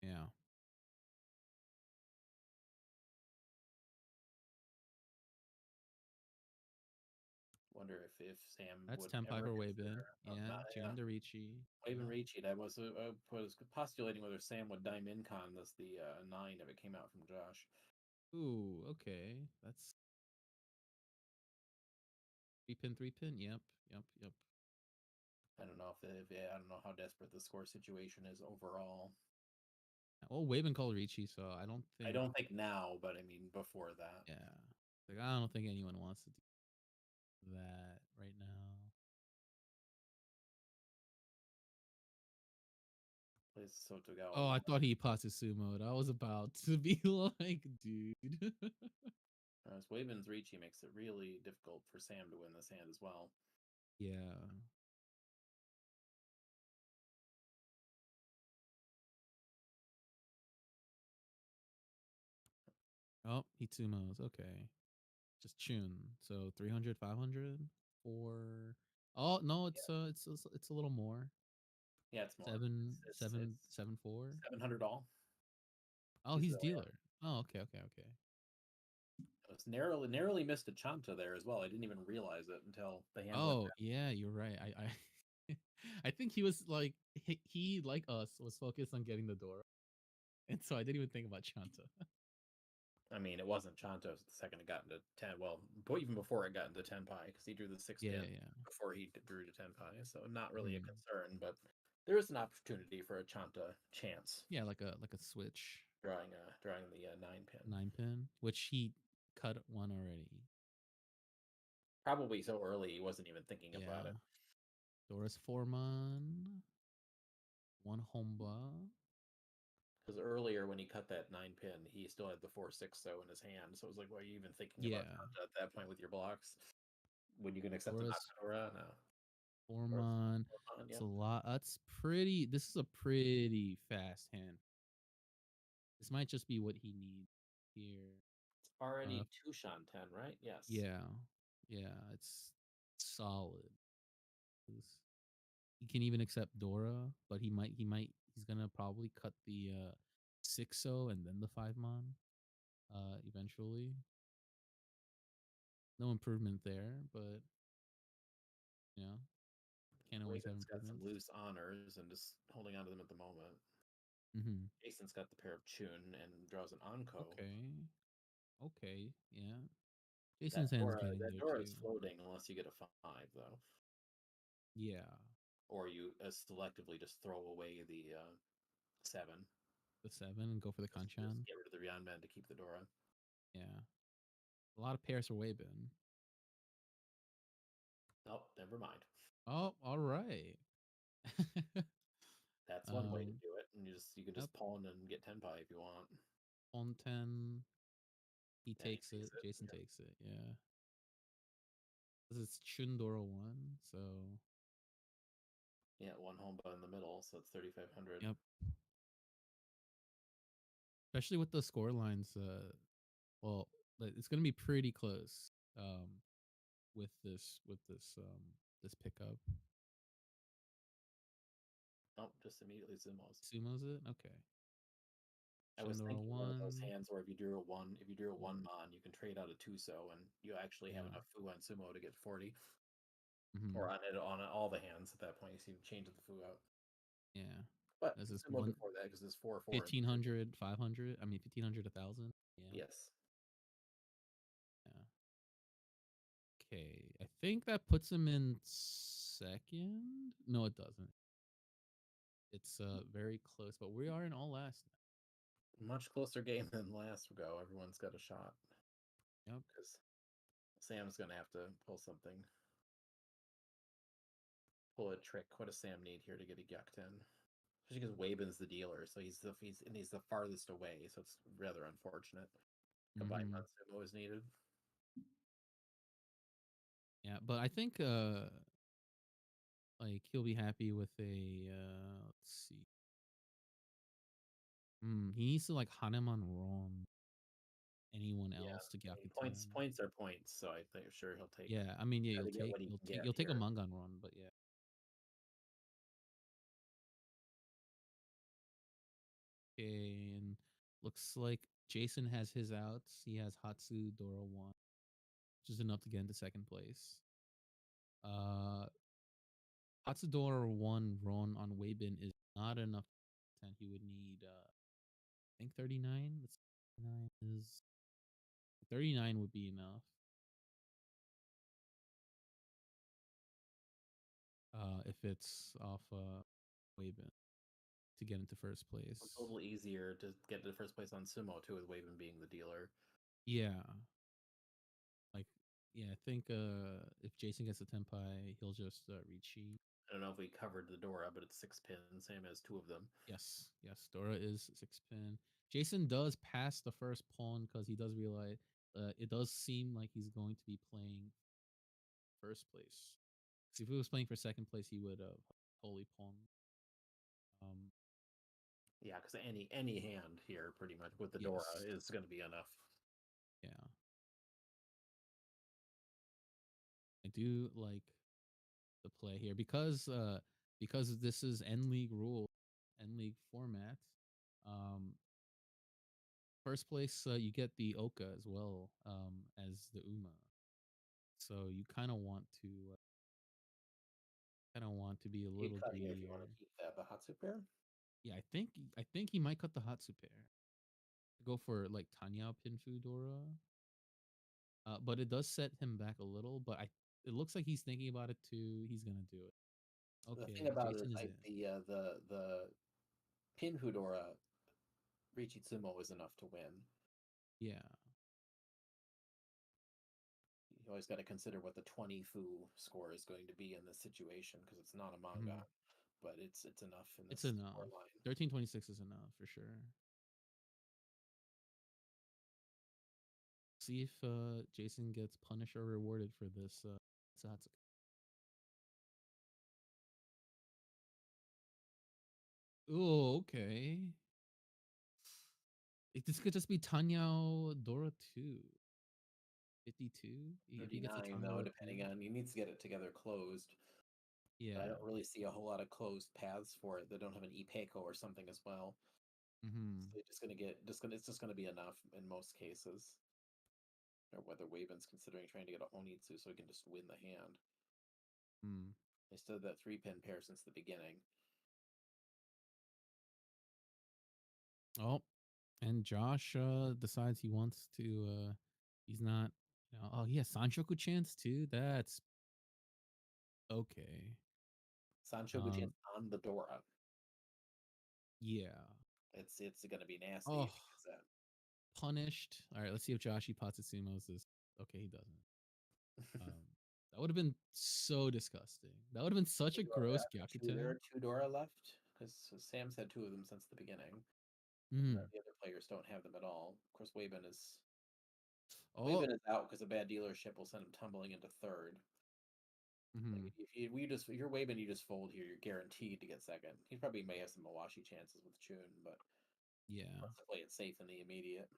yeah. Wonder if Sam That's would 10 ever Piper consider. Waybin. Yeah, tuned to Riichi. Even Yeah. Riichi. I was postulating whether Sam would dime incon this the 9 if it came out from Josh. Ooh, okay. That's 3 pin, 3 pin. Yep. I don't know if I don't know how desperate the score situation is overall. Well, Waybin called Riichi, so I don't think. I don't think now, but I mean before that. Yeah. Like I don't think anyone wants to do that right now. Plays Sotogawa. Oh, I thought he passed sumo. I was about to be like, dude. Whereas Waven's Riichi makes it really difficult for Sam to win this hand as well. Yeah. Oh, he sumos. Okay. Just Chun. So 300, 500 for. Oh no, it's a little more. Yeah, it's more. Seven, It's seven, 7-4. $700 all. Oh, he's dealer. Oh, okay. It was narrowly missed a Chanta there as well. I didn't even realize it until the hand went Oh, down. yeah, you're right. I think he was like he like us was focused on getting the door, and so I didn't even think about Chanta. I mean, it wasn't Chanta the second it got into 10. Well, even before it got into 10 pi, because he drew the 6 Yeah, pin yeah. before he drew to 10 pi. So not really a Mhm. concern, but there is an opportunity for a Chanta chance Yeah, like a switch drawing the 9 pin. 9 pin, which he cut one already. Probably so early he wasn't even thinking about it. Doris Foreman, one Homba. Because earlier when he cut that 9 pin, he still had the 4-6 so in his hand. So it was like, why are you even thinking about Yeah, Chanta at that point with your blocks? When you can accept the Doris Nakadora? No. Foreman. It's Yep. a lot. That's pretty. This is a pretty fast hand. This might just be what he needs here. Already 2 Shan 10, right? Yes. Yeah, it's solid. He can even accept Dora, but he's gonna probably cut the 6-0 and then the 5 mon eventually. No improvement there, but you know, can't always have Raven's got some improvements. loose honors and just holding on to them at the moment. Mm-hmm. Jason's got the pair of Chun and draws an Anko. Okay, yeah. Jason's hand's getting there Dora too. is floating unless you get a 5, though. Yeah. Or you selectively just throw away the 7. The 7 and go for the Just Kanchan. get rid of the Ryanman to keep the Dora. Yeah. A lot of pairs for Waybin. Oh, never mind. Oh, all right. That's one way to do it. And you can just pawn and get 10 pi if you want. On 10. He Yeah, takes it. Jason takes it. Yeah. This is Chundora 1. So. Yeah, one Homba in the middle. So it's 3,500. Yep. Especially with the score lines. Well, it's going to be pretty close. With this pickup. Oh, just immediately Zumos. Sumos it? Okay. I was Chundora thinking one of those 1. hands where if you drew a 1 mon, you can trade out a 2-so and you actually have enough Fu on Sumo to get 40. Mm-hmm. Or on all the hands at that point, you see him change the Fu out. Yeah. But This is Sumo before that because it's 4-4. 1,500, 500. I mean, 1,500, 1,000. Yeah. Yes. Yeah. Okay. I think that puts him in second. No, it doesn't. It's very close, but we are in all last now. Much closer game than last go. Everyone's got a shot. Yep. Because Sam's going to have to pull something. Pull a trick. What does Sam need here to get a Gyakten? Especially because Waben's the dealer, so he's the farthest away, so it's rather unfortunate. Combined Sumo is needed. Yeah, but I think like he'll be happy with a let's see. He needs to like Haneman Ron anyone else to Gyakuten. Points are points, so I think sure he'll take. Yeah, I mean, yeah, Try to get what he can get you'll take a here. Mangan Ron, but yeah. Okay, and looks like Jason has his outs. He has Hatsu Dora 1, which is enough to get into second place. Uh, Hatsudora 1 Ron on Weibin is not enough. And he would need, I think 39. Let's 39 is 39 would be enough. If it's off Weibin to get into first place. It's a little easier to get to first place on Sumo too, with Waven being the dealer. Yeah. Like, yeah, I think if Jason gets a Tenpai, he'll just Riichi. I don't know if we covered the Dora, but it's 6 pins, same as 2 of them. Yes, Dora is 6 pin. Jason does pass the first pawn because he does realize it does seem like he's going to be playing first place. So if he was playing for second place, he would have holy pawn. Yeah, because any hand here, pretty much with the Dora, Yes. is going to be enough. Yeah. I do like the play here because this is N League rule, N League format. First place you get the Oka as well as the Uma. So you kind of want to be a Keep little cutting it if you greedier. want to keep that Bahatsu pair. Yeah, I think he might cut the Hatsu pair. Go for like Tanya Pinfu Dora. But it does set him back a little, but it looks like he's thinking about it too. He's gonna do it. Okay, The thing about Jason is it in. is the Pin Hudora Riichi Tsumo is enough to win. Yeah. You always got to consider what the 20 Fu score is going to be in this situation because it's not a manga, but it's enough in this It's enough. score line. 1326 is enough for sure. See if Jason gets punished or rewarded for this Satsuki. Oh, okay. This could just be Tanyao Dora 2. 52? If he gets a 39 Tanyao though, Dora depending 2. on, he needs to get it together closed. Yeah. But I don't really see a whole lot of closed paths for it that don't have an Ipeco or something as well. Mm-hmm. So you're just it's just gonna be enough in most cases. Or whether Waven's considering trying to get a Honitsu so he can just win the hand. Mm. They stood that 3-pin pair since the beginning. Oh, and Josh decides he wants to he's not, oh, he has Sanshoku chance too. That's okay. Sanchoku chance on the Dora. Yeah. It's gonna be nasty Oh, if he gets that. punished. All right, let's see if Joshi Patsutsumo's this. Okay, he doesn't. That would have been so disgusting. That would have been such a gross Gyakuten. There are 2 Dora left because Sam's had 2 of them since the beginning. Mm. The other players don't have them at all. Of course, Waven is out because a bad dealership will send him tumbling into third. Mm-hmm. Like if you're Waven, you just fold here. You're guaranteed to get second. He probably may have some Mawashi chances with Chun, but Yeah. let's play it safe in the immediate.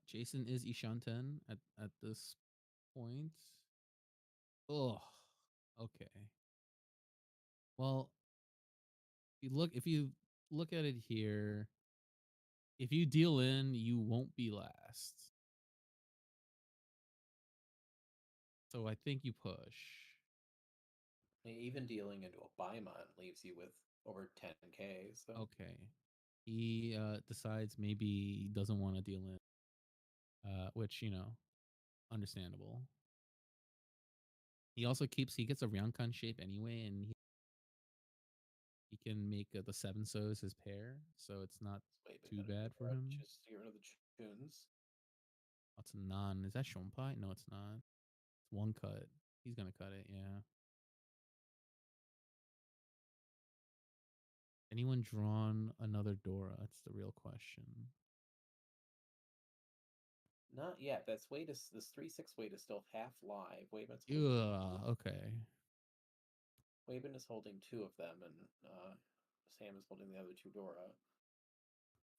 Jason is Ishanten at this point. Oh, okay. Well, if you look at it here, if you deal in, you won't be last. So I think you push. Even dealing into a Baimon leaves you with over 10K. So Okay. He decides maybe he doesn't want to deal in. Which, understandable. He also he gets a Ryankan shape anyway, and he can make the 7 so's his pair, so it's not too bad for him. Just get rid of the Chuns. That's a non. Is that Shonpai? No, it's not. It's one cut. He's gonna cut it, yeah. Anyone drawn another Dora? That's the real question. Not yet. This 3-6 weight is still half live. Okay. Waven is holding 2 of them, and Sam is holding the other 2 Dora.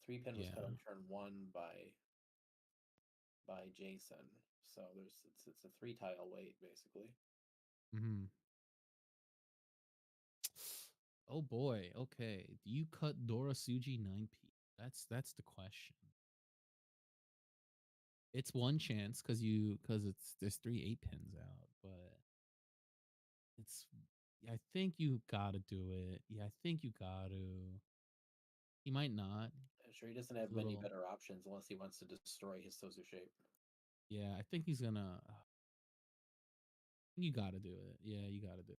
3-pin was cut on turn 1 by Jason, so it's a 3-tile weight basically. Mm-hmm. Oh boy. Okay. Do you cut Dora Suji 9p? That's the question. It's one chance because it's there's 3 8 pins out, but it's I think you gotta do it. Yeah, I think you gotta. He might not. I'm sure he doesn't It's have a many little. better options unless he wants to destroy his Sozu shape. Yeah, I think he's gonna. You gotta do it. Yeah, you gotta do it.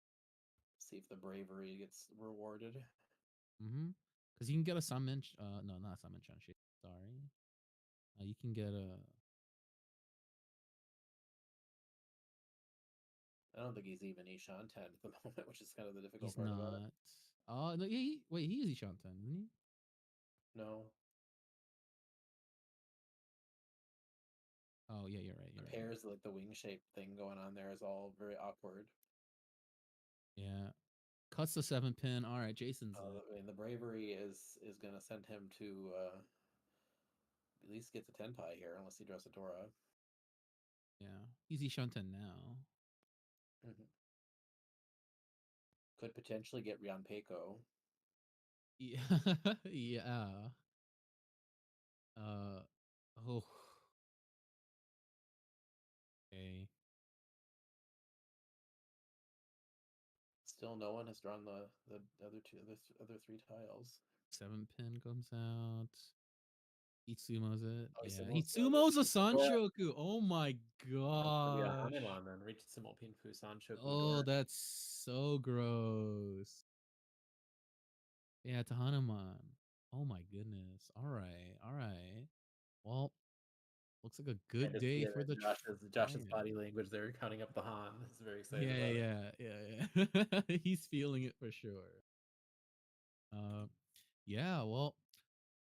See if the bravery gets rewarded. Mm-hmm. Because you can get a summon. No, not a summon shape. Sorry. You can get a. I don't think he's even Ishan 10 at the moment, which is kind of the difficult He's part about it. not. Oh no! Yeah, wait, he is Ishan 10, isn't he? No. Oh yeah, you're right. The You're right. pairs, like the wing shape thing going on there, is all very awkward. Yeah. Cuts the 7 pin. All right, Jason's. I mean, the bravery is going to send him to at least get to Tenpai here, unless he draws a Dora. Yeah, he's Ishan 10 now. Mm-hmm. Could potentially get Rian Peiko. Yeah. Yeah. Oh. Okay. Still, no one has drawn the other three tiles. 7 pin comes out. Itsumo's it. Oh, Yeah. Itsumo's Itsumo's a Sanshoku. Oh my gosh. Hanemon then. Riichi Pinfu Sanshoku Oh, Dora. that's so gross. Yeah, it's a Hanuman. Oh my goodness. All right. All right. Well, looks like a I good just see day it for the in Josh's Triad. body language there, counting up the Han. He's very excited Yeah, about it. yeah. He's feeling it for sure. Yeah, well,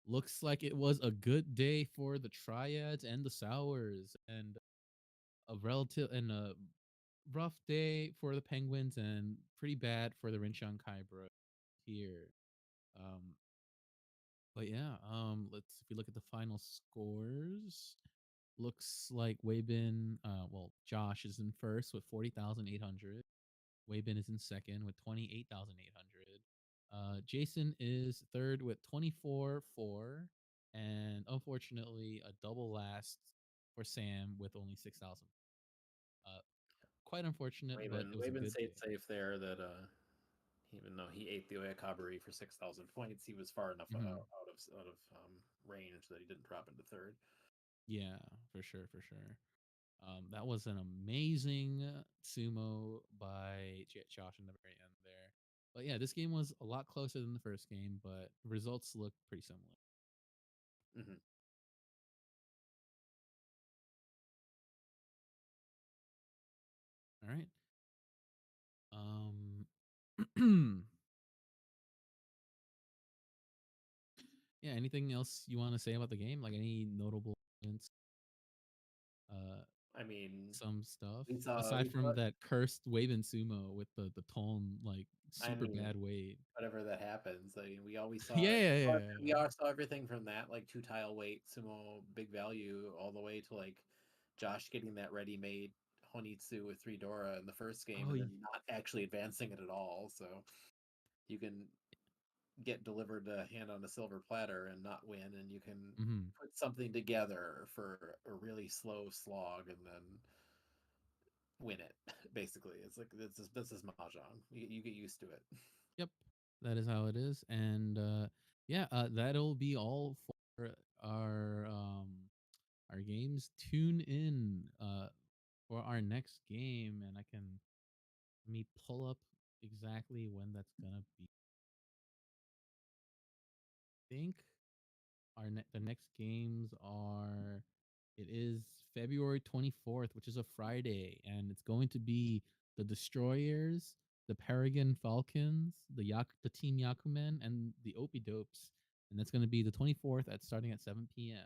looks like it was a good day for the Triads and the Sours, and a rough day for the Penguins, and pretty bad for the Rinshan Kaibros here. Um, but yeah, let's if you look at the final scores, looks like Josh is in first with 40,800. Weibin is in second with 28,800. Jason is third with 24,400, and unfortunately a double last for Sam with only 6,000. Uh, quite unfortunate, but it was a Wavin good day. stayed safe there. That even though he ate the Oyakabari for 6,000 points, he was far enough out of range that he didn't drop into third. Yeah, for sure, for sure. That was an amazing sumo by Josh in the very end there. But yeah, this game was a lot closer than the first game, but results look pretty similar. Mm-hmm. All right. Yeah, anything else you want to say about the game? Like any notable moments? I mean, Some stuff we saw aside from that cursed wave and sumo with the tone like I super mean, bad weight. whatever that happens. I mean, we always saw Yeah, it. yeah, yeah, We yeah. all saw everything from that like 2 tile weight sumo big value all the way to like Josh getting that ready-made Honitsu with 3 Dora in the first game Oh, and then not actually advancing it at all. So you can get delivered a hand on a silver platter and not win, and you can mm-hmm. put something together for a really slow slog and then win it. Basically, it's like this is mahjong. You get used to it. Yep, that is how it is, and yeah, that'll be all for our games. Tune in for our next game, and I can let me pull up exactly when that's gonna be. I think the next games are it is February 24th, which is a Friday, and it's going to be the Destroyers, the Paragon Falcons, the Team Yakuman, and the Opie Dopes, and that's going to be the 24th at starting at 7 p.m.